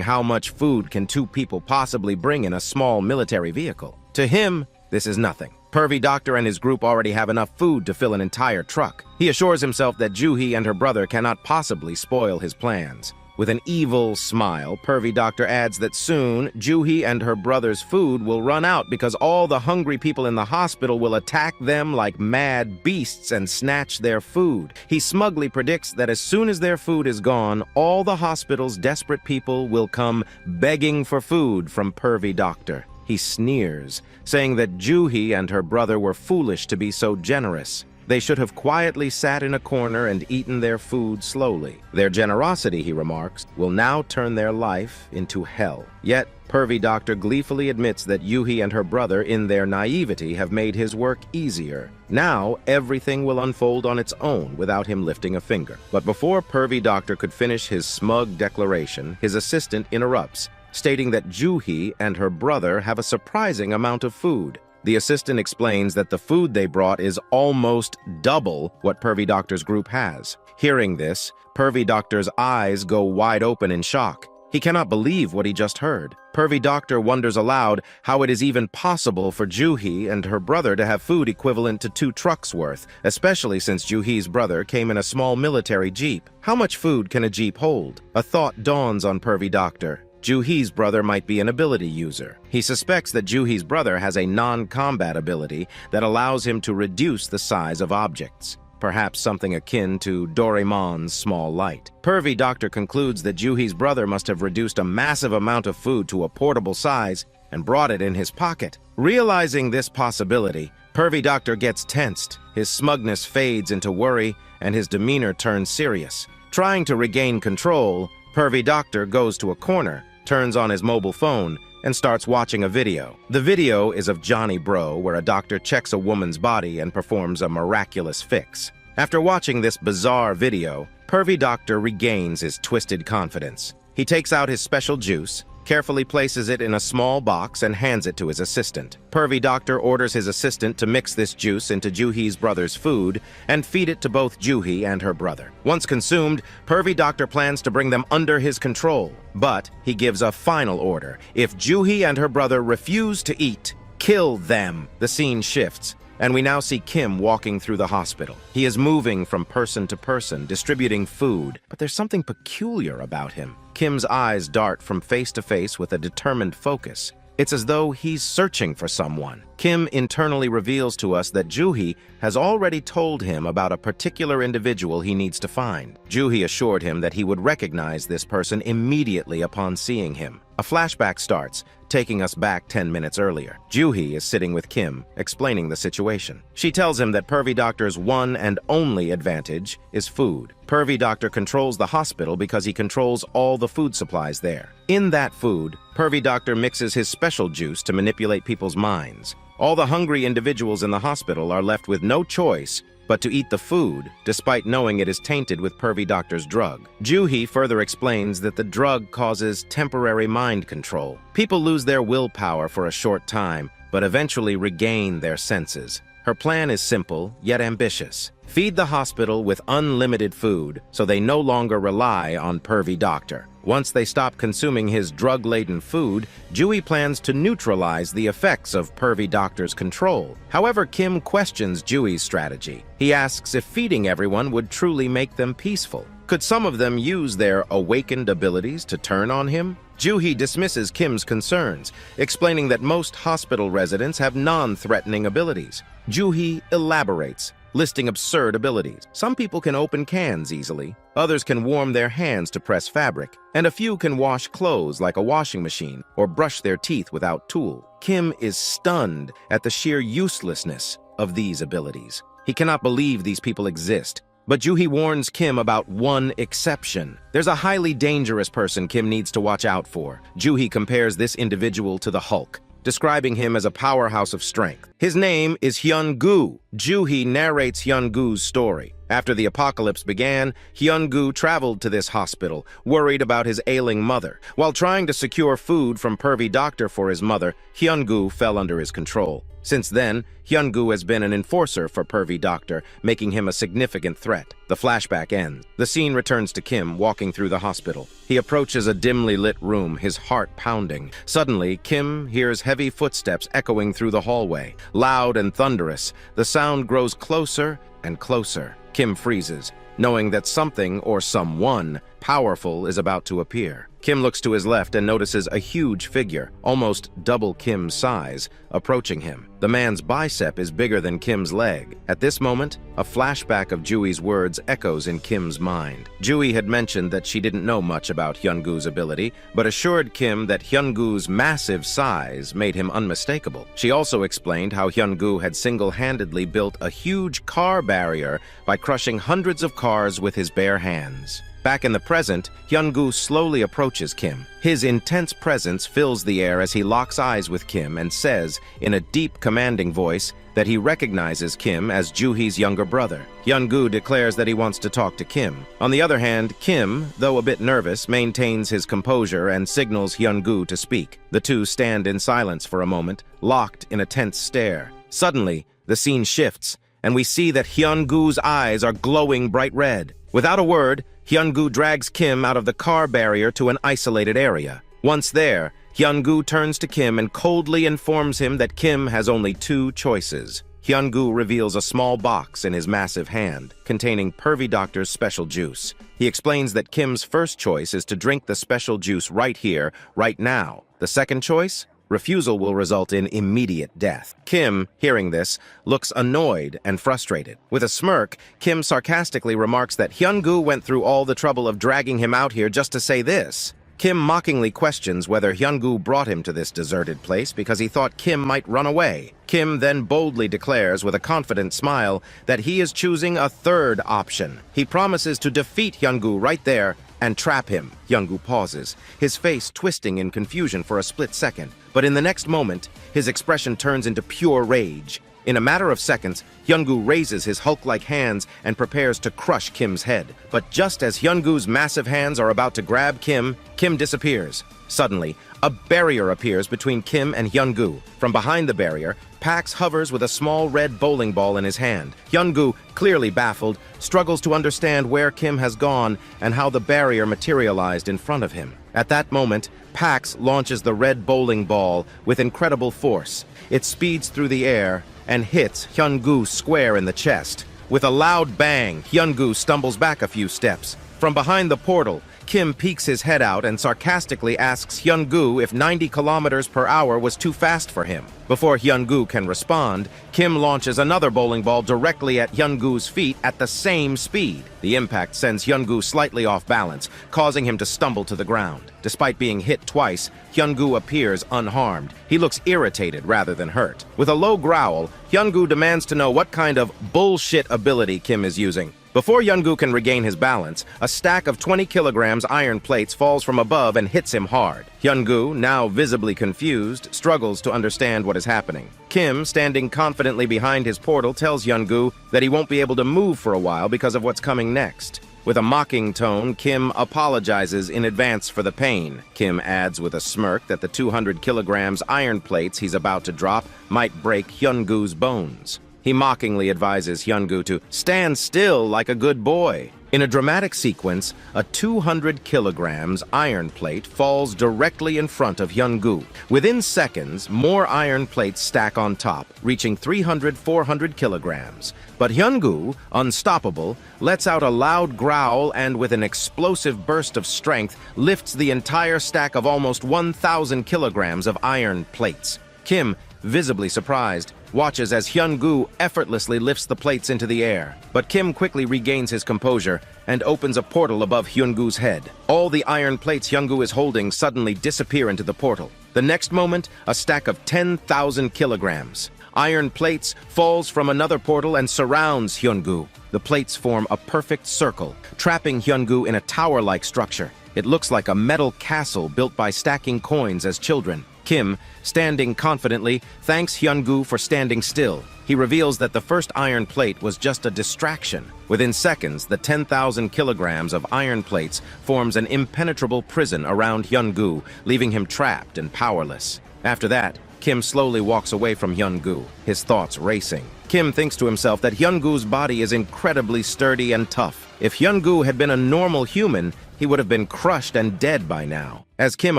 how much food can two people possibly bring in a small military vehicle. To him, this is nothing. Pervy Doctor and his group already have enough food to fill an entire truck. He assures himself that Juhi and her brother cannot possibly spoil his plans. With an evil smile, Pervy Doctor adds that soon, Juhi and her brother's food will run out because all the hungry people in the hospital will attack them like mad beasts and snatch their food. He smugly predicts that as soon as their food is gone, all the hospital's desperate people will come begging for food from Pervy Doctor. He sneers, saying that Juhi and her brother were foolish to be so generous. They should have quietly sat in a corner and eaten their food slowly. Their generosity, he remarks, will now turn their life into hell. Yet, Pervy Doctor gleefully admits that Juhi and her brother, in their naivety, have made his work easier. Now, everything will unfold on its own without him lifting a finger. But before Pervy Doctor could finish his smug declaration, his assistant interrupts, stating that Juhi and her brother have a surprising amount of food. The assistant explains that the food they brought is almost double what Pervy Doctor's group has. Hearing this, Pervy Doctor's eyes go wide open in shock. He cannot believe what he just heard. Pervy Doctor wonders aloud how it is even possible for Juhi and her brother to have food equivalent to 2 trucks worth, especially since Juhi's brother came in a small military jeep. How much food can a jeep hold? A thought dawns on Pervy Doctor. Juhi's brother might be an ability user. He suspects that Juhi's brother has a non-combat ability that allows him to reduce the size of objects, perhaps something akin to Doraemon's small light. Pervy Doctor concludes that Juhi's brother must have reduced a massive amount of food to a portable size and brought it in his pocket. Realizing this possibility, Pervy Doctor gets tensed. His smugness fades into worry, and his demeanor turns serious. Trying to regain control, Pervy Doctor goes to a corner, turns on his mobile phone, and starts watching a video. The video is of Johnny Bro, where a doctor checks a woman's body and performs a miraculous fix. After watching this bizarre video, Pervy Doctor regains his twisted confidence. He takes out his special juice, carefully places it in a small box, and hands it to his assistant. Pervy Doctor orders his assistant to mix this juice into Juhi's brother's food and feed it to both Juhi and her brother. Once consumed, Pervy Doctor plans to bring them under his control, but he gives a final order. If Juhi and her brother refuse to eat, kill them. The scene shifts, and we now see Kim walking through the hospital. He is moving from person to person, distributing food, but there's something peculiar about him. Kim's eyes dart from face to face with a determined focus. It's as though he's searching for someone. Kim internally reveals to us that Juhi has already told him about a particular individual he needs to find. Juhi assured him that he would recognize this person immediately upon seeing him. A flashback starts, taking us back 10 minutes earlier. Juhi is sitting with Kim, explaining the situation. She tells him that Pervy Doctor's one and only advantage is food. Pervy Doctor controls the hospital because he controls all the food supplies there. In that food, Pervy Doctor mixes his special juice to manipulate people's minds. All the hungry individuals in the hospital are left with no choice but to eat the food, despite knowing it is tainted with Pervy Doctor's drug. Juhi further explains that the drug causes temporary mind control. People lose their willpower for a short time, but eventually regain their senses. Her plan is simple, yet ambitious. Feed the hospital with unlimited food, so they no longer rely on Pervy Doctor. Once they stop consuming his drug-laden food, Juhi plans to neutralize the effects of Pervy Doctor's control. However, Kim questions Juhi's strategy. He asks if feeding everyone would truly make them peaceful. Could some of them use their awakened abilities to turn on him? Joo-hee dismisses Kim's concerns, explaining that most hospital residents have non-threatening abilities. Joo-hee elaborates, listing absurd abilities. Some people can open cans easily, others can warm their hands to press fabric, and a few can wash clothes like a washing machine or brush their teeth without tool. Kim is stunned at the sheer uselessness of these abilities. He cannot believe these people exist. But Joo-hee warns Kim about one exception. There's a highly dangerous person Kim needs to watch out for. Joo-hee compares this individual to the Hulk, describing him as a powerhouse of strength. His name is Hyun-gu. Joo-hee narrates Hyun-gu's story. After the apocalypse began, Hyun-gu traveled to this hospital, worried about his ailing mother. While trying to secure food from pervy doctor for his mother, Hyun-gu fell under his control. Since then, Hyun-gu has been an enforcer for pervy doctor, making him a significant threat. The flashback ends. The scene returns to Kim walking through the hospital. He approaches a dimly lit room, his heart pounding. Suddenly, Kim hears heavy footsteps echoing through the hallway. Loud and thunderous, the sound grows closer and closer. Kim freezes, knowing that something or someone powerful is about to appear. Kim looks to his left and notices a huge figure, almost double Kim's size, approaching him. The man's bicep is bigger than Kim's leg. At this moment, a flashback of Joo-hee's words echoes in Kim's mind. Joo-hee had mentioned that she didn't know much about Hyun-gu's ability, but assured Kim that Hyun-gu's massive size made him unmistakable. She also explained how Hyun-gu had single-handedly built a huge car barrier by crushing hundreds of cars with his bare hands. Back in the present, Hyun-gu slowly approaches Kim. His intense presence fills the air as he locks eyes with Kim and says, in a deep, commanding voice, that he recognizes Kim as Joo-hee's younger brother. Hyun-gu declares that he wants to talk to Kim. On the other hand, Kim, though a bit nervous, maintains his composure and signals Hyun-gu to speak. The two stand in silence for a moment, locked in a tense stare. Suddenly, the scene shifts, and we see that Hyun-gu's eyes are glowing bright red. Without a word, Hyun-gu drags Kim out of the car barrier to an isolated area. Once there, Hyun-gu turns to Kim and coldly informs him that Kim has only two choices. Hyun-gu reveals a small box in his massive hand, containing pervy doctor's special juice. He explains that Kim's first choice is to drink the special juice right here, right now. The second choice? Refusal will result in immediate death. Kim, hearing this, looks annoyed and frustrated. With a smirk, Kim sarcastically remarks that Hyun-gu went through all the trouble of dragging him out here just to say this. Kim mockingly questions whether Hyun-gu brought him to this deserted place because he thought Kim might run away. Kim then boldly declares with a confident smile that he is choosing a third option. He promises to defeat Hyun-gu right there and trap him. Hyun-gu pauses, his face twisting in confusion for a split second. But in the next moment, his expression turns into pure rage. In a matter of seconds, Hyun-gu raises his Hulk-like hands and prepares to crush Kim's head. But just as Hyun-gu's massive hands are about to grab Kim, Kim disappears. Suddenly, a barrier appears between Kim and Hyun-gu. From behind the barrier, Pax hovers with a small red bowling ball in his hand. Hyun-gu, clearly baffled, struggles to understand where Kim has gone and how the barrier materialized in front of him. At that moment, Pax launches the red bowling ball with incredible force. It speeds through the air and hits Hyun-gu square in the chest. With a loud bang, Hyun-gu stumbles back a few steps. From behind the portal, Kim peeks his head out and sarcastically asks Hyun-gu if 90 kilometers per hour was too fast for him. Before Hyun-gu can respond, Kim launches another bowling ball directly at Hyun-gu's feet at the same speed. The impact sends Hyun-gu slightly off balance, causing him to stumble to the ground. Despite being hit twice, Hyun-gu appears unharmed. He looks irritated rather than hurt. With a low growl, Hyun-gu demands to know what kind of bullshit ability Kim is using. Before Hyun-gu can regain his balance, a stack of 20 kilograms iron plates falls from above and hits him hard. Hyun-gu, now visibly confused, struggles to understand what is happening. Kim, standing confidently behind his portal, tells Hyun-gu that he won't be able to move for a while because of what's coming next. With a mocking tone, Kim apologizes in advance for the pain. Kim adds with a smirk that the 200 kilograms iron plates he's about to drop might break Hyun-gu's bones. He mockingly advises Hyungu to stand still like a good boy. In a dramatic sequence, a 200 kilograms iron plate falls directly in front of Hyungu. Within seconds, more iron plates stack on top, reaching 400 kilograms. But Hyungu, unstoppable, lets out a loud growl and with an explosive burst of strength, lifts the entire stack of almost 1,000 kilograms of iron plates. Kim, visibly surprised, watches as Hyungu effortlessly lifts the plates into the air. But Kim quickly regains his composure and opens a portal above Hyungu's head. All the iron plates Hyungu is holding suddenly disappear into the portal. The next moment, a stack of 10,000 kilograms. Iron plates falls from another portal and surrounds Hyungu. The plates form a perfect circle, trapping Hyungu in a tower-like structure. It looks like a metal castle built by stacking coins as children. Kim, standing confidently, thanks Hyungu for standing still. He reveals that the first iron plate was just a distraction. Within seconds, the 10,000 kilograms of iron plates forms an impenetrable prison around Hyungu, leaving him trapped and powerless. After that, Kim slowly walks away from Hyungu, his thoughts racing. Kim thinks to himself that Hyungu's body is incredibly sturdy and tough. If Hyungu had been a normal human, he would have been crushed and dead by now. As Kim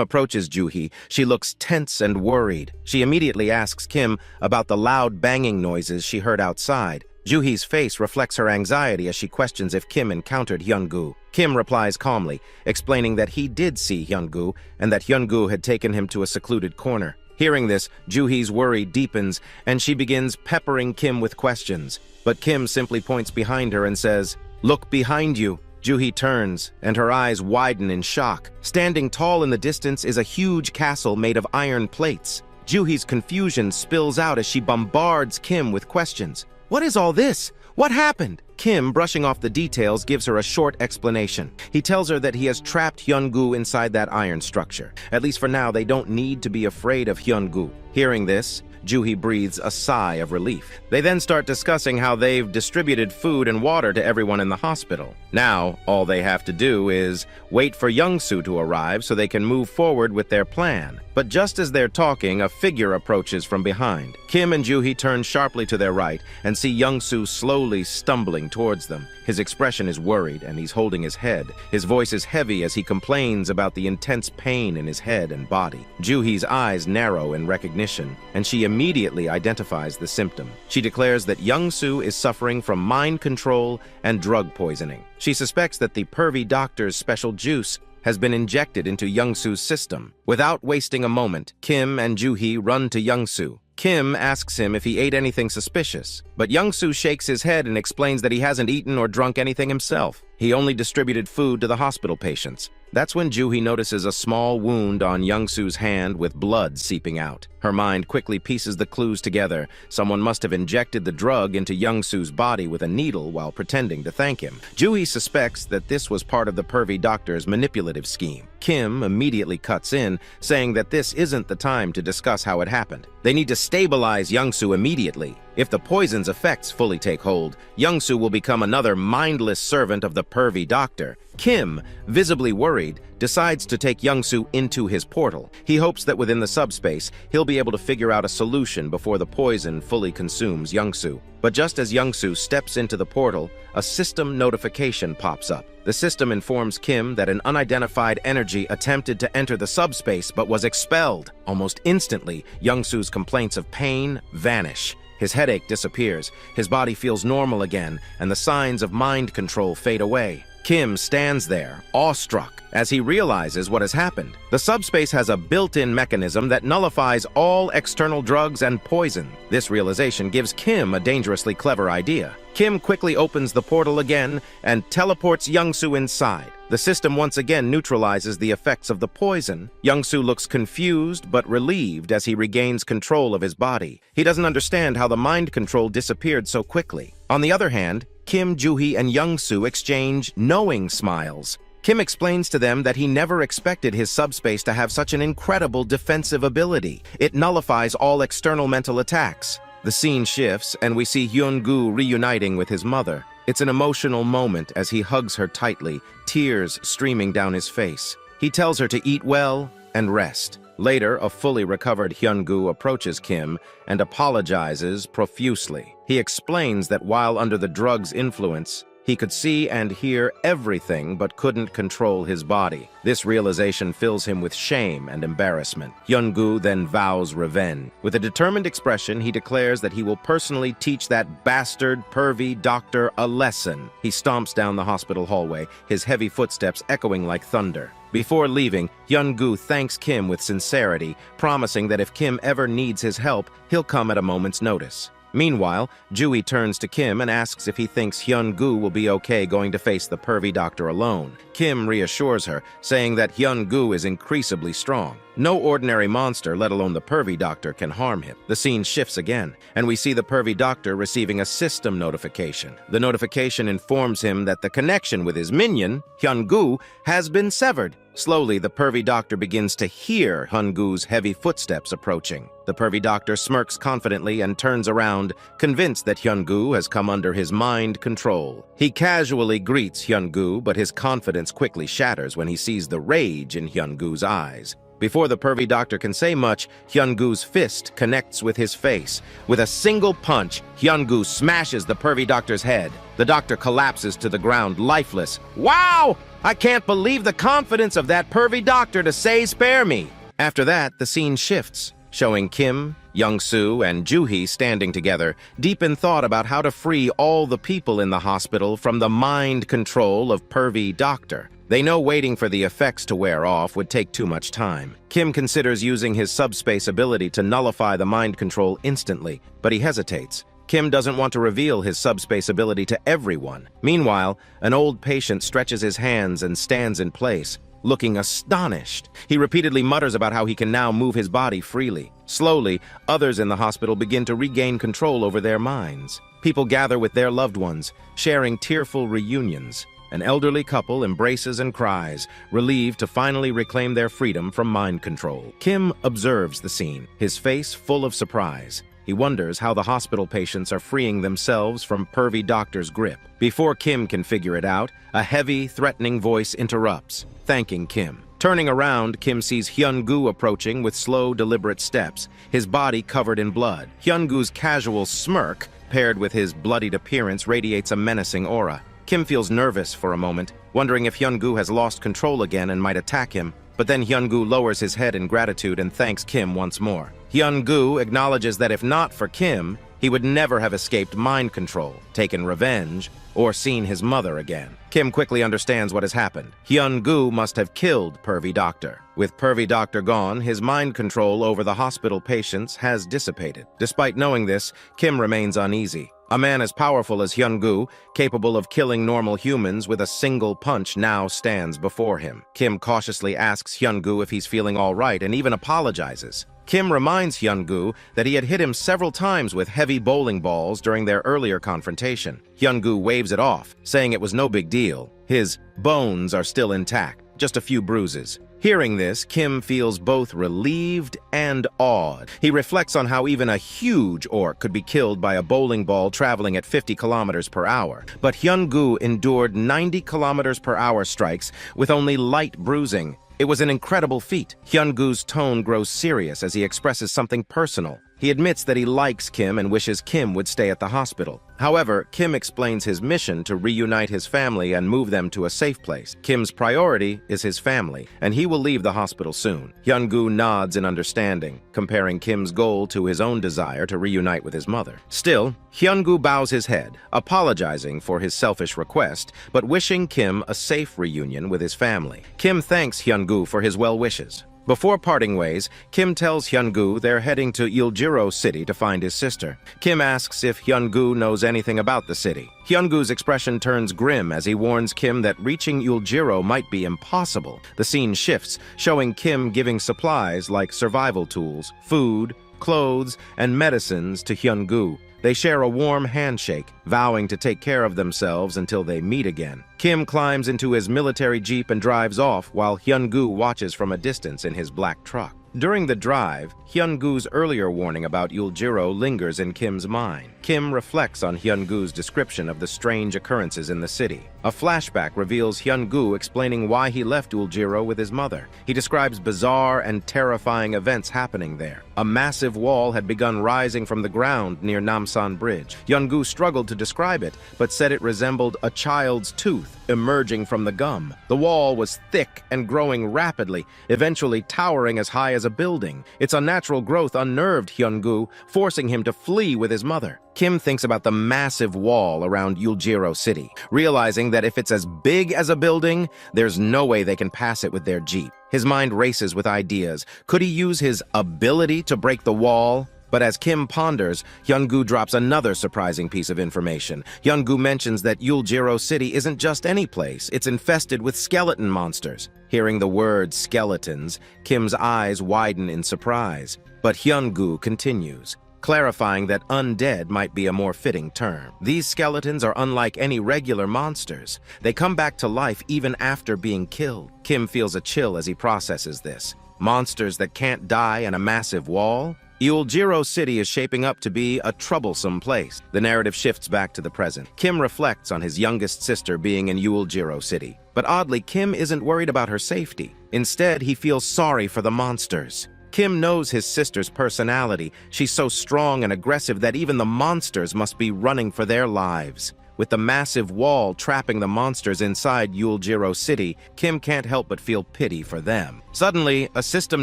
approaches Juhi, she looks tense and worried. She immediately asks Kim about the loud banging noises she heard outside. Juhi's face reflects her anxiety as she questions if Kim encountered Hyungu. Kim replies calmly, explaining that he did see Hyungu and that Hyungu had taken him to a secluded corner. Hearing this, Juhi's worry deepens, and she begins peppering Kim with questions. But Kim simply points behind her and says, "Look behind you." Juhi turns, and her eyes widen in shock. Standing tall in the distance is a huge castle made of iron plates. Juhi's confusion spills out as she bombards Kim with questions. "What is all this? What happened?" Kim, brushing off the details, gives her a short explanation. He tells her that he has trapped Hyungu inside that iron structure. At least for now, they don't need to be afraid of Hyungu. Hearing this, Juhi breathes a sigh of relief. They then start discussing how they've distributed food and water to everyone in the hospital. Now, all they have to do is wait for Youngsu to arrive so they can move forward with their plan. But just as they're talking, a figure approaches from behind. Kim and Juhi turn sharply to their right and see Youngsu slowly stumbling towards them. His expression is worried and he's holding his head. His voice is heavy as he complains about the intense pain in his head and body. Juhi's eyes narrow in recognition, and she immediately identifies the symptom. She declares that Youngsu is suffering from mind control and drug poisoning. She suspects that the pervy doctor's special juice has been injected into Youngsu's system. Without wasting a moment, Kim and Juhi run to Youngsu. Kim asks him if he ate anything suspicious, but Youngsu shakes his head and explains that he hasn't eaten or drunk anything himself. He only distributed food to the hospital patients. That's when Juhi notices a small wound on Youngsu's hand with blood seeping out. Her mind quickly pieces the clues together. Someone must have injected the drug into Youngsu's body with a needle while pretending to thank him. Juhi suspects that this was part of the pervy doctor's manipulative scheme. Kim immediately cuts in, saying that this isn't the time to discuss how it happened. They need to stabilize Youngsu immediately. If the poison's effects fully take hold, Youngsu will become another mindless servant of the pervy doctor. Kim, visibly worried, decides to take Youngsu into his portal. He hopes that within the subspace, he'll be able to figure out a solution before the poison fully consumes Youngsu. But just as Youngsu steps into the portal, a system notification pops up. The system informs Kim that an unidentified energy attempted to enter the subspace but was expelled. Almost instantly, Youngsu's complaints of pain vanish. His headache disappears, his body feels normal again, and the signs of mind control fade away. Kim stands there, awestruck, as he realizes what has happened. The subspace has a built-in mechanism that nullifies all external drugs and poison. This realization gives Kim a dangerously clever idea. Kim quickly opens the portal again and teleports Youngsu inside. The system once again neutralizes the effects of the poison. Youngsu looks confused but relieved as he regains control of his body. He doesn't understand how the mind control disappeared so quickly. On the other hand, Kim, Juhi, and Youngsu exchange knowing smiles. Kim explains to them that he never expected his subspace to have such an incredible defensive ability. It nullifies all external mental attacks. The scene shifts, and we see Hyungu reuniting with his mother. It's an emotional moment as he hugs her tightly, tears streaming down his face. He tells her to eat well and rest. Later, a fully recovered Hyun-gu approaches Kim and apologizes profusely. He explains that while under the drug's influence, he could see and hear everything but couldn't control his body. This realization fills him with shame and embarrassment. Hyun-gu then vows revenge. With a determined expression, he declares that he will personally teach that bastard, pervy doctor a lesson. He stomps down the hospital hallway, his heavy footsteps echoing like thunder. Before leaving, Hyun-gu thanks Kim with sincerity, promising that if Kim ever needs his help, he'll come at a moment's notice. Meanwhile, Jui turns to Kim and asks if he thinks Hyun-gu will be okay going to face the pervy doctor alone. Kim reassures her, saying that Hyun-gu is increasingly strong. No ordinary monster, let alone the pervy doctor, can harm him. The scene shifts again, and we see the pervy doctor receiving a system notification. The notification informs him that the connection with his minion, Hyun-gu, has been severed. Slowly, the pervy doctor begins to hear Hyun-gu's heavy footsteps approaching. The pervy doctor smirks confidently and turns around, convinced that Hyun-gu has come under his mind control. He casually greets Hyun-gu, but his confidence quickly shatters when he sees the rage in Hyun-gu's eyes. Before the pervy doctor can say much, Hyun-gu's fist connects with his face. With a single punch, Hyun-gu smashes the pervy doctor's head. The doctor collapses to the ground, lifeless. Wow! I can't believe the confidence of that pervy doctor to say spare me. After that, the scene shifts, showing Kim, Young-soo, and Joo-hee standing together, deep in thought about how to free all the people in the hospital from the mind control of pervy doctor. They know waiting for the effects to wear off would take too much time. Kim considers using his subspace ability to nullify the mind control instantly, but he hesitates. Kim doesn't want to reveal his subspace ability to everyone. Meanwhile, an old patient stretches his hands and stands in place, looking astonished. He repeatedly mutters about how he can now move his body freely. Slowly, others in the hospital begin to regain control over their minds. People gather with their loved ones, sharing tearful reunions. An elderly couple embraces and cries, relieved to finally reclaim their freedom from mind control. Kim observes the scene, his face full of surprise. He wonders how the hospital patients are freeing themselves from pervy doctor's grip. Before Kim can figure it out, a heavy, threatening voice interrupts, thanking Kim. Turning around, Kim sees Hyun-gu approaching with slow, deliberate steps, his body covered in blood. Hyun-gu's casual smirk, paired with his bloodied appearance, radiates a menacing aura. Kim feels nervous for a moment, wondering if Hyun-gu has lost control again and might attack him. But then Hyun-gu lowers his head in gratitude and thanks Kim once more. Hyun-gu acknowledges that if not for Kim, he would never have escaped mind control, taken revenge, or seen his mother again. Kim quickly understands what has happened. Hyun-gu must have killed pervy doctor. With pervy doctor gone, his mind control over the hospital patients has dissipated. Despite knowing this, Kim remains uneasy. A man as powerful as Hyun-gu, capable of killing normal humans with a single punch, now stands before him. Kim cautiously asks Hyun-gu if he's feeling all right and even apologizes. Kim reminds Hyun-gu that he had hit him several times with heavy bowling balls during their earlier confrontation. Hyun-gu waves it off, saying it was no big deal. His bones are still intact, just a few bruises. Hearing this, Kim feels both relieved and awed. He reflects on how even a huge orc could be killed by a bowling ball traveling at 50 kilometers per hour. But Hyun-gu endured 90 kilometers per hour strikes with only light bruising. It was an incredible feat. Hyun-gu's tone grows serious as he expresses something personal. He admits that he likes Kim and wishes Kim would stay at the hospital. However, Kim explains his mission to reunite his family and move them to a safe place. Kim's priority is his family, and he will leave the hospital soon. Hyun-gu nods in understanding, comparing Kim's goal to his own desire to reunite with his mother. Still, Hyun-gu bows his head, apologizing for his selfish request, but wishing Kim a safe reunion with his family. Kim thanks Hyun-gu for his well wishes. Before parting ways, Kim tells Hyun-gu they're heading to Iljiro City to find his sister. Kim asks if Hyun-gu knows anything about the city. Hyun-gu's expression turns grim as he warns Kim that reaching Iljiro might be impossible. The scene shifts, showing Kim giving supplies like survival tools, food, clothes, and medicines to Hyun-gu. They share a warm handshake, vowing to take care of themselves until they meet again. Kim climbs into his military jeep and drives off while Hyun-gu watches from a distance in his black truck. During the drive, Hyun-goo's earlier warning about Yuljiro lingers in Kim's mind. Kim reflects on Hyun-goo's description of the strange occurrences in the city. A flashback reveals Hyun-goo explaining why he left Yuljiro with his mother. He describes bizarre and terrifying events happening there. A massive wall had begun rising from the ground near Namsan Bridge. Hyun-goo struggled to describe it, but said it resembled a child's tooth emerging from the gum. The wall was thick and growing rapidly, eventually towering as high as a building. Its unnatural growth unnerved Hyun-goo, forcing him to flee with his mother. Kim thinks about the massive wall around Yuljiro City, realizing that if it's as big as a building, there's no way they can pass it with their jeep. His mind races with ideas. Could he use his ability to break the wall? But as Kim ponders, Hyun-goo drops another surprising piece of information. Hyun-goo mentions that Yuljiro City isn't just any place, it's infested with skeleton monsters. Hearing the word skeletons, Kim's eyes widen in surprise. But Hyun-goo continues, clarifying that undead might be a more fitting term. These skeletons are unlike any regular monsters. They come back to life even after being killed. Kim feels a chill as he processes this. Monsters that can't die in a massive wall? Yuljiro City is shaping up to be a troublesome place. The narrative shifts back to the present. Kim reflects on his youngest sister being in Yuljiro City. But oddly, Kim isn't worried about her safety. Instead, he feels sorry for the monsters. Kim knows his sister's personality. She's so strong and aggressive that even the monsters must be running for their lives. With the massive wall trapping the monsters inside Yuljiro City, Kim can't help but feel pity for them. Suddenly, a system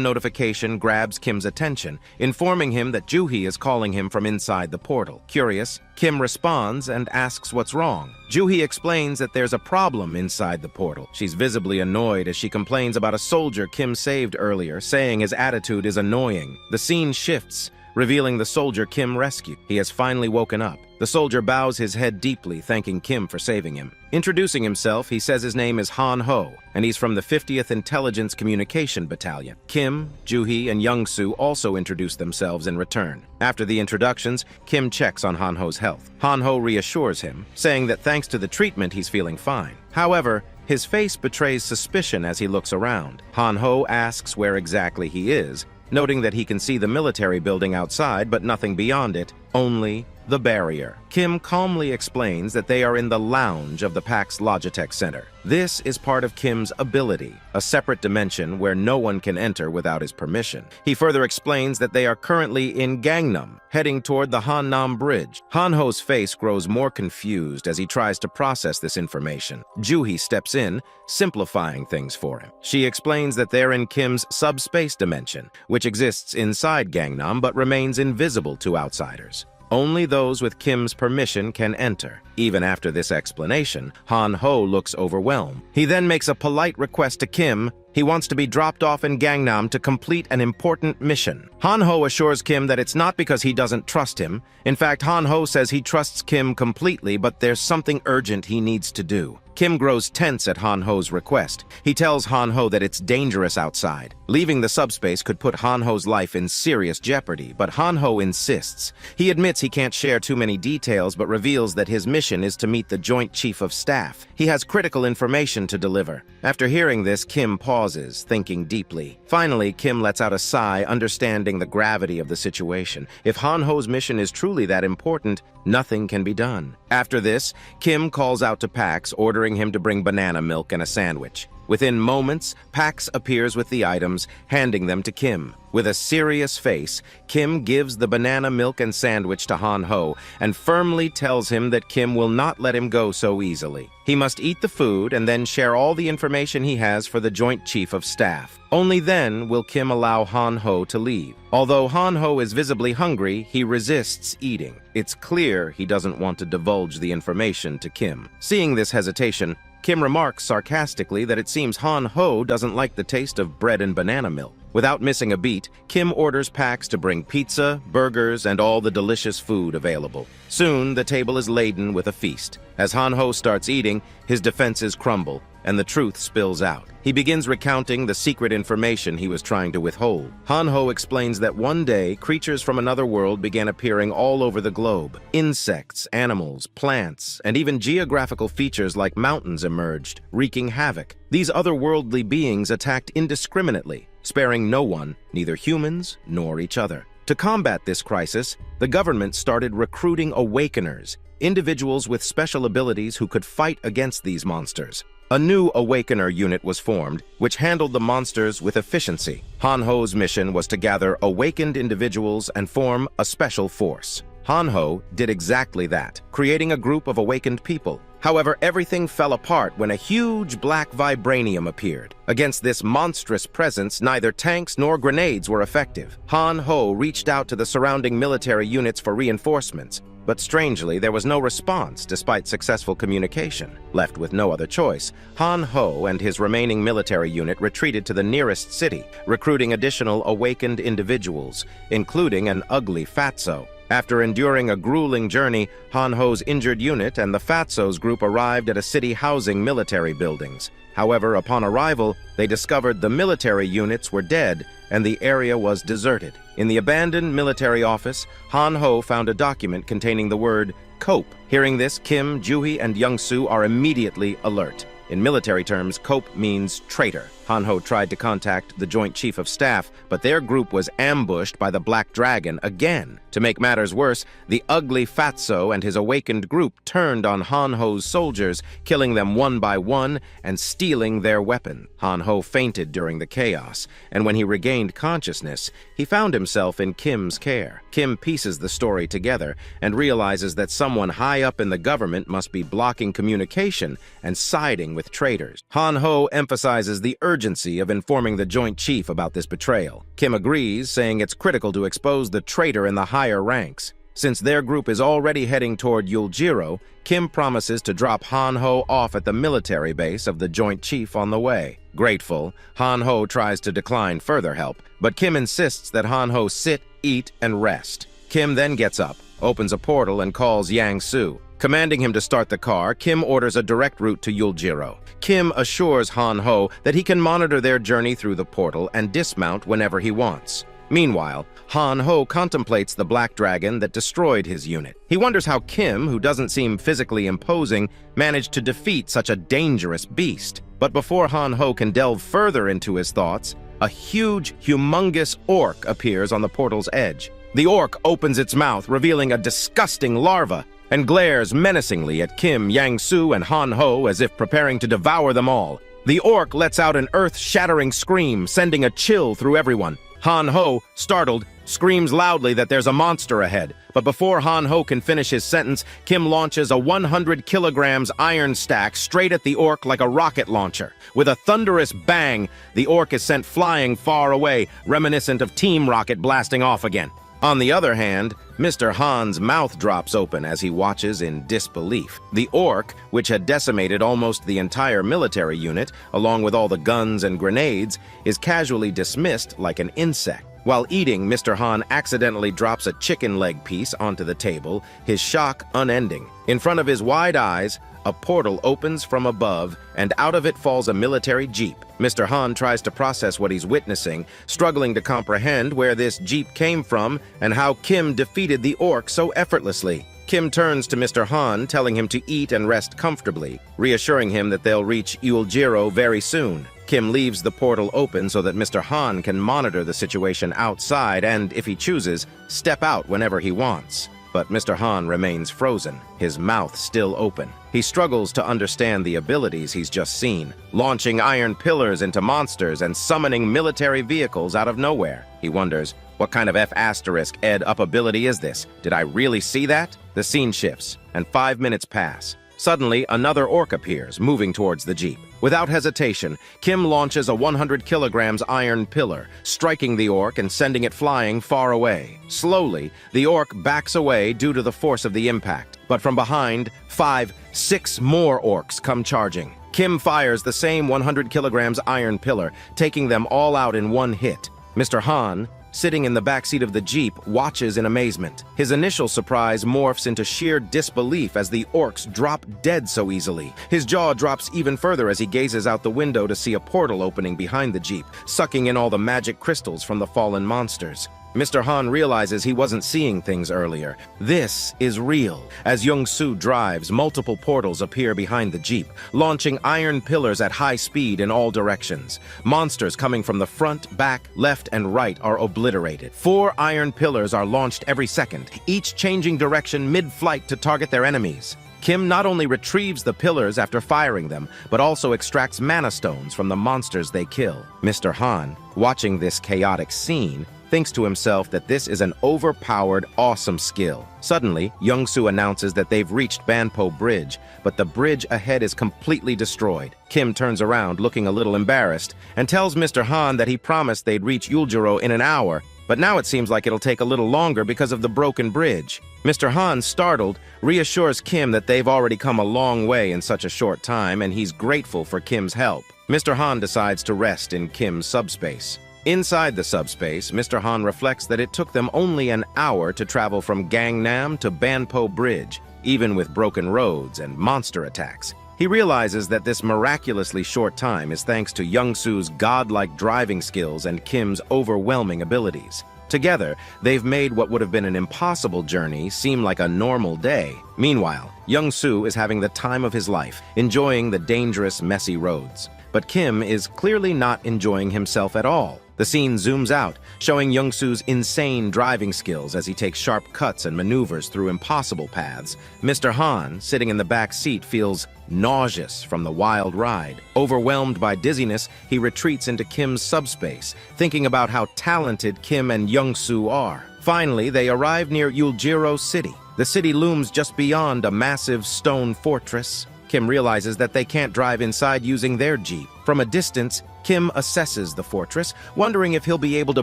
notification grabs Kim's attention, informing him that Juhi is calling him from inside the portal. Curious, Kim responds and asks what's wrong. Juhi explains that there's a problem inside the portal. She's visibly annoyed as she complains about a soldier Kim saved earlier, saying his attitude is annoying. The scene shifts, revealing the soldier Kim rescued. He has finally woken up. The soldier bows his head deeply, thanking Kim for saving him. Introducing himself, he says his name is Han Ho, and he's from the 50th Intelligence Communication Battalion. Kim, Juhi, and Young-soo also introduce themselves in return. After the introductions, Kim checks on Han Ho's health. Han Ho reassures him, saying that thanks to the treatment, he's feeling fine. However, his face betrays suspicion as he looks around. Han Ho asks where exactly he is, noting that he can see the military building outside, but nothing beyond it, only the barrier. Kim calmly explains that they are in the lounge of the PAX Logitech Center. This is part of Kim's ability, a separate dimension where no one can enter without his permission. He further explains that they are currently in Gangnam, heading toward the Hannam Bridge. Han Ho's face grows more confused as he tries to process this information. Juhi steps in, simplifying things for him. She explains that they're in Kim's subspace dimension, which exists inside Gangnam but remains invisible to outsiders. Only those with Kim's permission can enter. Even after this explanation, Han Ho looks overwhelmed. He then makes a polite request to Kim. He wants to be dropped off in Gangnam to complete an important mission. Han Ho assures Kim that it's not because he doesn't trust him. In fact, Han Ho says he trusts Kim completely, but there's something urgent he needs to do. Kim grows tense at Han Ho's request. He tells Han Ho that it's dangerous outside. Leaving the subspace could put Han Ho's life in serious jeopardy, but Han Ho insists. He admits he can't share too many details, but reveals that his mission is to meet the Joint Chief of Staff. He has critical information to deliver. After hearing this, Kim pauses, thinking deeply. Finally, Kim lets out a sigh, understanding the gravity of the situation. If Han Ho's mission is truly that important, nothing can be done. After this, Kim calls out to Pax, ordering him to bring banana milk and a sandwich. Within moments, Pax appears with the items, handing them to Kim. With a serious face, Kim gives the banana milk and sandwich to Han Ho and firmly tells him that Kim will not let him go so easily. He must eat the food and then share all the information he has for the Joint Chief of Staff. Only then will Kim allow Han Ho to leave. Although Han Ho is visibly hungry, he resists eating. It's clear he doesn't want to divulge the information to Kim. Seeing this hesitation, Kim remarks sarcastically that it seems Han Ho doesn't like the taste of bread and banana milk. Without missing a beat, Kim orders Pax to bring pizza, burgers, and all the delicious food available. Soon, the table is laden with a feast. As Han Ho starts eating, his defenses crumble, and the truth spills out. He begins recounting the secret information he was trying to withhold. Han Ho explains that one day, creatures from another world began appearing all over the globe. Insects, animals, plants, and even geographical features like mountains emerged, wreaking havoc. These otherworldly beings attacked indiscriminately, sparing no one, neither humans nor each other. To combat this crisis, the government started recruiting awakeners, individuals with special abilities who could fight against these monsters. A new Awakener unit was formed, which handled the monsters with efficiency. Hanho's mission was to gather awakened individuals and form a special force. Hanho did exactly that, creating a group of awakened people. However, everything fell apart when a huge black vibranium appeared. Against this monstrous presence, neither tanks nor grenades were effective. Hanho reached out to the surrounding military units for reinforcements, but strangely, there was no response despite successful communication. Left with no other choice, Hanho and his remaining military unit retreated to the nearest city, recruiting additional awakened individuals, including an ugly fatso. After enduring a grueling journey, Hanho's injured unit and the Fatso's group arrived at a city housing military buildings. However, upon arrival, they discovered the military units were dead and the area was deserted. In the abandoned military office, Hanho found a document containing the word "cope." Hearing this, Kim, Juhi, and Youngsu are immediately alert. In military terms, cope means traitor. Hanho tried to contact the Joint Chief of Staff, but their group was ambushed by the Black Dragon again. To make matters worse, the ugly Fatso and his awakened group turned on Hanho's soldiers, killing them one by one and stealing their weapon. Hanho fainted during the chaos, and when he regained consciousness, he found himself in Kim's care. Kim pieces the story together and realizes that someone high up in the government must be blocking communication and siding with traitors. Hanho emphasizes the urgency of informing the Joint Chief about this betrayal. Kim agrees, saying it's critical to expose the traitor in the higher ranks. Since their group is already heading toward Yuljiro, Kim promises to drop Hanho off at the military base of the Joint Chief on the way. Grateful, Hanho tries to decline further help, but Kim insists that Hanho sit, eat, and rest. Kim then gets up, opens a portal, and calls Yang Su. Commanding him to start the car, Kim orders a direct route to Yuljiro. Kim assures Hanho that he can monitor their journey through the portal and dismount whenever he wants. Meanwhile, Hanho contemplates the Black Dragon that destroyed his unit. He wonders how Kim, who doesn't seem physically imposing, managed to defeat such a dangerous beast. But before Hanho can delve further into his thoughts, a huge, humongous orc appears on the portal's edge. The orc opens its mouth, revealing a disgusting larva, and glares menacingly at Kim, Yang-su, and Hanho as if preparing to devour them all. The orc lets out an earth-shattering scream, sending a chill through everyone. Hanho, startled, screams loudly that there's a monster ahead. But before Hanho can finish his sentence, Kim launches a 100 kilograms iron stack straight at the orc like a rocket launcher. With a thunderous bang, the orc is sent flying far away, reminiscent of Team Rocket blasting off again. On the other hand, Mr. Han's mouth drops open as he watches in disbelief. The orc, which had decimated almost the entire military unit, along with all the guns and grenades, is casually dismissed like an insect. While eating, Mr. Han accidentally drops a chicken leg piece onto the table, his shock unending. In front of his wide eyes, a portal opens from above, and out of it falls a military jeep. Mr. Han tries to process what he's witnessing, struggling to comprehend where this jeep came from and how Kim defeated the orc so effortlessly. Kim turns to Mr. Han, telling him to eat and rest comfortably, reassuring him that they'll reach Yuljiro very soon. Kim leaves the portal open so that Mr. Han can monitor the situation outside and, if he chooses, step out whenever he wants. But Mr. Han remains frozen, his mouth still open. He struggles to understand the abilities he's just seen, launching iron pillars into monsters and summoning military vehicles out of nowhere. He wonders, what kind of F***ed up ability is this? Did I really see that? The scene shifts, and 5 minutes pass. Suddenly, another orc appears, moving towards the jeep. Without hesitation, Kim launches a 100 kilograms iron pillar, striking the orc and sending it flying far away. Slowly, the orc backs away due to the force of the impact. But from behind, 6 more orcs come charging. Kim fires the same 100 kilograms iron pillar, taking them all out in one hit. Mr. Han, sitting in the backseat of the jeep, watches in amazement. His initial surprise morphs into sheer disbelief as the orcs drop dead so easily. His jaw drops even further as he gazes out the window to see a portal opening behind the jeep, sucking in all the magic crystals from the fallen monsters. Mr. Han realizes he wasn't seeing things earlier. This is real. As Young-soo drives, multiple portals appear behind the Jeep, launching iron pillars at high speed in all directions. Monsters coming from the front, back, left, and right are obliterated. 4 iron pillars are launched every second, each changing direction mid-flight to target their enemies. Kim not only retrieves the pillars after firing them, but also extracts mana stones from the monsters they kill. Mr. Han, watching this chaotic scene, thinks to himself that this is an overpowered, awesome skill. Suddenly, Young-soo announces that they've reached Banpo Bridge, but the bridge ahead is completely destroyed. Kim turns around, looking a little embarrassed, and tells Mr. Han that he promised they'd reach Yuljiro in an hour, but now it seems like it'll take a little longer because of the broken bridge. Mr. Han, startled, reassures Kim that they've already come a long way in such a short time, and he's grateful for Kim's help. Mr. Han decides to rest in Kim's subspace. Inside the subspace, Mr. Han reflects that it took them only an hour to travel from Gangnam to Banpo Bridge, even with broken roads and monster attacks. He realizes that this miraculously short time is thanks to Young-soo's godlike driving skills and Kim's overwhelming abilities. Together, they've made what would have been an impossible journey seem like a normal day. Meanwhile, Young-soo is having the time of his life, enjoying the dangerous, messy roads. But Kim is clearly not enjoying himself at all. The scene zooms out, showing Young-soo's insane driving skills as he takes sharp cuts and maneuvers through impossible paths. Mr. Han, sitting in the back seat, feels nauseous from the wild ride. Overwhelmed by dizziness, he retreats into Kim's subspace, thinking about how talented Kim and Young-soo are. Finally, they arrive near Yuljiro City. The city looms just beyond a massive stone fortress. Kim realizes that they can't drive inside using their Jeep. From a distance, Kim assesses the fortress, wondering if he'll be able to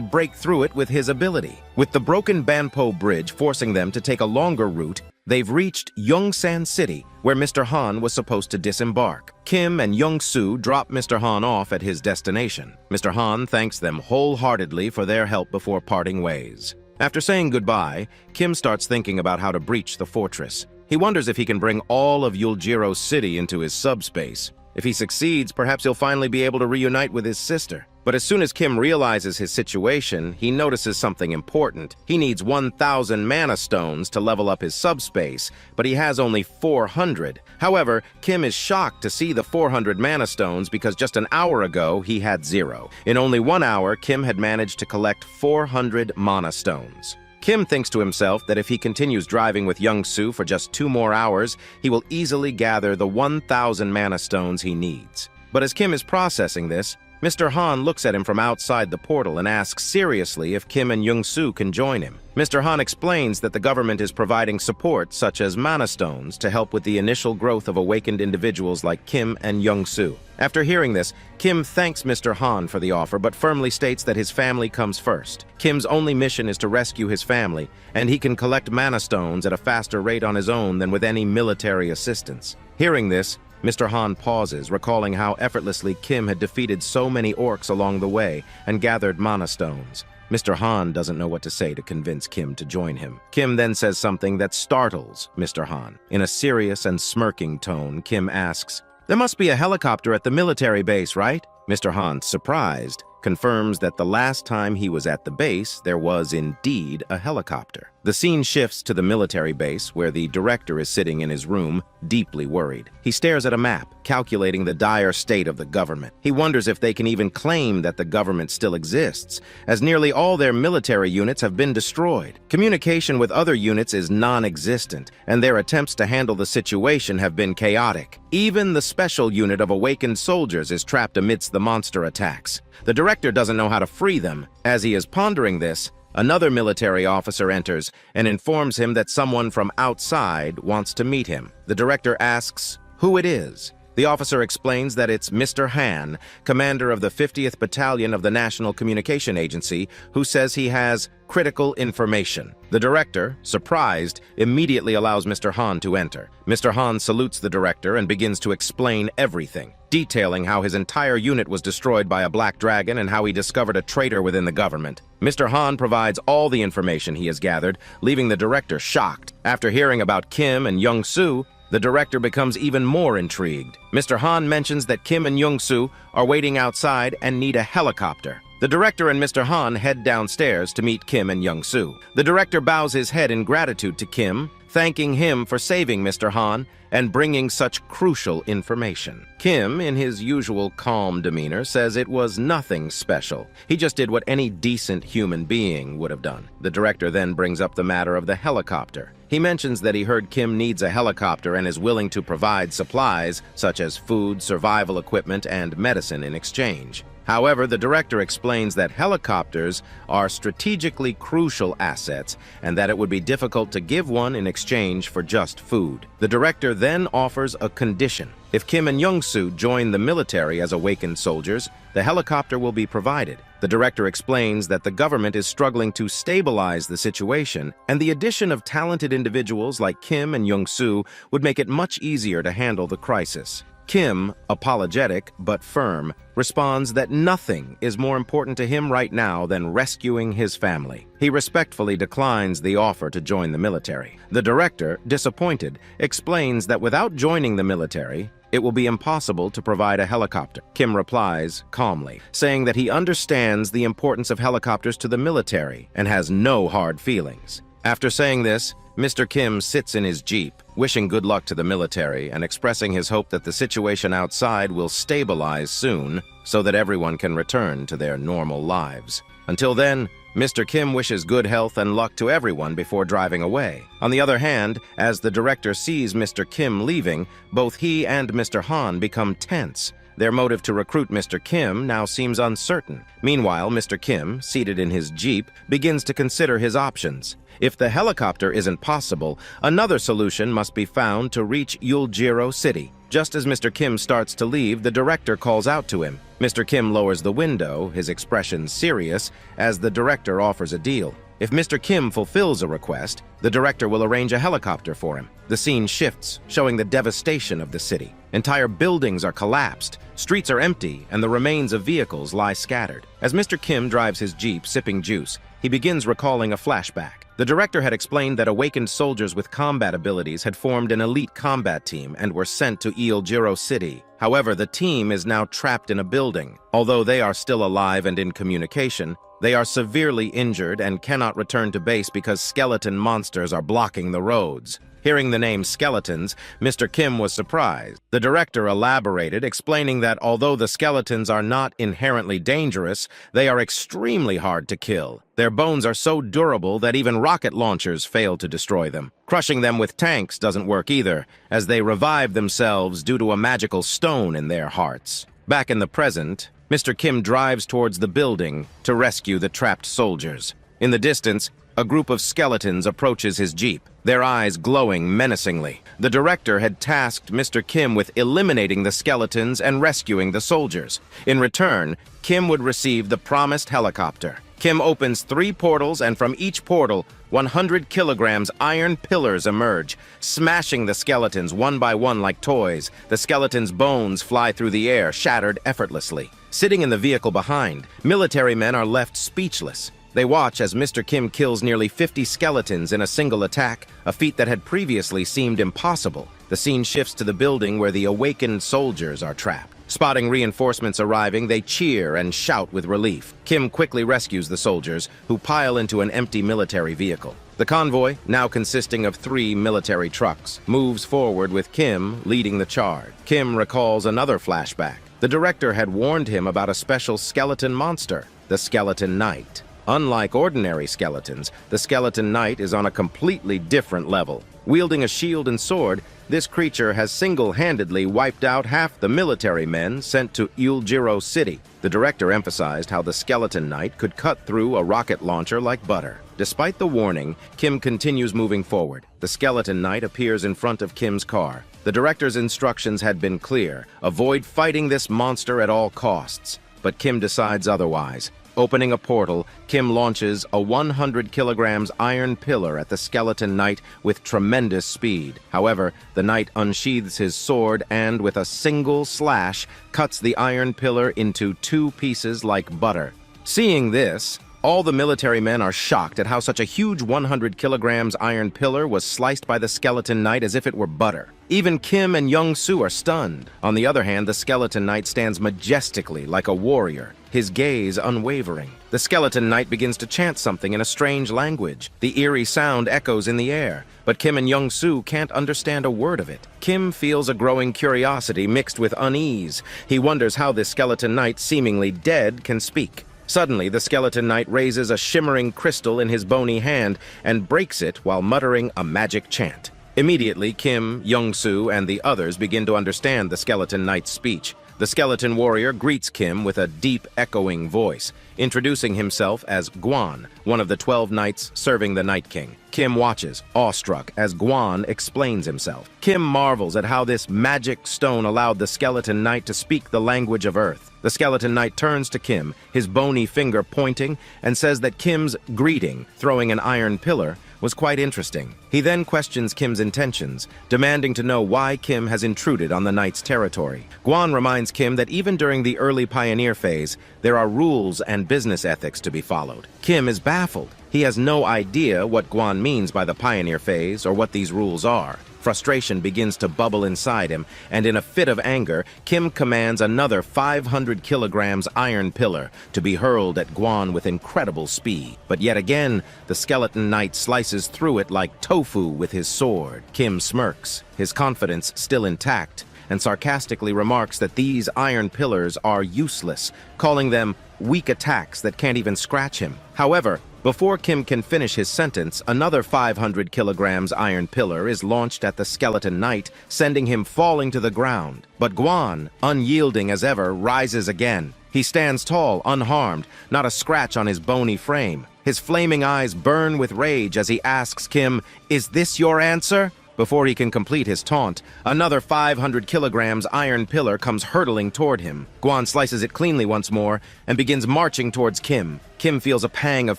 break through it with his ability. With the broken Banpo Bridge forcing them to take a longer route, they've reached Yongsan City, where Mr. Han was supposed to disembark. Kim and Young-soo drop Mr. Han off at his destination. Mr. Han thanks them wholeheartedly for their help before parting ways. After saying goodbye, Kim starts thinking about how to breach the fortress. He wonders if he can bring all of Yuljiro City into his subspace. If he succeeds, perhaps he'll finally be able to reunite with his sister. But as soon as Kim realizes his situation, he notices something important. He needs 1,000 mana stones to level up his subspace, but he has only 400. However, Kim is shocked to see the 400 mana stones because just an hour ago, he had 0. In only 1 hour, Kim had managed to collect 400 mana stones. Kim thinks to himself that if he continues driving with Young-soo for just 2 more hours, he will easily gather the 1,000 mana stones he needs. But as Kim is processing this, Mr. Han looks at him from outside the portal and asks seriously if Kim and Young-soo can join him. Mr. Han explains that the government is providing support such as mana stones to help with the initial growth of awakened individuals like Kim and Young-soo. After hearing this, Kim thanks Mr. Han for the offer but firmly states that his family comes first. Kim's only mission is to rescue his family, and he can collect mana stones at a faster rate on his own than with any military assistance. Hearing this, Mr. Han pauses, recalling how effortlessly Kim had defeated so many orcs along the way and gathered mana stones. Mr. Han doesn't know what to say to convince Kim to join him. Kim then says something that startles Mr. Han. In a serious and smirking tone, Kim asks, "There must be a helicopter at the military base, right?" Mr. Han, surprised, confirms that the last time he was at the base, there was indeed a helicopter. The scene shifts to the military base, where the director is sitting in his room, deeply worried. He stares at a map, calculating the dire state of the government. He wonders if they can even claim that the government still exists, as nearly all their military units have been destroyed. Communication with other units is non-existent, and their attempts to handle the situation have been chaotic. Even the special unit of awakened soldiers is trapped amidst the monster attacks. The director doesn't know how to free them. As he is pondering this, another military officer enters and informs him that someone from outside wants to meet him. The director asks who it is. The officer explains that it's Mr. Han, commander of the 50th Battalion of the National Communication Agency, who says he has critical information. The director, surprised, immediately allows Mr. Han to enter. Mr. Han salutes the director and begins to explain everything, detailing how his entire unit was destroyed by a black dragon and how he discovered a traitor within the government. Mr. Han provides all the information he has gathered, leaving the director shocked. After hearing about Kim and Young-soo, the director becomes even more intrigued. Mr. Han mentions that Kim and Young-soo are waiting outside and need a helicopter. The director and Mr. Han head downstairs to meet Kim and Young-soo. The director bows his head in gratitude to Kim, thanking him for saving Mr. Han and bringing such crucial information. Kim, in his usual calm demeanor, says it was nothing special. He just did what any decent human being would have done. The director then brings up the matter of the helicopter. He mentions that he heard Kim needs a helicopter and is willing to provide supplies such as food, survival equipment, and medicine in exchange. However, the director explains that helicopters are strategically crucial assets and that it would be difficult to give one in exchange for just food. The director then offers a condition. If Kim and Young-soo join the military as awakened soldiers, the helicopter will be provided. The director explains that the government is struggling to stabilize the situation, and the addition of talented individuals like Kim and Young-soo would make it much easier to handle the crisis. Kim, apologetic but firm, responds that nothing is more important to him right now than rescuing his family. He respectfully declines the offer to join the military. The director, disappointed, explains that without joining the military, it will be impossible to provide a helicopter. Kim replies calmly, saying that he understands the importance of helicopters to the military and has no hard feelings. After saying this, Mr. Kim sits in his Jeep, wishing good luck to the military and expressing his hope that the situation outside will stabilize soon so that everyone can return to their normal lives. Until then, Mr. Kim wishes good health and luck to everyone before driving away. On the other hand, as the director sees Mr. Kim leaving, both he and Mr. Han become tense. Their motive to recruit Mr. Kim now seems uncertain. Meanwhile, Mr. Kim, seated in his Jeep, begins to consider his options. If the helicopter isn't possible, another solution must be found to reach Yuljiro City. Just as Mr. Kim starts to leave, the director calls out to him. Mr. Kim lowers the window, his expression serious, as the director offers a deal. If Mr. Kim fulfills a request, the director will arrange a helicopter for him. The scene shifts, showing the devastation of the city. Entire buildings are collapsed, streets are empty, and the remains of vehicles lie scattered. As Mr. Kim drives his Jeep, sipping juice, he begins recalling a flashback. The director had explained that awakened soldiers with combat abilities had formed an elite combat team and were sent to Yuljiro City. However, the team is now trapped in a building. Although they are still alive and in communication, they are severely injured and cannot return to base because skeleton monsters are blocking the roads. Hearing the name skeletons, Mr. Kim was surprised. The director elaborated, explaining that although the skeletons are not inherently dangerous, they are extremely hard to kill. Their bones are so durable that even rocket launchers fail to destroy them. Crushing them with tanks doesn't work either, as they revive themselves due to a magical stone in their hearts. Back in the present, Mr. Kim drives towards the building to rescue the trapped soldiers. In the distance, a group of skeletons approaches his Jeep, their eyes glowing menacingly. The director had tasked Mr. Kim with eliminating the skeletons and rescuing the soldiers. In return, Kim would receive the promised helicopter. Kim opens 3 portals, and from each portal, 100 kilograms iron pillars emerge, smashing the skeletons one by one like toys. The skeletons' bones fly through the air, shattered effortlessly. Sitting in the vehicle behind, military men are left speechless. They watch as Mr. Kim kills nearly 50 skeletons in a single attack, a feat that had previously seemed impossible. The scene shifts to the building where the awakened soldiers are trapped. Spotting reinforcements arriving, they cheer and shout with relief. Kim quickly rescues the soldiers, who pile into an empty military vehicle. The convoy, now consisting of 3 military trucks, moves forward with Kim leading the charge. Kim recalls another flashback. The director had warned him about a special skeleton monster, the Skeleton Knight. Unlike ordinary skeletons, the Skeleton Knight is on a completely different level. Wielding a shield and sword, this creature has single-handedly wiped out half the military men sent to Yuljiro City. The director emphasized how the Skeleton Knight could cut through a rocket launcher like butter. Despite the warning, Kim continues moving forward. The Skeleton Knight appears in front of Kim's car. The director's instructions had been clear: avoid fighting this monster at all costs. But Kim decides otherwise. Opening a portal, Kim launches a 100 kilograms iron pillar at the Skeleton Knight with tremendous speed. However, the knight unsheathes his sword and, with a single slash, cuts the iron pillar into 2 pieces like butter. Seeing this, all the military men are shocked at how such a huge 100 kilograms iron pillar was sliced by the Skeleton Knight as if it were butter. Even Kim and Young-soo are stunned. On the other hand, the Skeleton Knight stands majestically like a warrior. his gaze unwavering. The skeleton knight begins to chant something in a strange language. The eerie sound echoes in the air, but Kim and Young-soo can't understand a word of it. Kim feels a growing curiosity mixed with unease. He wonders how this skeleton knight, seemingly dead, can speak. Suddenly, the skeleton knight raises a shimmering crystal in his bony hand and breaks it while muttering a magic chant. Immediately, Kim, Young-soo, and the others begin to understand the skeleton knight's speech. The skeleton warrior greets Kim with a deep, echoing voice, introducing himself as Gwan, one of the 12 knights serving the Night King. Kim watches, awestruck, as Gwan explains himself. Kim marvels at how this magic stone allowed the skeleton knight to speak the language of Earth. The skeleton knight turns to Kim, his bony finger pointing, and says that Kim's greeting, throwing an iron pillar, was quite interesting. He then questions Kim's intentions, demanding to know why Kim has intruded on the knight's territory. Gwan reminds Kim that even during the early pioneer phase, there are rules and business ethics to be followed. Kim is baffled. He has no idea what Gwan means by the pioneer phase or what these rules are. Frustration begins to bubble inside him, and in a fit of anger, Kim commands another 500 kilograms iron pillar to be hurled at Gwan with incredible speed. But yet again, the skeleton knight slices through it like tofu with his sword. Kim smirks, his confidence still intact, and sarcastically remarks that these iron pillars are useless, calling them weak attacks that can't even scratch him. However, before Kim can finish his sentence, another 500 kilograms iron pillar is launched at the skeleton knight, sending him falling to the ground. But Gwan, unyielding as ever, rises again. He stands tall, unharmed, not a scratch on his bony frame. His flaming eyes burn with rage as he asks Kim, "Is this your answer?" Before he can complete his taunt, another 500 kilograms iron pillar comes hurtling toward him. Gwan slices it cleanly once more and begins marching towards Kim. Kim feels a pang of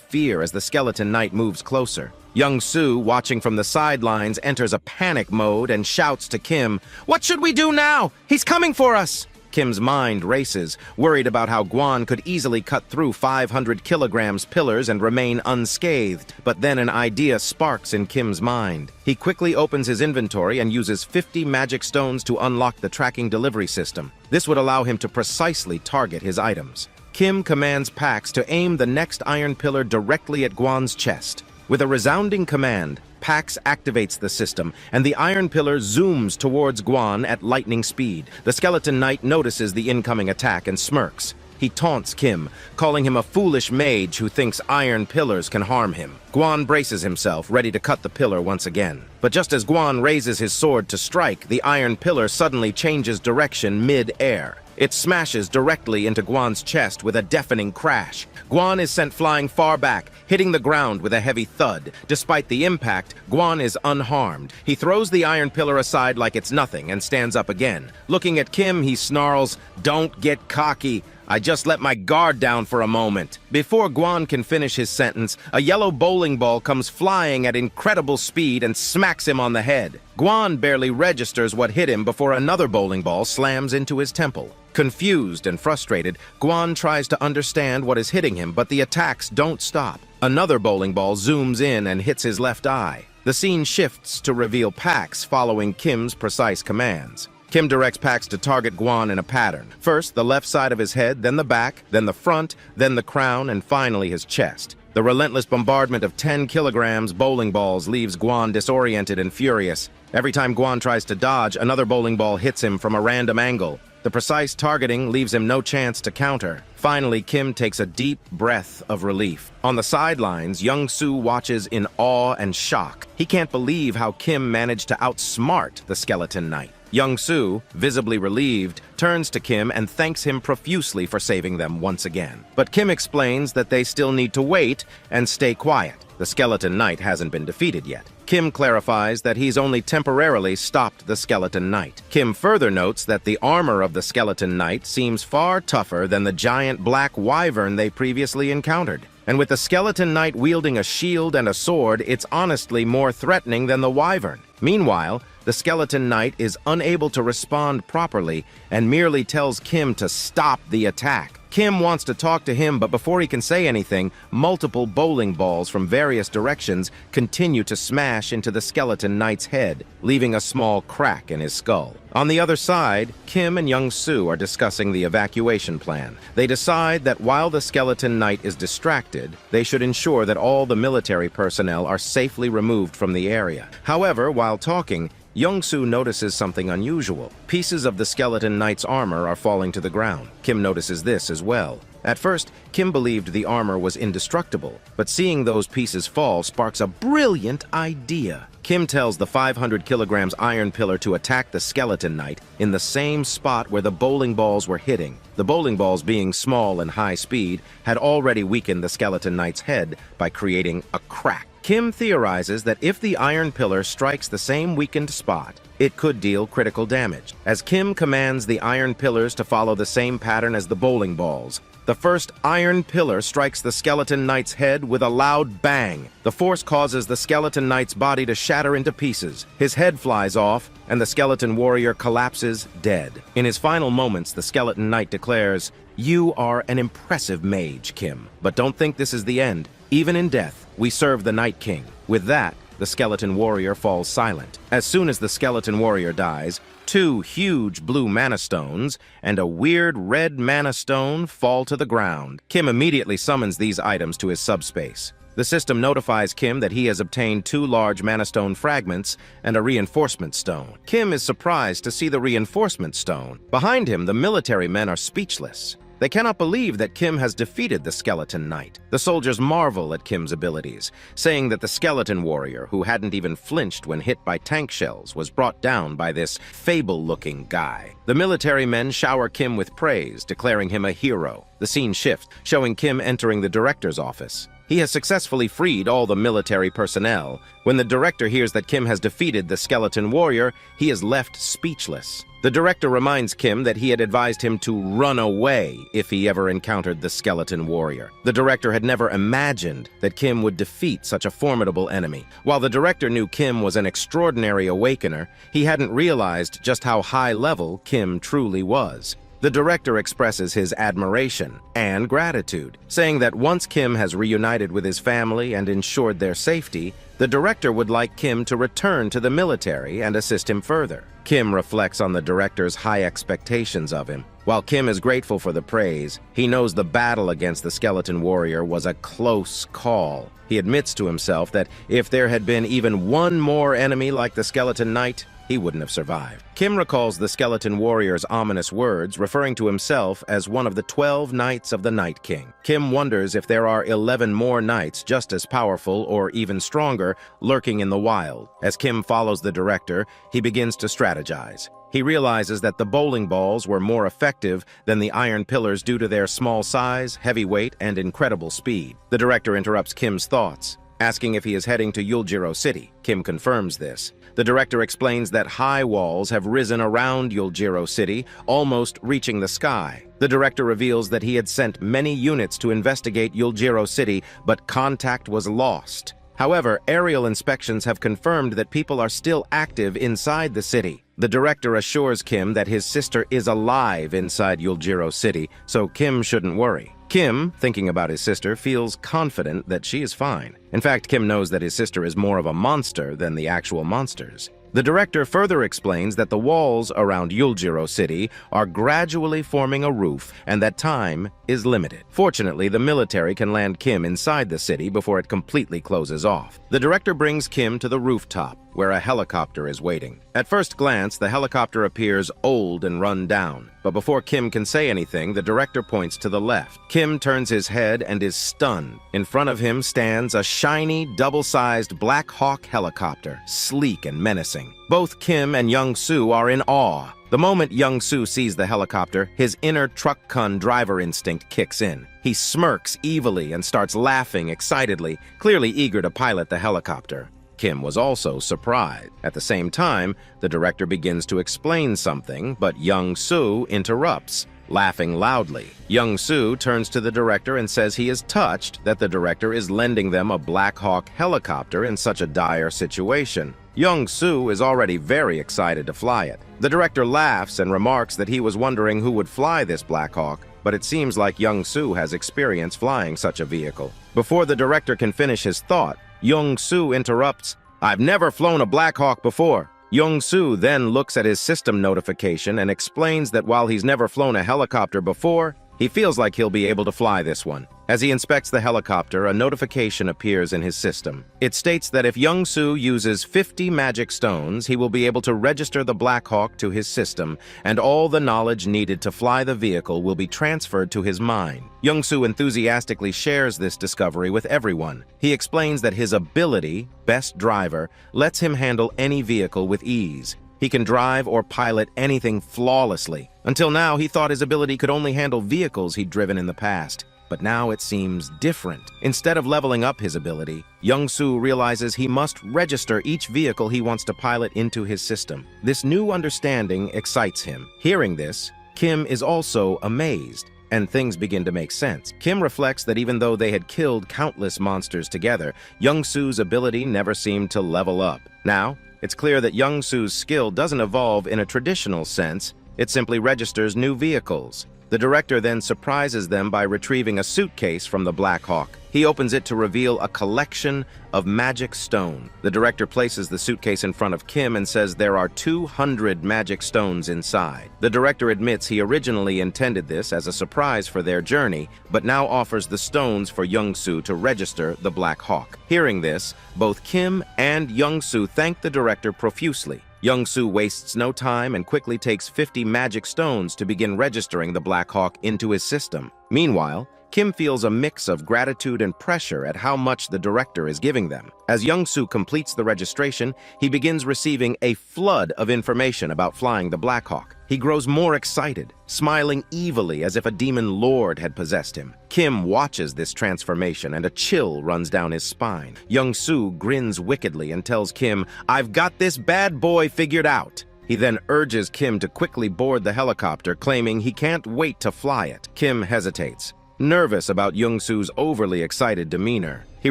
fear as the skeleton knight moves closer. Young-soo, watching from the sidelines, enters a panic mode and shouts to Kim, "What should we do now? He's coming for us!" Kim's mind races, worried about how Gwan could easily cut through 500 kilograms pillars and remain unscathed. But then an idea sparks in Kim's mind. He quickly opens his inventory and uses 50 magic stones to unlock the tracking delivery system. This would allow him to precisely target his items. Kim commands Pax to aim the next iron pillar directly at Gwan's chest. With a resounding command, Pax activates the system, and the iron pillar zooms towards Gwan at lightning speed. The skeleton knight notices the incoming attack and smirks. He taunts Kim, calling him a foolish mage who thinks iron pillars can harm him. Gwan braces himself, ready to cut the pillar once again. But just as Gwan raises his sword to strike, the iron pillar suddenly changes direction mid-air. It smashes directly into Gwan's chest with a deafening crash. Gwan is sent flying far back, hitting the ground with a heavy thud. Despite the impact, Gwan is unharmed. He throws the iron pillar aside like it's nothing and stands up again. Looking at Kim, he snarls, "Don't get cocky. I just let my guard down for a moment." Before Gwan can finish his sentence, a yellow bowling ball comes flying at incredible speed and smacks him on the head. Gwan barely registers what hit him before another bowling ball slams into his temple. Confused and frustrated, Gwan tries to understand what is hitting him, but the attacks don't stop. Another bowling ball zooms in and hits his left eye. The scene shifts to reveal Pax following Kim's precise commands. Kim directs Pax to target Gwan in a pattern. First, the left side of his head, then the back, then the front, then the crown, and finally his chest. The relentless bombardment of 10 kilograms bowling balls leaves Gwan disoriented and furious. Every time Gwan tries to dodge, another bowling ball hits him from a random angle. The precise targeting leaves him no chance to counter. Finally, Kim takes a deep breath of relief. On the sidelines, Young-soo watches in awe and shock. He can't believe how Kim managed to outsmart the skeleton knight. Young-soo, visibly relieved, turns to Kim and thanks him profusely for saving them once again. But Kim explains that they still need to wait and stay quiet. The skeleton knight hasn't been defeated yet. Kim clarifies that he's only temporarily stopped the skeleton knight. Kim further notes that the armor of the skeleton knight seems far tougher than the giant black wyvern they previously encountered. And with the skeleton knight wielding a shield and a sword, it's honestly more threatening than the wyvern. Meanwhile, the skeleton knight is unable to respond properly and merely tells Kim to stop the attack. Kim wants to talk to him, but before he can say anything, multiple bowling balls from various directions continue to smash into the skeleton knight's head, leaving a small crack in his skull. On the other side, Kim and Young-soo are discussing the evacuation plan. They decide that while the skeleton knight is distracted, they should ensure that all the military personnel are safely removed from the area. However, while talking, Young-soo notices something unusual. Pieces of the skeleton knight's armor are falling to the ground. Kim notices this as well. At first, Kim believed the armor was indestructible, but seeing those pieces fall sparks a brilliant idea. Kim tells the 500 kilograms iron pillar to attack the skeleton knight in the same spot where the bowling balls were hitting. The bowling balls, being small and high speed, had already weakened the skeleton knight's head by creating a crack. Kim theorizes that if the iron pillar strikes the same weakened spot, it could deal critical damage. As Kim commands the iron pillars to follow the same pattern as the bowling balls, the first iron pillar strikes the skeleton knight's head with a loud bang. The force causes the skeleton knight's body to shatter into pieces. His head flies off, and the skeleton warrior collapses dead. In his final moments, the skeleton knight declares, "You are an impressive mage, Kim. But don't think this is the end. Even in death, we serve the Night King." With that, the skeleton warrior falls silent. As soon as the skeleton warrior dies, 2 huge blue mana stones and a weird red mana stone fall to the ground. Kim immediately summons these items to his subspace. The system notifies Kim that he has obtained 2 large mana stone fragments and a reinforcement stone. Kim is surprised to see the reinforcement stone. Behind him, the military men are speechless. They cannot believe that Kim has defeated the skeleton knight. The soldiers marvel at Kim's abilities, saying that the skeleton warrior, who hadn't even flinched when hit by tank shells, was brought down by this fable-looking guy. The military men shower Kim with praise, declaring him a hero. The scene shifts, showing Kim entering the director's office. He has successfully freed all the military personnel. When the director hears that Kim has defeated the skeleton warrior, he is left speechless. The director reminds Kim that he had advised him to run away if he ever encountered the skeleton warrior. The director had never imagined that Kim would defeat such a formidable enemy. While the director knew Kim was an extraordinary awakener, he hadn't realized just how high level Kim truly was. The director expresses his admiration and gratitude, saying that once Kim has reunited with his family and ensured their safety, the director would like Kim to return to the military and assist him further. Kim reflects on the director's high expectations of him. While Kim is grateful for the praise, he knows the battle against the skeleton warrior was a close call. He admits to himself that if there had been even one more enemy like the skeleton knight, he wouldn't have survived. Kim recalls the skeleton warrior's ominous words, referring to himself as one of the 12 knights of the Night King. Kim wonders if there are 11 more knights just as powerful or even stronger lurking in the wild. As Kim follows the director, he begins to strategize. He realizes that the bowling balls were more effective than the iron pillars due to their small size, heavy weight, and incredible speed. The director interrupts Kim's thoughts, asking if he is heading to Yuljiro City. Kim confirms this. The director explains that high walls have risen around Yuljiro City, almost reaching the sky. The director reveals that he had sent many units to investigate Yuljiro City, but contact was lost. However, aerial inspections have confirmed that people are still active inside the city. The director assures Kim that his sister is alive inside Yuljiro City, so Kim shouldn't worry. Kim, thinking about his sister, feels confident that she is fine. In fact, Kim knows that his sister is more of a monster than the actual monsters. The director further explains that the walls around Yuljiro City are gradually forming a roof and that time is limited. Fortunately, the military can land Kim inside the city before it completely closes off. The director brings Kim to the rooftop, where a helicopter is waiting. At first glance, the helicopter appears old and run down. But before Kim can say anything, the director points to the left. Kim turns his head and is stunned. In front of him stands a shiny, double-sized Black Hawk helicopter, sleek and menacing. Both Kim and Young-soo are in awe. The moment Young-soo sees the helicopter, his inner truck-kun driver instinct kicks in. He smirks evilly and starts laughing excitedly, clearly eager to pilot the helicopter. Kim was also surprised. At the same time, the director begins to explain something, but Young-soo interrupts, laughing loudly. Young-soo turns to the director and says he is touched that the director is lending them a Black Hawk helicopter in such a dire situation. Young-soo is already very excited to fly it. The director laughs and remarks that he was wondering who would fly this Black Hawk, but it seems like Young-soo has experience flying such a vehicle. Before the director can finish his thought, Young-soo interrupts, "I've never flown a Black Hawk before." Young-soo then looks at his system notification and explains that while he's never flown a helicopter before, he feels like he'll be able to fly this one. As he inspects the helicopter, a notification appears in his system. It states that if Young-soo uses 50 magic stones, he will be able to register the Black Hawk to his system, and all the knowledge needed to fly the vehicle will be transferred to his mind. Young-soo enthusiastically shares this discovery with everyone. He explains that his ability, Best Driver, lets him handle any vehicle with ease. He can drive or pilot anything flawlessly. Until now, he thought his ability could only handle vehicles he'd driven in the past. But now it seems different. Instead of leveling up his ability, Young-soo realizes he must register each vehicle he wants to pilot into his system. This new understanding excites him. Hearing this, Kim is also amazed, and things begin to make sense. Kim reflects that even though they had killed countless monsters together, Young-soo's ability never seemed to level up. Now, it's clear that Young-soo's skill doesn't evolve in a traditional sense, it simply registers new vehicles. The director then surprises them by retrieving a suitcase from the Black Hawk. He opens it to reveal a collection of magic stone. The director places the suitcase in front of Kim and says there are 200 magic stones inside. The director admits he originally intended this as a surprise for their journey, but now offers the stones for Young-soo to register the Black Hawk. Hearing this, both Kim and Young-soo thank the director profusely. Young-soo wastes no time and quickly takes 50 magic stones to begin registering the Black Hawk into his system. Meanwhile, Kim feels a mix of gratitude and pressure at how much the director is giving them. As Young-soo completes the registration, he begins receiving a flood of information about flying the Black Hawk. He grows more excited, smiling evilly as if a demon lord had possessed him. Kim watches this transformation and a chill runs down his spine. Young-soo grins wickedly and tells Kim, "I've got this bad boy figured out." He then urges Kim to quickly board the helicopter, claiming he can't wait to fly it. Kim hesitates, nervous about Young-soo's overly excited demeanor. He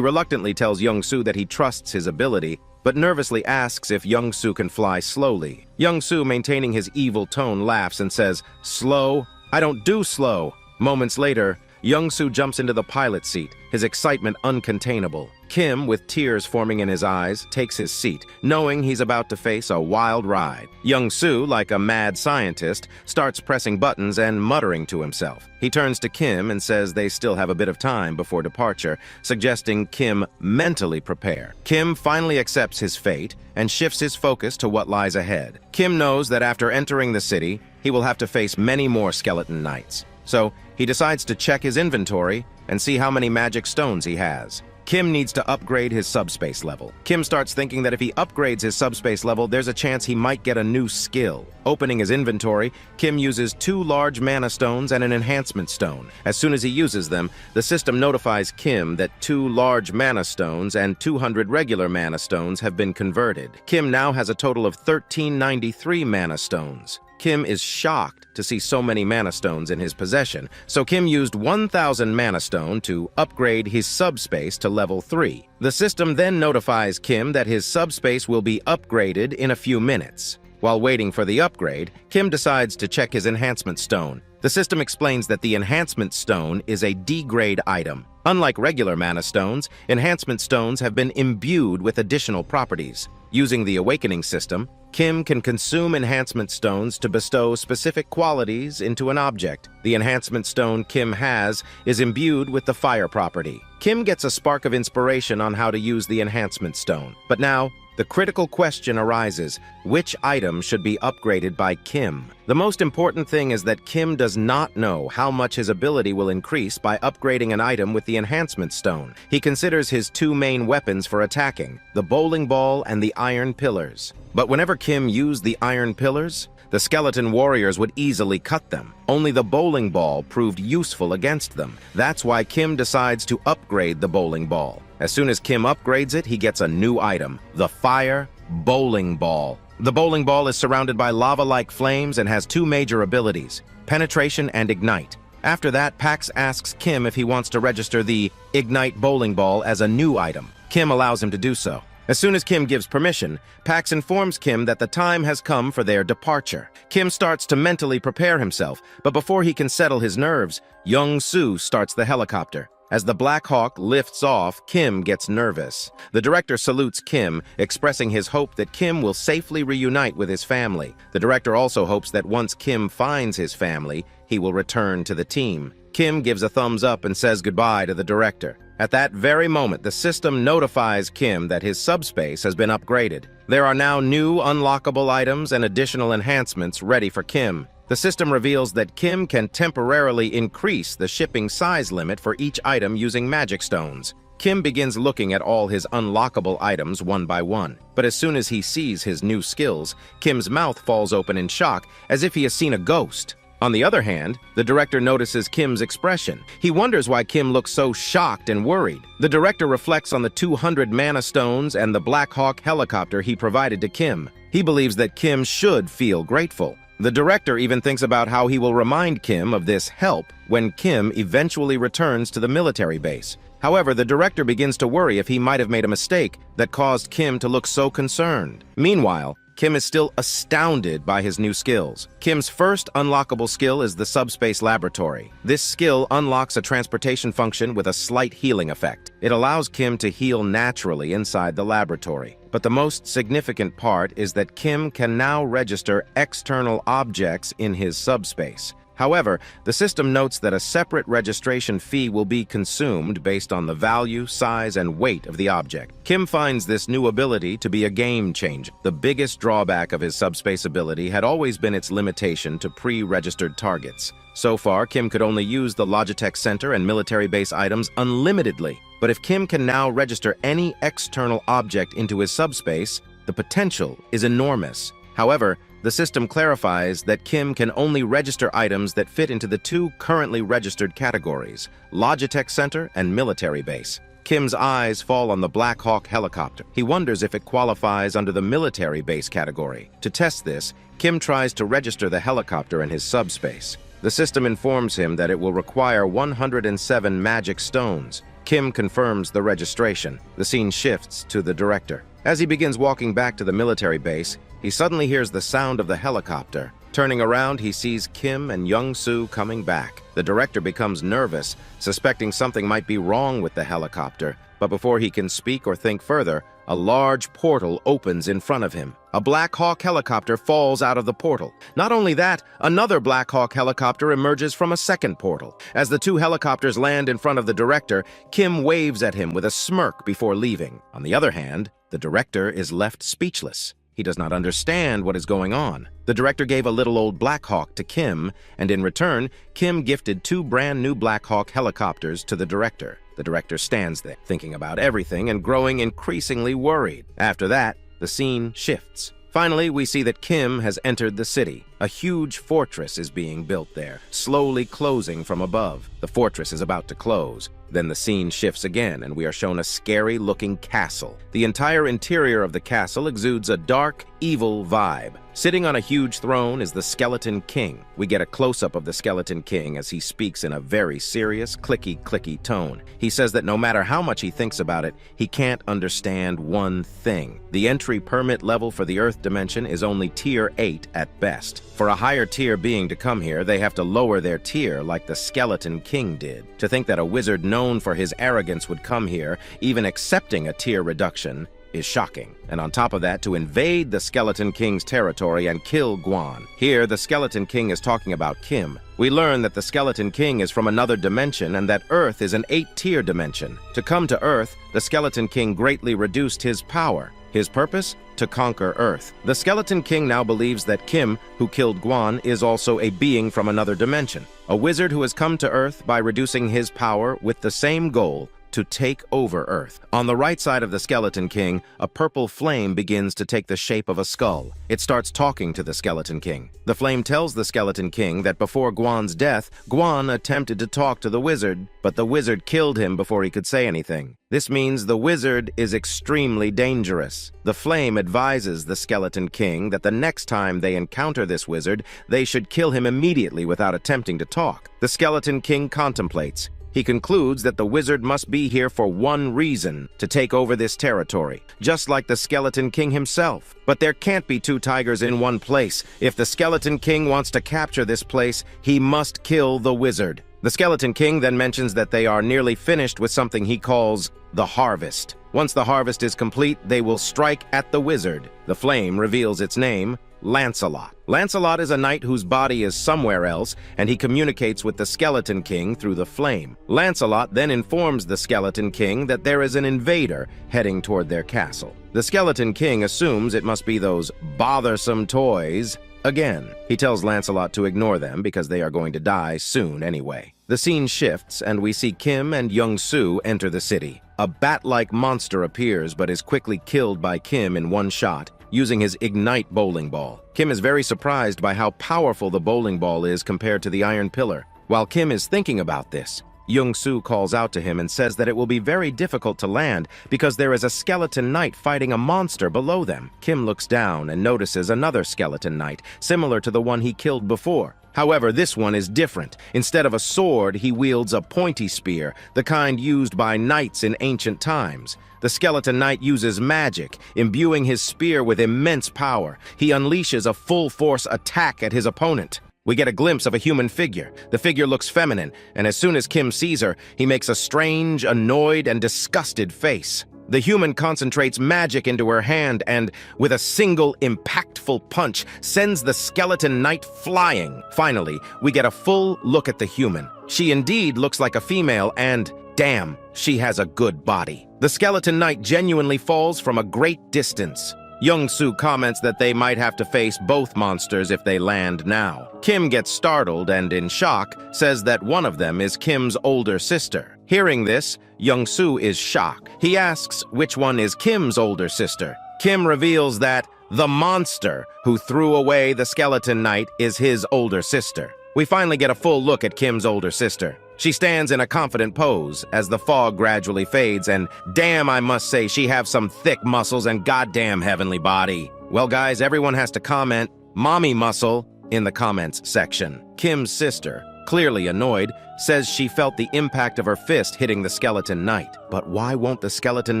reluctantly tells Young-soo that he trusts his ability, but nervously asks if Young-soo can fly slowly. Young-soo, maintaining his evil tone, laughs and says, "Slow? I don't do slow." Moments later, Young-soo jumps into the pilot seat, his excitement uncontainable. Kim, with tears forming in his eyes, takes his seat, knowing he's about to face a wild ride. Young-soo, like a mad scientist, starts pressing buttons and muttering to himself. He turns to Kim and says they still have a bit of time before departure, suggesting Kim mentally prepare. Kim finally accepts his fate and shifts his focus to what lies ahead. Kim knows that after entering the city, he will have to face many more skeleton knights. So, he decides to check his inventory and see how many magic stones he has. Kim needs to upgrade his subspace level. Kim starts thinking that if he upgrades his subspace level, there's a chance he might get a new skill. Opening his inventory, Kim uses 2 large mana stones and an enhancement stone. As soon as he uses them, the system notifies Kim that 2 large mana stones and 200 regular mana stones have been converted. Kim now has a total of 1393 mana stones. Kim is shocked to see so many mana stones in his possession, so Kim used 1,000 mana stone to upgrade his subspace to level 3. The system then notifies Kim that his subspace will be upgraded in a few minutes. While waiting for the upgrade, Kim decides to check his enhancement stone. The system explains that the enhancement stone is a D-grade item. Unlike regular mana stones, enhancement stones have been imbued with additional properties. Using the awakening system, Kim can consume enhancement stones to bestow specific qualities into an object. The enhancement stone Kim has is imbued with the fire property. Kim gets a spark of inspiration on how to use the enhancement stone. But now, the critical question arises, which item should be upgraded by Kim? The most important thing is that Kim does not know how much his ability will increase by upgrading an item with the enhancement stone. He considers his 2 main weapons for attacking, the bowling ball and the iron pillars. But whenever Kim used the iron pillars, the skeleton warriors would easily cut them. Only the bowling ball proved useful against them. That's why Kim decides to upgrade the bowling ball. As soon as Kim upgrades it, he gets a new item, the Fire Bowling Ball. The bowling ball is surrounded by lava-like flames and has 2 major abilities, Penetration and Ignite. After that, Pax asks Kim if he wants to register the Ignite Bowling Ball as a new item. Kim allows him to do so. As soon as Kim gives permission, Pax informs Kim that the time has come for their departure. Kim starts to mentally prepare himself, but before he can settle his nerves, Young-soo starts the helicopter. As the Black Hawk lifts off, Kim gets nervous. The director salutes Kim, expressing his hope that Kim will safely reunite with his family. The director also hopes that once Kim finds his family, he will return to the team. Kim gives a thumbs up and says goodbye to the director. At that very moment, the system notifies Kim that his subspace has been upgraded. There are now new unlockable items and additional enhancements ready for Kim. The system reveals that Kim can temporarily increase the shipping size limit for each item using magic stones. Kim begins looking at all his unlockable items one by one, but as soon as he sees his new skills, Kim's mouth falls open in shock as if he has seen a ghost. On the other hand, the director notices Kim's expression. He wonders why Kim looks so shocked and worried. The director reflects on the 200 mana stones and the Black Hawk helicopter he provided to Kim. He believes that Kim should feel grateful. The director even thinks about how he will remind Kim of this help when Kim eventually returns to the military base. However, the director begins to worry if he might have made a mistake that caused Kim to look so concerned. Meanwhile, Kim is still astounded by his new skills. Kim's first unlockable skill is the Subspace Laboratory. This skill unlocks a transportation function with a slight healing effect. It allows Kim to heal naturally inside the laboratory. But the most significant part is that Kim can now register external objects in his subspace. However, the system notes that a separate registration fee will be consumed based on the value, size, and weight of the object. Kim finds this new ability to be a game changer. The biggest drawback of his subspace ability had always been its limitation to pre-registered targets. So far, Kim could only use the Logitech Center and military base items unlimitedly. But if Kim can now register any external object into his subspace, the potential is enormous. However, the system clarifies that Kim can only register items that fit into the two currently registered categories, Logitech Center and military base. Kim's eyes fall on the Black Hawk helicopter. He wonders if it qualifies under the military base category. To test this, Kim tries to register the helicopter in his subspace. The system informs him that it will require 107 magic stones. Kim confirms the registration. The scene shifts to the director. As he begins walking back to the military base, he suddenly hears the sound of the helicopter. Turning around, he sees Kim and Young-soo coming back. The director becomes nervous, suspecting something might be wrong with the helicopter. But before he can speak or think further, a large portal opens in front of him. A Black Hawk helicopter falls out of the portal. Not only that, another Black Hawk helicopter emerges from a second portal. As the two helicopters land in front of the director, Kim waves at him with a smirk before leaving. On the other hand, the director is left speechless. He does not understand what is going on. The director gave a little old Black Hawk to Kim, and in return, Kim gifted two brand new Black Hawk helicopters to the director. The director stands there, thinking about everything and growing increasingly worried. After that, the scene shifts. Finally, we see that Kim has entered the city. A huge fortress is being built there, slowly closing from above. The fortress is about to close. Then the scene shifts again, and we are shown a scary-looking castle. The entire interior of the castle exudes a dark, evil vibe. Sitting on a huge throne is the Skeleton King. We get a close-up of the Skeleton King as he speaks in a very serious, clicky tone. He says that no matter how much he thinks about it, he can't understand one thing. The entry permit level for the Earth dimension is only Tier 8 at best. For a higher tier being to come here, they have to lower their tier like the Skeleton King did. To think that a wizard known for his arrogance would come here, even accepting a tier reduction, is shocking. And on top of that, to invade the Skeleton King's territory and kill Guan. Here, the Skeleton King is talking about Kim. We learn that the Skeleton King is from another dimension and that Earth is an 8-tier dimension. To come to Earth, the Skeleton King greatly reduced his power. His purpose? To conquer Earth. The Skeleton King now believes that Kim, who killed Guan, is also a being from another dimension. A wizard who has come to Earth by reducing his power with the same goal, to take over Earth. On the right side of the Skeleton King, a purple flame begins to take the shape of a skull. It starts talking to the Skeleton King. The flame tells the Skeleton King that before Guan's death, Guan attempted to talk to the wizard, but the wizard killed him before he could say anything. This means the wizard is extremely dangerous. The flame advises the Skeleton King that the next time they encounter this wizard, they should kill him immediately without attempting to talk. The Skeleton King contemplates. He concludes that the wizard must be here for one reason, to take over this territory, just like the Skeleton King himself. But there can't be two tigers in one place. If the Skeleton King wants to capture this place, he must kill the wizard. The Skeleton King then mentions that they are nearly finished with something he calls the harvest. Once the harvest is complete, they will strike at the wizard. The flame reveals its name, Lancelot. Lancelot is a knight whose body is somewhere else, and he communicates with the Skeleton King through the flame. Lancelot then informs the Skeleton King that there is an invader heading toward their castle. The Skeleton King assumes it must be those bothersome toys again. He tells Lancelot to ignore them because they are going to die soon anyway. The scene shifts, and we see Kim and Young-soo enter the city. A bat-like monster appears but is quickly killed by Kim in one shot, using his Ignite bowling ball. Kim is very surprised by how powerful the bowling ball is compared to the iron pillar. While Kim is thinking about this, Young-soo calls out to him and says that it will be very difficult to land because there is a skeleton knight fighting a monster below them. Kim looks down and notices another skeleton knight, similar to the one he killed before. However, this one is different. Instead of a sword, he wields a pointy spear, the kind used by knights in ancient times. The skeleton knight uses magic, imbuing his spear with immense power. He unleashes a full-force attack at his opponent. We get a glimpse of a human figure. The figure looks feminine, and as soon as Kim sees her, he makes a strange, annoyed, and disgusted face. The human concentrates magic into her hand and, with a single impactful punch, sends the skeleton knight flying. Finally, we get a full look at the human. She indeed looks like a female and, damn, she has a good body. The skeleton knight genuinely falls from a great distance. Young-soo comments that they might have to face both monsters if they land now. Kim gets startled and, in shock, says that one of them is Kim's older sister. Hearing this, Young-soo is shocked. He asks which one is Kim's older sister. Kim reveals that the monster who threw away the skeleton knight is his older sister. We finally get a full look at Kim's older sister. She stands in a confident pose as the fog gradually fades, and damn, I must say, she have some thick muscles and goddamn heavenly body. Well, guys, everyone has to comment "mommy muscle" in the comments section. Kim's sister, clearly annoyed, says she felt the impact of her fist hitting the skeleton knight. But why won't the skeleton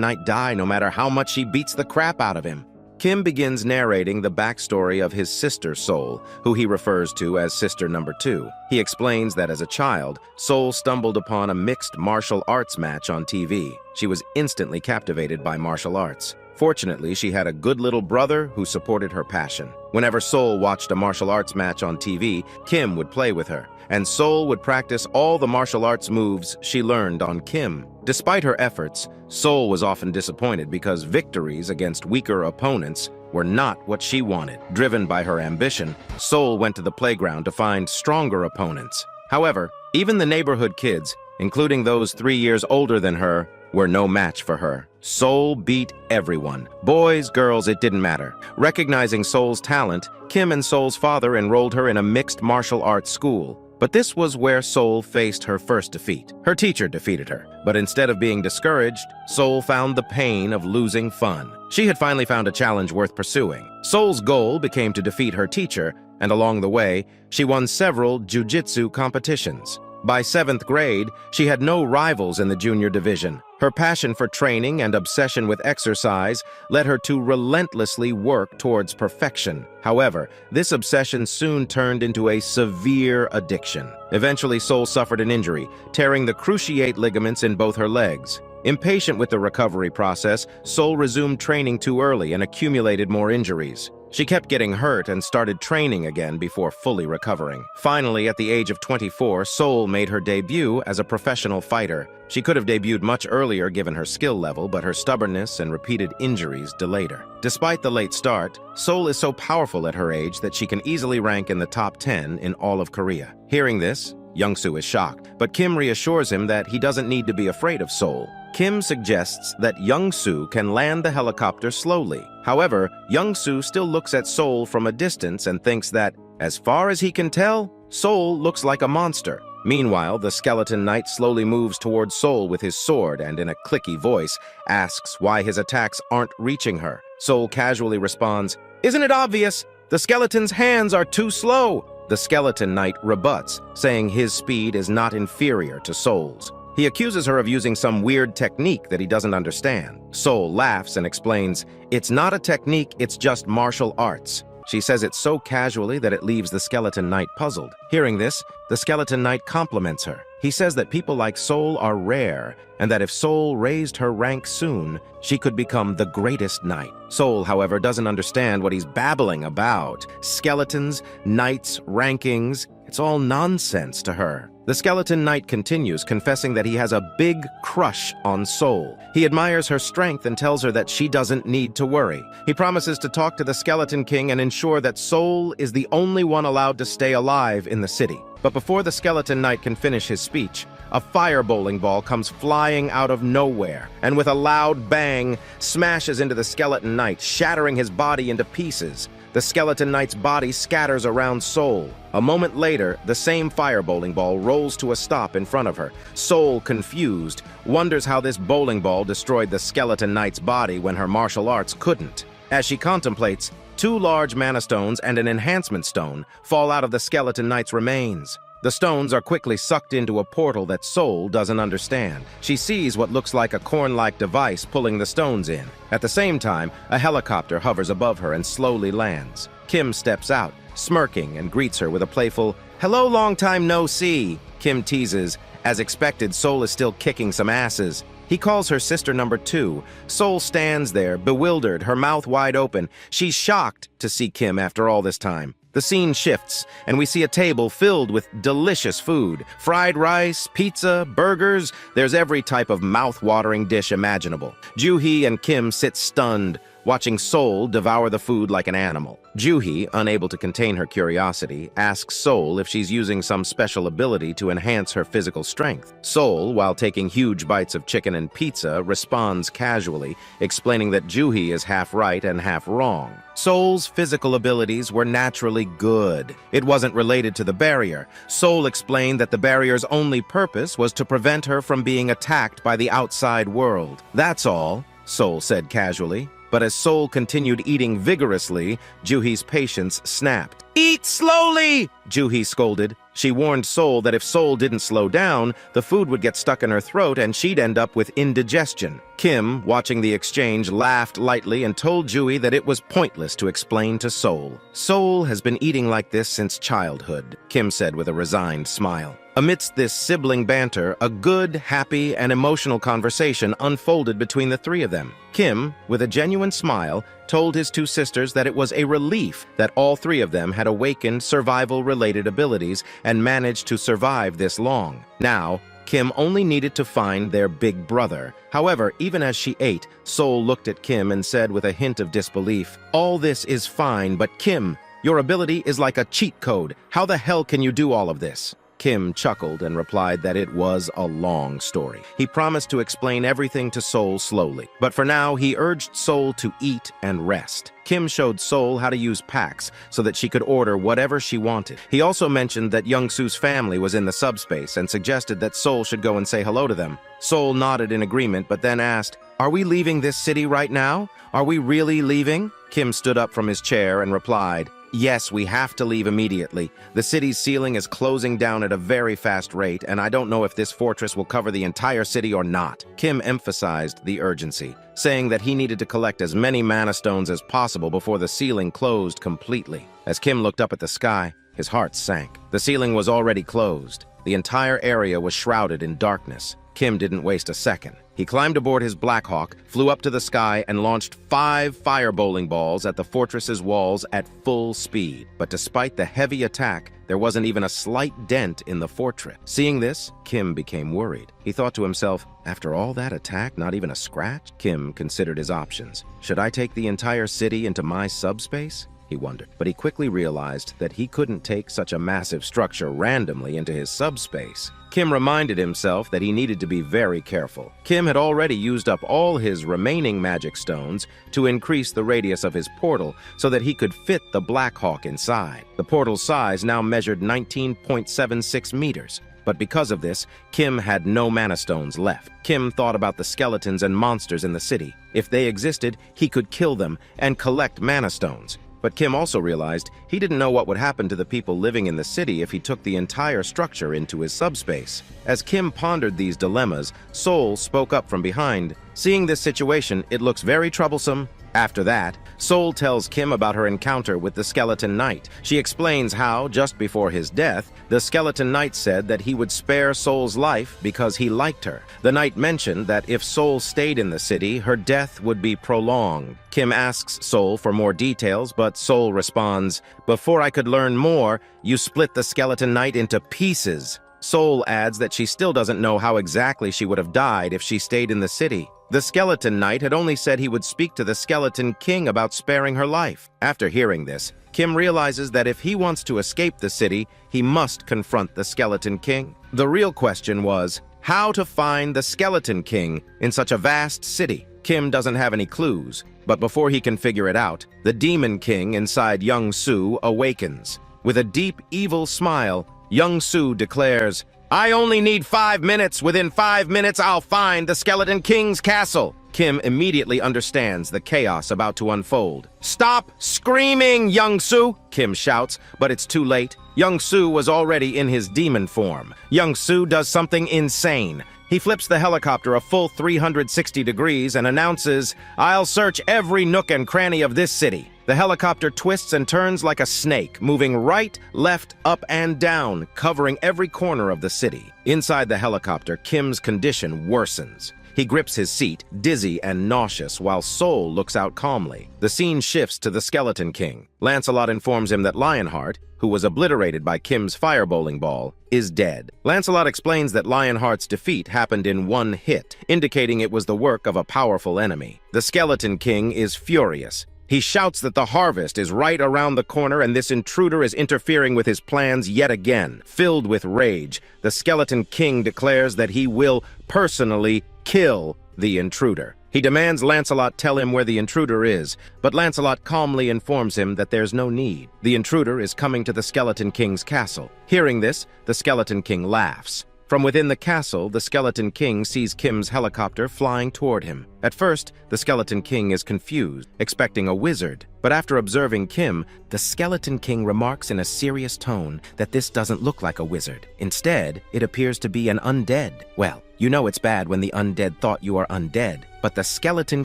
knight die no matter how much she beats the crap out of him? Kim begins narrating the backstory of his sister, Sol, who he refers to as Sister Number 2. He explains that as a child, Sol stumbled upon a mixed martial arts match on TV. She was instantly captivated by martial arts. Fortunately, she had a good little brother who supported her passion. Whenever Sol watched a martial arts match on TV, Kim would play with her, and Sol would practice all the martial arts moves she learned on Kim. Despite her efforts, Sol was often disappointed because victories against weaker opponents were not what she wanted. Driven by her ambition, Sol went to the playground to find stronger opponents. However, even the neighborhood kids, including those 3 years older than her, were no match for her. Sol beat everyone. Boys, girls, it didn't matter. Recognizing Sol's talent, Kim and Sol's father enrolled her in a mixed martial arts school. But this was where Sol faced her first defeat. Her teacher defeated her, but instead of being discouraged, Sol found the pain of losing fun. She had finally found a challenge worth pursuing. Sol's goal became to defeat her teacher, and along the way, she won several jiu-jitsu competitions. By 7th grade, she had no rivals in the junior division. Her passion for training and obsession with exercise led her to relentlessly work towards perfection. However, this obsession soon turned into a severe addiction. Eventually, Sol suffered an injury, tearing the cruciate ligaments in both her legs. Impatient with the recovery process, Sol resumed training too early and accumulated more injuries. She kept getting hurt and started training again before fully recovering. Finally, at the age of 24, Sol made her debut as a professional fighter. She could have debuted much earlier given her skill level, but her stubbornness and repeated injuries delayed her. Despite the late start, Sol is so powerful at her age that she can easily rank in the top 10 in all of Korea. Hearing this, Young-soo is shocked, but Kim reassures him that he doesn't need to be afraid of Sol. Kim suggests that Young-soo can land the helicopter slowly. However, Young-soo still looks at Sol from a distance and thinks that, as far as he can tell, Sol looks like a monster. Meanwhile, the skeleton knight slowly moves towards Sol with his sword and, in a clicky voice, asks why his attacks aren't reaching her. Sol casually responds, "Isn't it obvious? The skeleton's hands are too slow." The skeleton knight rebuts, saying his speed is not inferior to Sol's. He accuses her of using some weird technique that he doesn't understand. Soul laughs and explains, "It's not a technique, it's just martial arts." She says it so casually that it leaves the Skeleton Knight puzzled. Hearing this, the Skeleton Knight compliments her. He says that people like Soul are rare, and that if Soul raised her rank soon, she could become the greatest knight. Soul, however, doesn't understand what he's babbling about. Skeletons, knights, rankings, it's all nonsense to her. The Skeleton Knight continues, confessing that he has a big crush on Soul. He admires her strength and tells her that she doesn't need to worry. He promises to talk to the Skeleton King and ensure that Soul is the only one allowed to stay alive in the city. But before the Skeleton Knight can finish his speech, a fire bowling ball comes flying out of nowhere, and with a loud bang, smashes into the Skeleton Knight, shattering his body into pieces. The Skeleton Knight's body scatters around Soul. A moment later, the same fire bowling ball rolls to a stop in front of her. Soul, confused, wonders how this bowling ball destroyed the Skeleton Knight's body when her martial arts couldn't. As she contemplates, 2 large mana stones and an enhancement stone fall out of the Skeleton Knight's remains. The stones are quickly sucked into a portal that Soul doesn't understand. She sees what looks like a corn-like device pulling the stones in. At the same time, a helicopter hovers above her and slowly lands. Kim steps out, smirking, and greets her with a playful, "Hello, long time no see." Kim teases. As expected, Soul is still kicking some asses. He calls her sister number 2. Soul stands there, bewildered, her mouth wide open. She's shocked to see Kim after all this time. The scene shifts, and we see a table filled with delicious food. Fried rice, pizza, burgers, there's every type of mouth-watering dish imaginable. Juhee and Kim sit stunned, watching Soul devour the food like an animal. Juhee, unable to contain her curiosity, asks Soul if she's using some special ability to enhance her physical strength. Soul, while taking huge bites of chicken and pizza, responds casually, explaining that Juhee is half right and half wrong. Soul's physical abilities were naturally good. It wasn't related to the barrier. Soul explained that the barrier's only purpose was to prevent her from being attacked by the outside world. "That's all," Soul said casually. But as Soul continued eating vigorously, Juhee's patience snapped. "Eat slowly!" Juhee scolded. She warned Soul that if Soul didn't slow down, the food would get stuck in her throat and she'd end up with indigestion. Kim, watching the exchange, laughed lightly and told Juhee that it was pointless to explain to Soul. "Soul has been eating like this since childhood," Kim said with a resigned smile. Amidst this sibling banter, a good, happy, and emotional conversation unfolded between the 3 of them. Kim, with a genuine smile, told his 2 sisters that it was a relief that all 3 of them had awakened survival-related abilities and managed to survive this long. Now, Kim only needed to find their big brother. However, even as she ate, Soul looked at Kim and said with a hint of disbelief, "All this is fine, but Kim, your ability is like a cheat code. How the hell can you do all of this?" Kim chuckled and replied that it was a long story. He promised to explain everything to Soul slowly, but for now he urged Soul to eat and rest. Kim showed Soul how to use packs so that she could order whatever she wanted. He also mentioned that Youngsu's family was in the subspace and suggested that Soul should go and say hello to them. Soul nodded in agreement, but then asked, "Are we leaving this city right now? Are we really leaving?" Kim stood up from his chair and replied, "Yes, we have to leave immediately. The city's ceiling is closing down at a very fast rate, and I don't know if this fortress will cover the entire city or not." Kim emphasized the urgency, saying that he needed to collect as many mana stones as possible before the ceiling closed completely. As Kim looked up at the sky, his heart sank. The ceiling was already closed. The entire area was shrouded in darkness. Kim didn't waste a second. He climbed aboard his Blackhawk, flew up to the sky, and launched 5 fire bowling balls at the fortress's walls at full speed. But despite the heavy attack, there wasn't even a slight dent in the fortress. Seeing this, Kim became worried. He thought to himself, after all that attack, not even a scratch? Kim considered his options. Should I take the entire city into my subspace? He wondered. But he quickly realized that he couldn't take such a massive structure randomly into his subspace. Kim reminded himself that he needed to be very careful. Kim had already used up all his remaining magic stones to increase the radius of his portal so that he could fit the Blackhawk inside. The portal's size now measured 19.76 meters. But because of this, Kim had no mana stones left. Kim thought about the skeletons and monsters in the city. If they existed, he could kill them and collect mana stones. But Kim also realized he didn't know what would happen to the people living in the city if he took the entire structure into his subspace. As Kim pondered these dilemmas, Sol spoke up from behind. Seeing this situation, it looks very troublesome. After that, Sol tells Kim about her encounter with the Skeleton Knight. She explains how, just before his death, the Skeleton Knight said that he would spare Sol's life because he liked her. The knight mentioned that if Sol stayed in the city, her death would be prolonged. Kim asks Sol for more details, but Sol responds, "Before I could learn more, you split the Skeleton Knight into pieces." Sol adds that she still doesn't know how exactly she would have died if she stayed in the city. The Skeleton Knight had only said he would speak to the Skeleton King about sparing her life. After hearing this, Kim realizes that if he wants to escape the city, he must confront the Skeleton King. The real question was, how to find the Skeleton King in such a vast city? Kim doesn't have any clues, but before he can figure it out, the Demon King inside Young Soo awakens. With a deep, evil smile, Young Soo declares, "I only need 5 minutes. Within 5 minutes, I'll find the Skeleton King's castle." Kim immediately understands the chaos about to unfold. "Stop screaming, Young Soo!" Kim shouts, but it's too late. Young Soo was already in his demon form. Young Soo does something insane. He flips the helicopter a full 360 degrees and announces, "I'll search every nook and cranny of this city." The helicopter twists and turns like a snake, moving right, left, up, and down, covering every corner of the city. Inside the helicopter, Kim's condition worsens. He grips his seat, dizzy and nauseous, while Sol looks out calmly. The scene shifts to the Skeleton King. Lancelot informs him that Lionheart, who was obliterated by Kim's fire bowling ball, is dead. Lancelot explains that Lionheart's defeat happened in one hit, indicating it was the work of a powerful enemy. The Skeleton King is furious. He shouts that the harvest is right around the corner and this intruder is interfering with his plans yet again. Filled with rage, the Skeleton King declares that he will personally kill the intruder. He demands Lancelot tell him where the intruder is, but Lancelot calmly informs him that there's no need. The intruder is coming to the Skeleton King's castle. Hearing this, the Skeleton King laughs. From within the castle, the Skeleton King sees Kim's helicopter flying toward him. At first, the Skeleton King is confused, expecting a wizard. But after observing Kim, the Skeleton King remarks in a serious tone that this doesn't look like a wizard. Instead, it appears to be an undead. Well, you know it's bad when the undead thought you are undead, but the Skeleton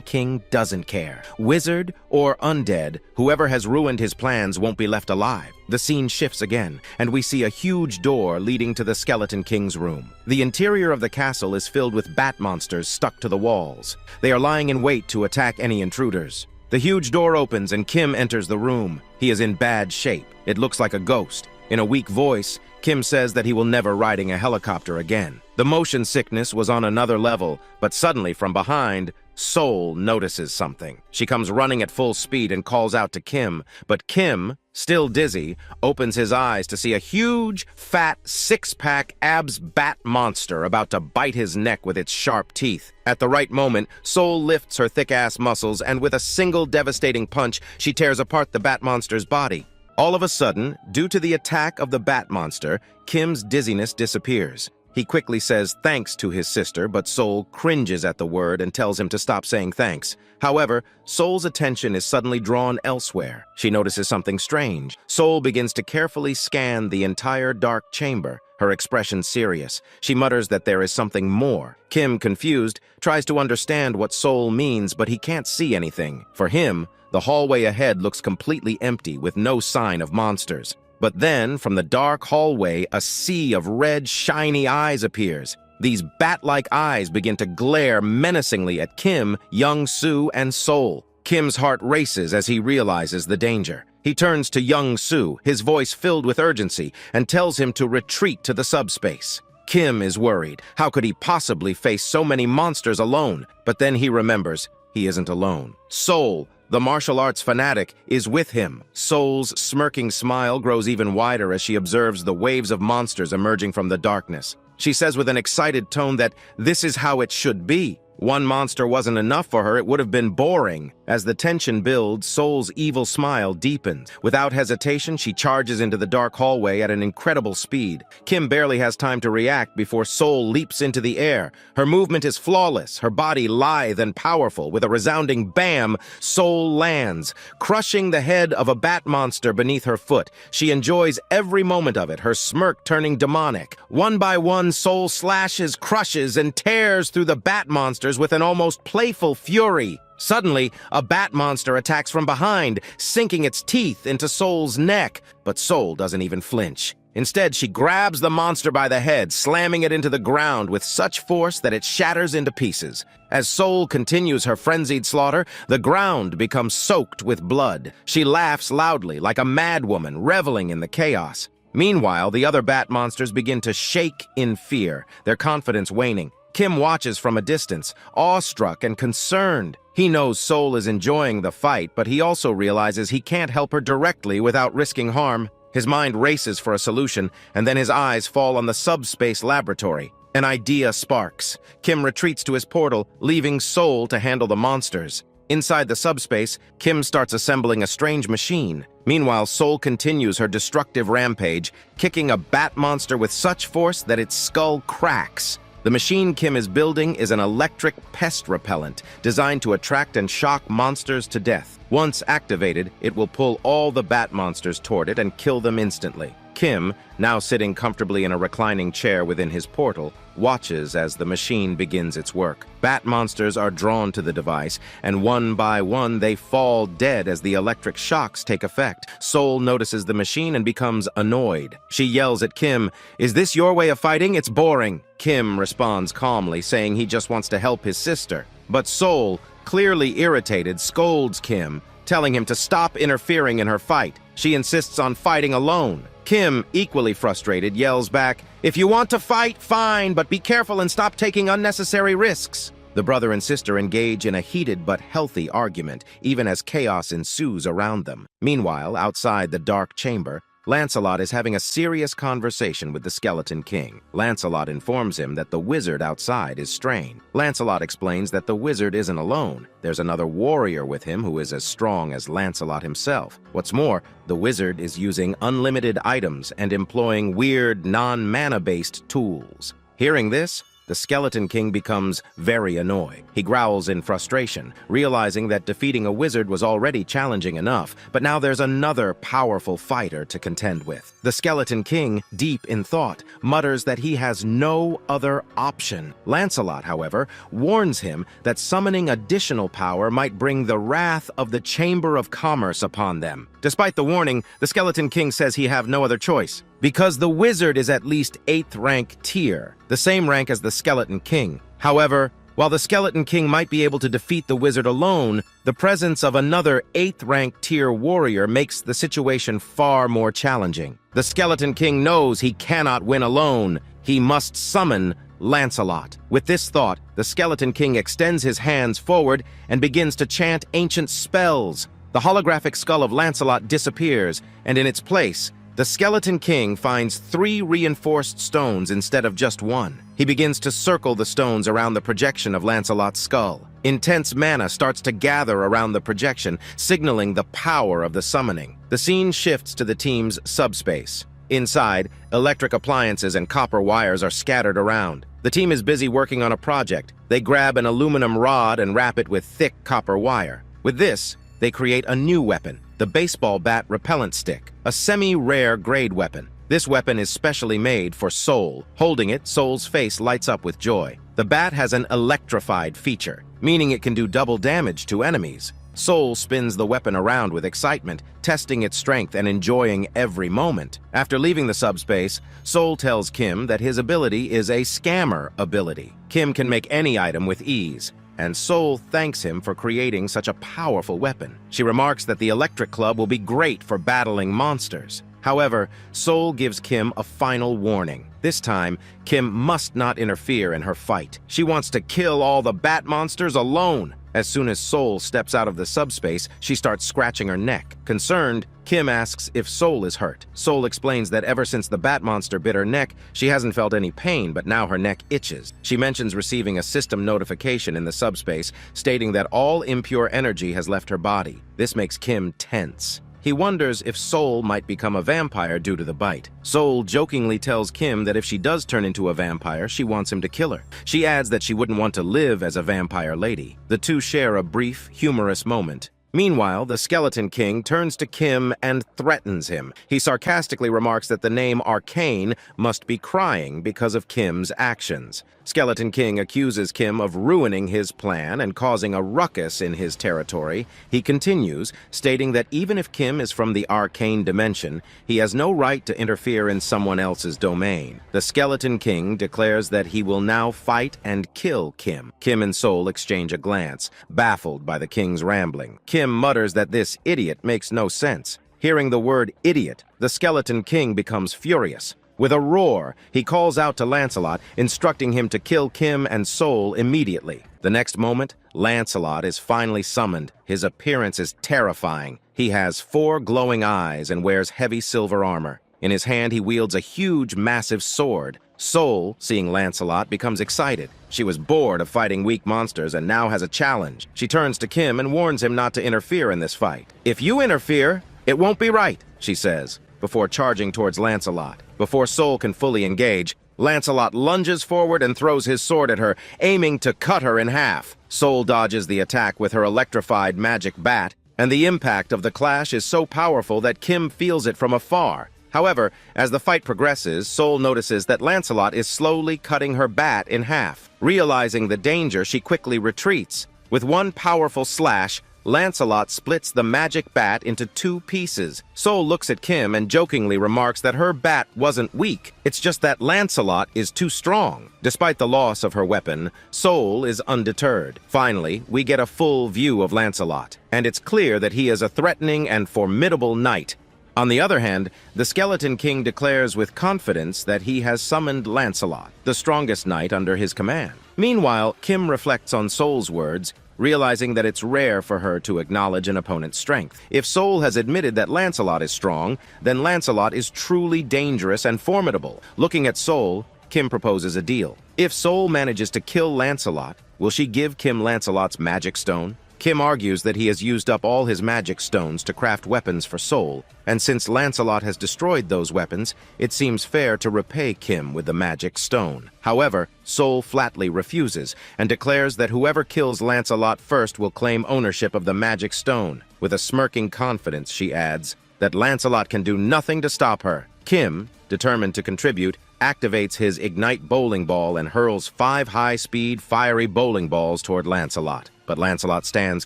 King doesn't care. Wizard or undead, whoever has ruined his plans won't be left alive. The scene shifts again, and we see a huge door leading to the Skeleton King's room. The interior of the castle is filled with bat monsters stuck to the walls. They are lying in wait to attack any intruders. The huge door opens and Kim enters the room. He is in bad shape. It looks like a ghost. In a weak voice, Kim says that he will never riding a helicopter again. The motion sickness was on another level, but suddenly from behind, Sol notices something. She comes running at full speed and calls out to Kim, but Kim, still dizzy, opens his eyes to see a huge, fat, six-pack abs bat monster about to bite his neck with its sharp teeth. At the right moment, Sol lifts her thick-ass muscles, and with a single devastating punch, she tears apart the bat monster's body. All of a sudden, due to the attack of the bat monster, Kim's dizziness disappears. He quickly says thanks to his sister, but Sol cringes at the word and tells him to stop saying thanks. However, Sol's attention is suddenly drawn elsewhere. She notices something strange. Sol begins to carefully scan the entire dark chamber, her expression serious. She mutters that there is something more. Kim, confused, tries to understand what Sol means, but he can't see anything. For him, the hallway ahead looks completely empty with no sign of monsters. But then, from the dark hallway, a sea of red, shiny eyes appears. These bat-like eyes begin to glare menacingly at Kim, Young Soo, and Sol. Kim's heart races as he realizes the danger. He turns to Young Soo, his voice filled with urgency, and tells him to retreat to the subspace. Kim is worried. How could he possibly face so many monsters alone? But then he remembers he isn't alone. Sol, the martial arts fanatic, is with him. Sol's smirking smile grows even wider as she observes the waves of monsters emerging from the darkness. She says with an excited tone that this is how it should be. One monster wasn't enough for her, it would have been boring. As the tension builds, Soul's evil smile deepens. Without hesitation, she charges into the dark hallway at an incredible speed. Kim barely has time to react before Soul leaps into the air. Her movement is flawless, her body lithe and powerful. With a resounding bam, Soul lands, crushing the head of a bat monster beneath her foot. She enjoys every moment of it, her smirk turning demonic. One by one, Soul slashes, crushes, and tears through the bat monsters with an almost playful fury. Suddenly, a bat monster attacks from behind, sinking its teeth into Soul's neck. But Soul doesn't even flinch. Instead, she grabs the monster by the head, slamming it into the ground with such force that it shatters into pieces. As Soul continues her frenzied slaughter, the ground becomes soaked with blood. She laughs loudly, like a madwoman, reveling in the chaos. Meanwhile, the other bat monsters begin to shake in fear, their confidence waning. Kim watches from a distance, awestruck and concerned. He knows Soul is enjoying the fight, but he also realizes he can't help her directly without risking harm. His mind races for a solution, and then his eyes fall on the subspace laboratory. An idea sparks. Kim retreats to his portal, leaving Soul to handle the monsters. Inside the subspace, Kim starts assembling a strange machine. Meanwhile, Soul continues her destructive rampage, kicking a bat monster with such force that its skull cracks. The machine Kim is building is an electric pest repellent designed to attract and shock monsters to death. Once activated, it will pull all the bat monsters toward it and kill them instantly. Kim, now sitting comfortably in a reclining chair within his portal, watches as the machine begins its work. Bat monsters are drawn to the device, and one by one they fall dead as the electric shocks take effect. Soul notices the machine and becomes annoyed. She yells at Kim, "Is this your way of fighting? It's boring." Kim responds calmly, saying he just wants to help his sister. But Soul, clearly irritated, scolds Kim, telling him to stop interfering in her fight. She insists on fighting alone. Kim, equally frustrated, yells back, "If you want to fight, fine, but be careful and stop taking unnecessary risks." The brother and sister engage in a heated but healthy argument, even as chaos ensues around them. Meanwhile, outside the dark chamber, Lancelot is having a serious conversation with the Skeleton King. Lancelot informs him that the wizard outside is Strain. Lancelot explains that the wizard isn't alone. There's another warrior with him who is as strong as Lancelot himself. What's more, the wizard is using unlimited items and employing weird, non-mana-based tools. Hearing this, the Skeleton King becomes very annoyed. He growls in frustration, realizing that defeating a wizard was already challenging enough, but now there's another powerful fighter to contend with. The Skeleton King, deep in thought, mutters that he has no other option. Lancelot, however, warns him that summoning additional power might bring the wrath of the Chamber of Commerce upon them. Despite the warning, the Skeleton King says he have no other choice, because the wizard is at least 8th rank tier, the same rank as the Skeleton King. However, while the Skeleton King might be able to defeat the wizard alone, the presence of another 8th rank tier warrior makes the situation far more challenging. The Skeleton King knows he cannot win alone. He must summon Lancelot. With this thought, the Skeleton King extends his hands forward and begins to chant ancient spells. The holographic skull of Lancelot disappears, and in its place, the Skeleton King finds 3 reinforced stones instead of just 1. He begins to circle the stones around the projection of Lancelot's skull. Intense mana starts to gather around the projection, signaling the power of the summoning. The scene shifts to the team's subspace. Inside, electric appliances and copper wires are scattered around. The team is busy working on a project. They grab an aluminum rod and wrap it with thick copper wire. With this, they create a new weapon, the baseball bat repellent stick, a semi-rare grade weapon. This weapon is specially made for Soul. Holding it, Soul's face lights up with joy. The bat has an electrified feature, meaning it can do double damage to enemies. Soul spins the weapon around with excitement, testing its strength and enjoying every moment. After leaving the subspace, Soul tells Kim that his ability is a scammer ability. Kim can make any item with ease, and Soul thanks him for creating such a powerful weapon. She remarks that the Electric Club will be great for battling monsters. However, Soul gives Kim a final warning. This time, Kim must not interfere in her fight. She wants to kill all the bat monsters alone. As soon as Soul steps out of the subspace, she starts scratching her neck. Concerned, Kim asks if Soul is hurt. Soul explains that ever since the bat monster bit her neck, she hasn't felt any pain, but now her neck itches. She mentions receiving a system notification in the subspace, stating that all impure energy has left her body. This makes Kim tense. He wonders if Soul might become a vampire due to the bite. Soul jokingly tells Kim that if she does turn into a vampire, she wants him to kill her. She adds that she wouldn't want to live as a vampire lady. The two share a brief, humorous moment. Meanwhile, the Skeleton King turns to Kim and threatens him. He sarcastically remarks that the name Arcane must be crying because of Kim's actions. Skeleton King accuses Kim of ruining his plan and causing a ruckus in his territory. He continues, stating that even if Kim is from the arcane dimension, he has no right to interfere in someone else's domain. The Skeleton King declares that he will now fight and kill Kim. Kim and Soul exchange a glance, baffled by the king's rambling. Kim mutters that this idiot makes no sense. Hearing the word idiot, the Skeleton King becomes furious. With a roar, he calls out to Lancelot, instructing him to kill Kim and Soul immediately. The next moment, Lancelot is finally summoned. His appearance is terrifying. He has 4 glowing eyes and wears heavy silver armor. In his hand, he wields a huge, massive sword. Soul, seeing Lancelot, becomes excited. She was bored of fighting weak monsters and now has a challenge. She turns to Kim and warns him not to interfere in this fight. "If you interfere, it won't be right," she says, before charging towards Lancelot. Before Soul can fully engage, Lancelot lunges forward and throws his sword at her, aiming to cut her in half. Soul dodges the attack with her electrified magic bat, and the impact of the clash is so powerful that Kim feels it from afar. However, as the fight progresses, Soul notices that Lancelot is slowly cutting her bat in half. Realizing the danger, she quickly retreats. With one powerful slash, Lancelot splits the magic bat into 2 pieces. Soul looks at Kim and jokingly remarks that her bat wasn't weak. It's just that Lancelot is too strong. Despite the loss of her weapon, Soul is undeterred. Finally, we get a full view of Lancelot, and it's clear that he is a threatening and formidable knight. On the other hand, the Skeleton King declares with confidence that he has summoned Lancelot, the strongest knight under his command. Meanwhile, Kim reflects on Soul's words, realizing that it's rare for her to acknowledge an opponent's strength. If Soul has admitted that Lancelot is strong, then Lancelot is truly dangerous and formidable. Looking at Soul, Kim proposes a deal. If Soul manages to kill Lancelot, will she give Kim Lancelot's magic stone? Kim argues that he has used up all his magic stones to craft weapons for Soul, and since Lancelot has destroyed those weapons, it seems fair to repay Kim with the magic stone. However, Soul flatly refuses, and declares that whoever kills Lancelot first will claim ownership of the magic stone. With a smirking confidence, she adds that Lancelot can do nothing to stop her. Kim, determined to contribute, activates his Ignite bowling ball and hurls 5 high-speed, fiery bowling balls toward Lancelot. But Lancelot stands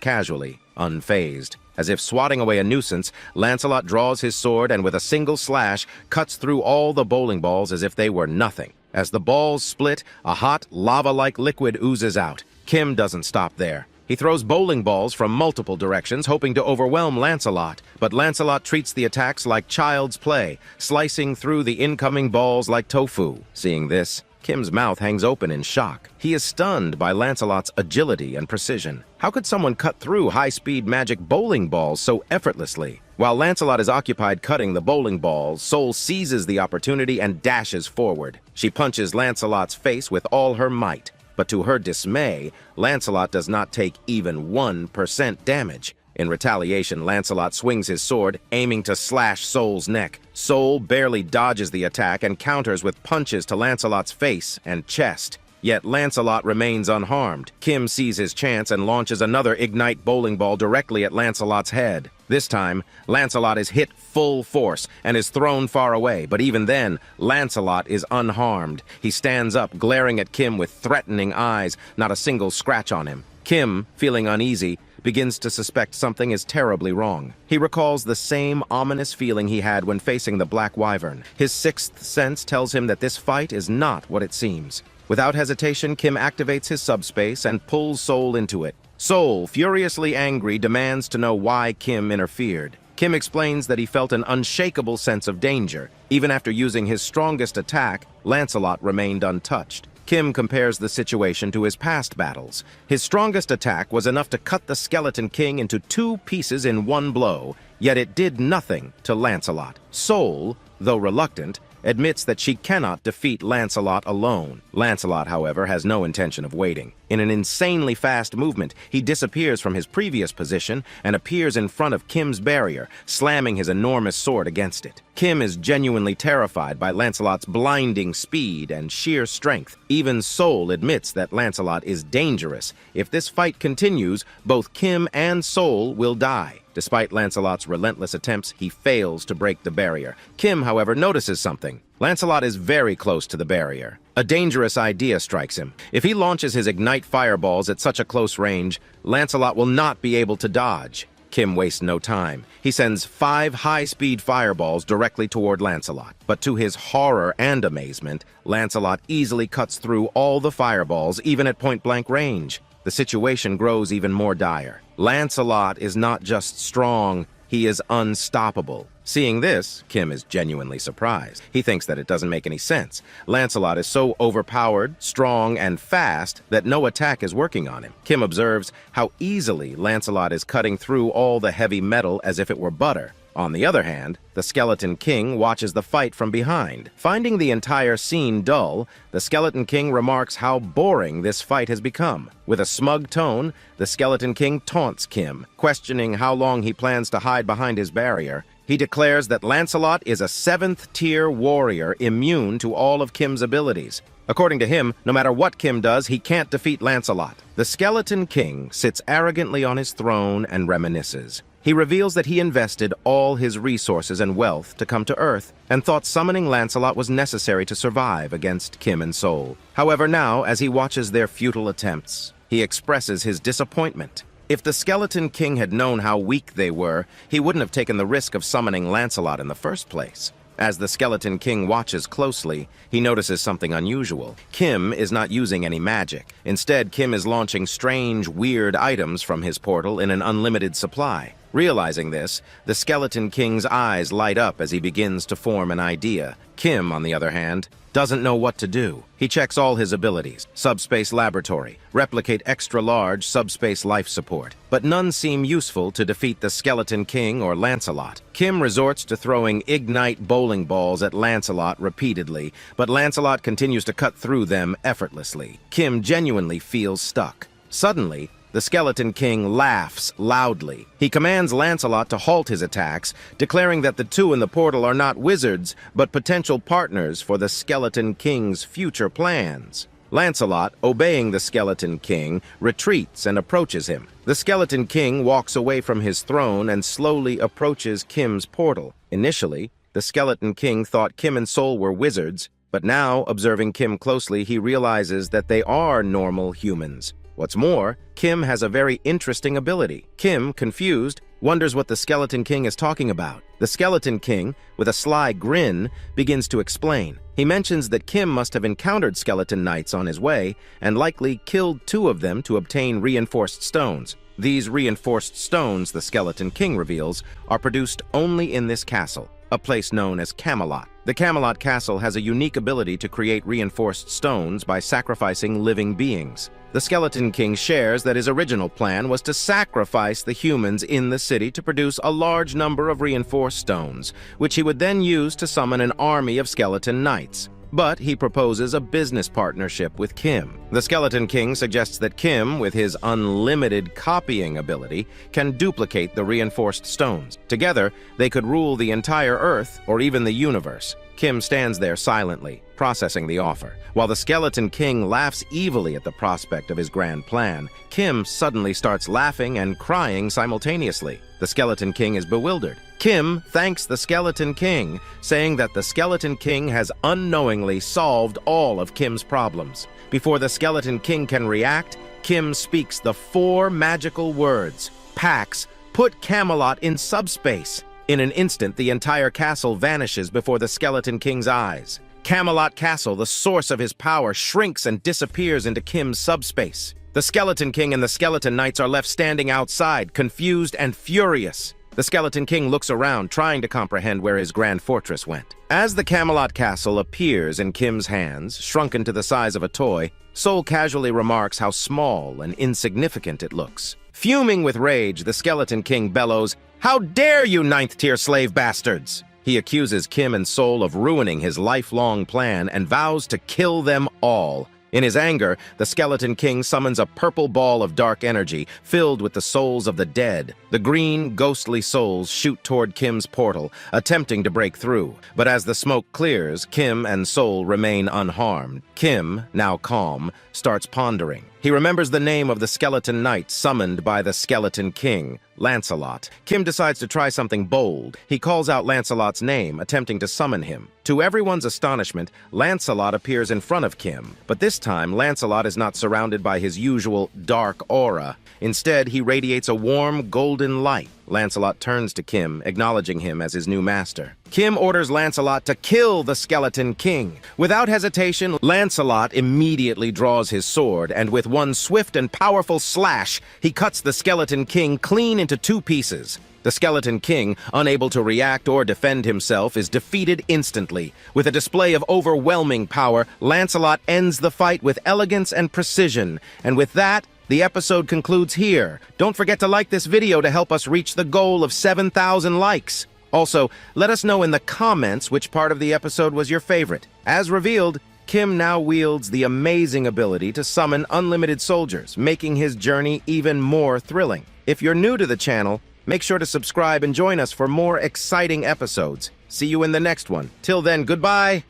casually, unfazed. As if swatting away a nuisance, Lancelot draws his sword and with a single slash cuts through all the bowling balls as if they were nothing. As the balls split, a hot, lava-like liquid oozes out. Kim doesn't stop there. He throws bowling balls from multiple directions, hoping to overwhelm Lancelot. But Lancelot treats the attacks like child's play, slicing through the incoming balls like tofu. Seeing this, Kim's mouth hangs open in shock. He is stunned by Lancelot's agility and precision. How could someone cut through high-speed magic bowling balls so effortlessly? While Lancelot is occupied cutting the bowling balls, Soul seizes the opportunity and dashes forward. She punches Lancelot's face with all her might. But to her dismay, Lancelot does not take even 1% damage. In retaliation, Lancelot swings his sword, aiming to slash Soul's neck. Soul barely dodges the attack and counters with punches to Lancelot's face and chest. Yet Lancelot remains unharmed. Kim sees his chance and launches another Ignite bowling ball directly at Lancelot's head. This time, Lancelot is hit full force and is thrown far away, but even then, Lancelot is unharmed. He stands up, glaring at Kim with threatening eyes, not a single scratch on him. Kim, feeling uneasy, begins to suspect something is terribly wrong. He recalls the same ominous feeling he had when facing the Black Wyvern. His 6th sense tells him that this fight is not what it seems. Without hesitation, Kim activates his subspace and pulls Soul into it. Soul, furiously angry, demands to know why Kim interfered. Kim explains that he felt an unshakable sense of danger. Even after using his strongest attack, Lancelot remained untouched. Kim compares the situation to his past battles. His strongest attack was enough to cut the Skeleton King into 2 pieces in 1 blow, yet it did nothing to Lancelot. Soul, though reluctant, admits that she cannot defeat Lancelot alone. Lancelot, however, has no intention of waiting. In an insanely fast movement, he disappears from his previous position and appears in front of Kim's barrier, slamming his enormous sword against it. Kim is genuinely terrified by Lancelot's blinding speed and sheer strength. Even Soul admits that Lancelot is dangerous. If this fight continues, both Kim and Soul will die. Despite Lancelot's relentless attempts, he fails to break the barrier. Kim, however, notices something. Lancelot is very close to the barrier. A dangerous idea strikes him. If he launches his ignite fireballs at such a close range, Lancelot will not be able to dodge. Kim wastes no time. He sends 5 high-speed fireballs directly toward Lancelot. But to his horror and amazement, Lancelot easily cuts through all the fireballs, even at point-blank range. The situation grows even more dire. Lancelot is not just strong, he is unstoppable. Seeing this, Kim is genuinely surprised. He thinks that it doesn't make any sense. Lancelot is so overpowered, strong, and fast that no attack is working on him. Kim observes how easily Lancelot is cutting through all the heavy metal as if it were butter. On the other hand, the Skeleton King watches the fight from behind. Finding the entire scene dull, the Skeleton King remarks how boring this fight has become. With a smug tone, the Skeleton King taunts Kim, questioning how long he plans to hide behind his barrier. He declares that Lancelot is a 7th-tier warrior immune to all of Kim's abilities. According to him, no matter what Kim does, he can't defeat Lancelot. The Skeleton King sits arrogantly on his throne and reminisces. He reveals that he invested all his resources and wealth to come to Earth and thought summoning Lancelot was necessary to survive against Kim and Soul. However, now, as he watches their futile attempts, he expresses his disappointment. If the Skeleton King had known how weak they were, he wouldn't have taken the risk of summoning Lancelot in the first place. As the Skeleton King watches closely, he notices something unusual. Kim is not using any magic. Instead, Kim is launching strange, weird items from his portal in an unlimited supply. Realizing this, the Skeleton King's eyes light up as he begins to form an idea. Kim, on the other hand, doesn't know what to do. He checks all his abilities: subspace laboratory, replicate extra-large subspace life support, but none seem useful to defeat the Skeleton King or Lancelot. Kim resorts to throwing ignite bowling balls at Lancelot repeatedly, but Lancelot continues to cut through them effortlessly. Kim genuinely feels stuck. Suddenly, the Skeleton King laughs loudly. He commands Lancelot to halt his attacks, declaring that the two in the portal are not wizards, but potential partners for the Skeleton King's future plans. Lancelot, obeying the Skeleton King, retreats and approaches him. The Skeleton King walks away from his throne and slowly approaches Kim's portal. Initially, the Skeleton King thought Kim and Soul were wizards, but now, observing Kim closely, he realizes that they are normal humans. What's more, Kim has a very interesting ability. Kim, confused, wonders what the Skeleton King is talking about. The Skeleton King, with a sly grin, begins to explain. He mentions that Kim must have encountered skeleton knights on his way and likely killed 2 of them to obtain reinforced stones. These reinforced stones, the Skeleton King reveals, are produced only in this castle, a place known as Camelot. The Camelot Castle has a unique ability to create reinforced stones by sacrificing living beings. The Skeleton King shares that his original plan was to sacrifice the humans in the city to produce a large number of reinforced stones, which he would then use to summon an army of skeleton knights. But he proposes a business partnership with Kim. The Skeleton King suggests that Kim, with his unlimited copying ability, can duplicate the reinforced stones. Together, they could rule the entire Earth or even the universe. Kim stands there silently, processing the offer. While the Skeleton King laughs evilly at the prospect of his grand plan, Kim suddenly starts laughing and crying simultaneously. The Skeleton King is bewildered. Kim thanks the Skeleton King, saying that the Skeleton King has unknowingly solved all of Kim's problems. Before the Skeleton King can react, Kim speaks the 4 magical words: Pax, put Camelot in subspace. In an instant, the entire castle vanishes before the Skeleton King's eyes. Camelot Castle, the source of his power, shrinks and disappears into Kim's subspace. The Skeleton King and the Skeleton Knights are left standing outside, confused and furious. The Skeleton King looks around, trying to comprehend where his grand fortress went. As the Camelot Castle appears in Kim's hands, shrunken to the size of a toy, Soul casually remarks how small and insignificant it looks. Fuming with rage, the Skeleton King bellows, "How dare you, ninth-tier slave bastards!" He accuses Kim and Soul of ruining his lifelong plan and vows to kill them all. In his anger, the Skeleton King summons a purple ball of dark energy filled with the souls of the dead. The green, ghostly souls shoot toward Kim's portal, attempting to break through. But as the smoke clears, Kim and Soul remain unharmed. Kim, now calm, starts pondering. He remembers the name of the Skeleton Knight summoned by the Skeleton King, Lancelot. Kim decides to try something bold. He calls out Lancelot's name, attempting to summon him. To everyone's astonishment, Lancelot appears in front of Kim. But this time, Lancelot is not surrounded by his usual dark aura. Instead, he radiates a warm, golden light. Lancelot turns to Kim, acknowledging him as his new master. Kim orders Lancelot to kill the Skeleton King. Without hesitation, Lancelot immediately draws his sword, and with one swift and powerful slash, he cuts the Skeleton King clean into two pieces. The Skeleton King, unable to react or defend himself, is defeated instantly. With a display of overwhelming power, Lancelot ends the fight with elegance and precision. And with that, the episode concludes here. Don't forget to like this video to help us reach the goal of 7,000 likes. Also, let us know in the comments which part of the episode was your favorite. As revealed, Kim now wields the amazing ability to summon unlimited soldiers, making his journey even more thrilling. If you're new to the channel, make sure to subscribe and join us for more exciting episodes. See you in the next one. Till then, goodbye!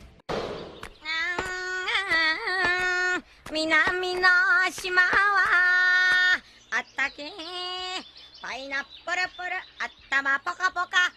Paina pura pura, atama poka poka.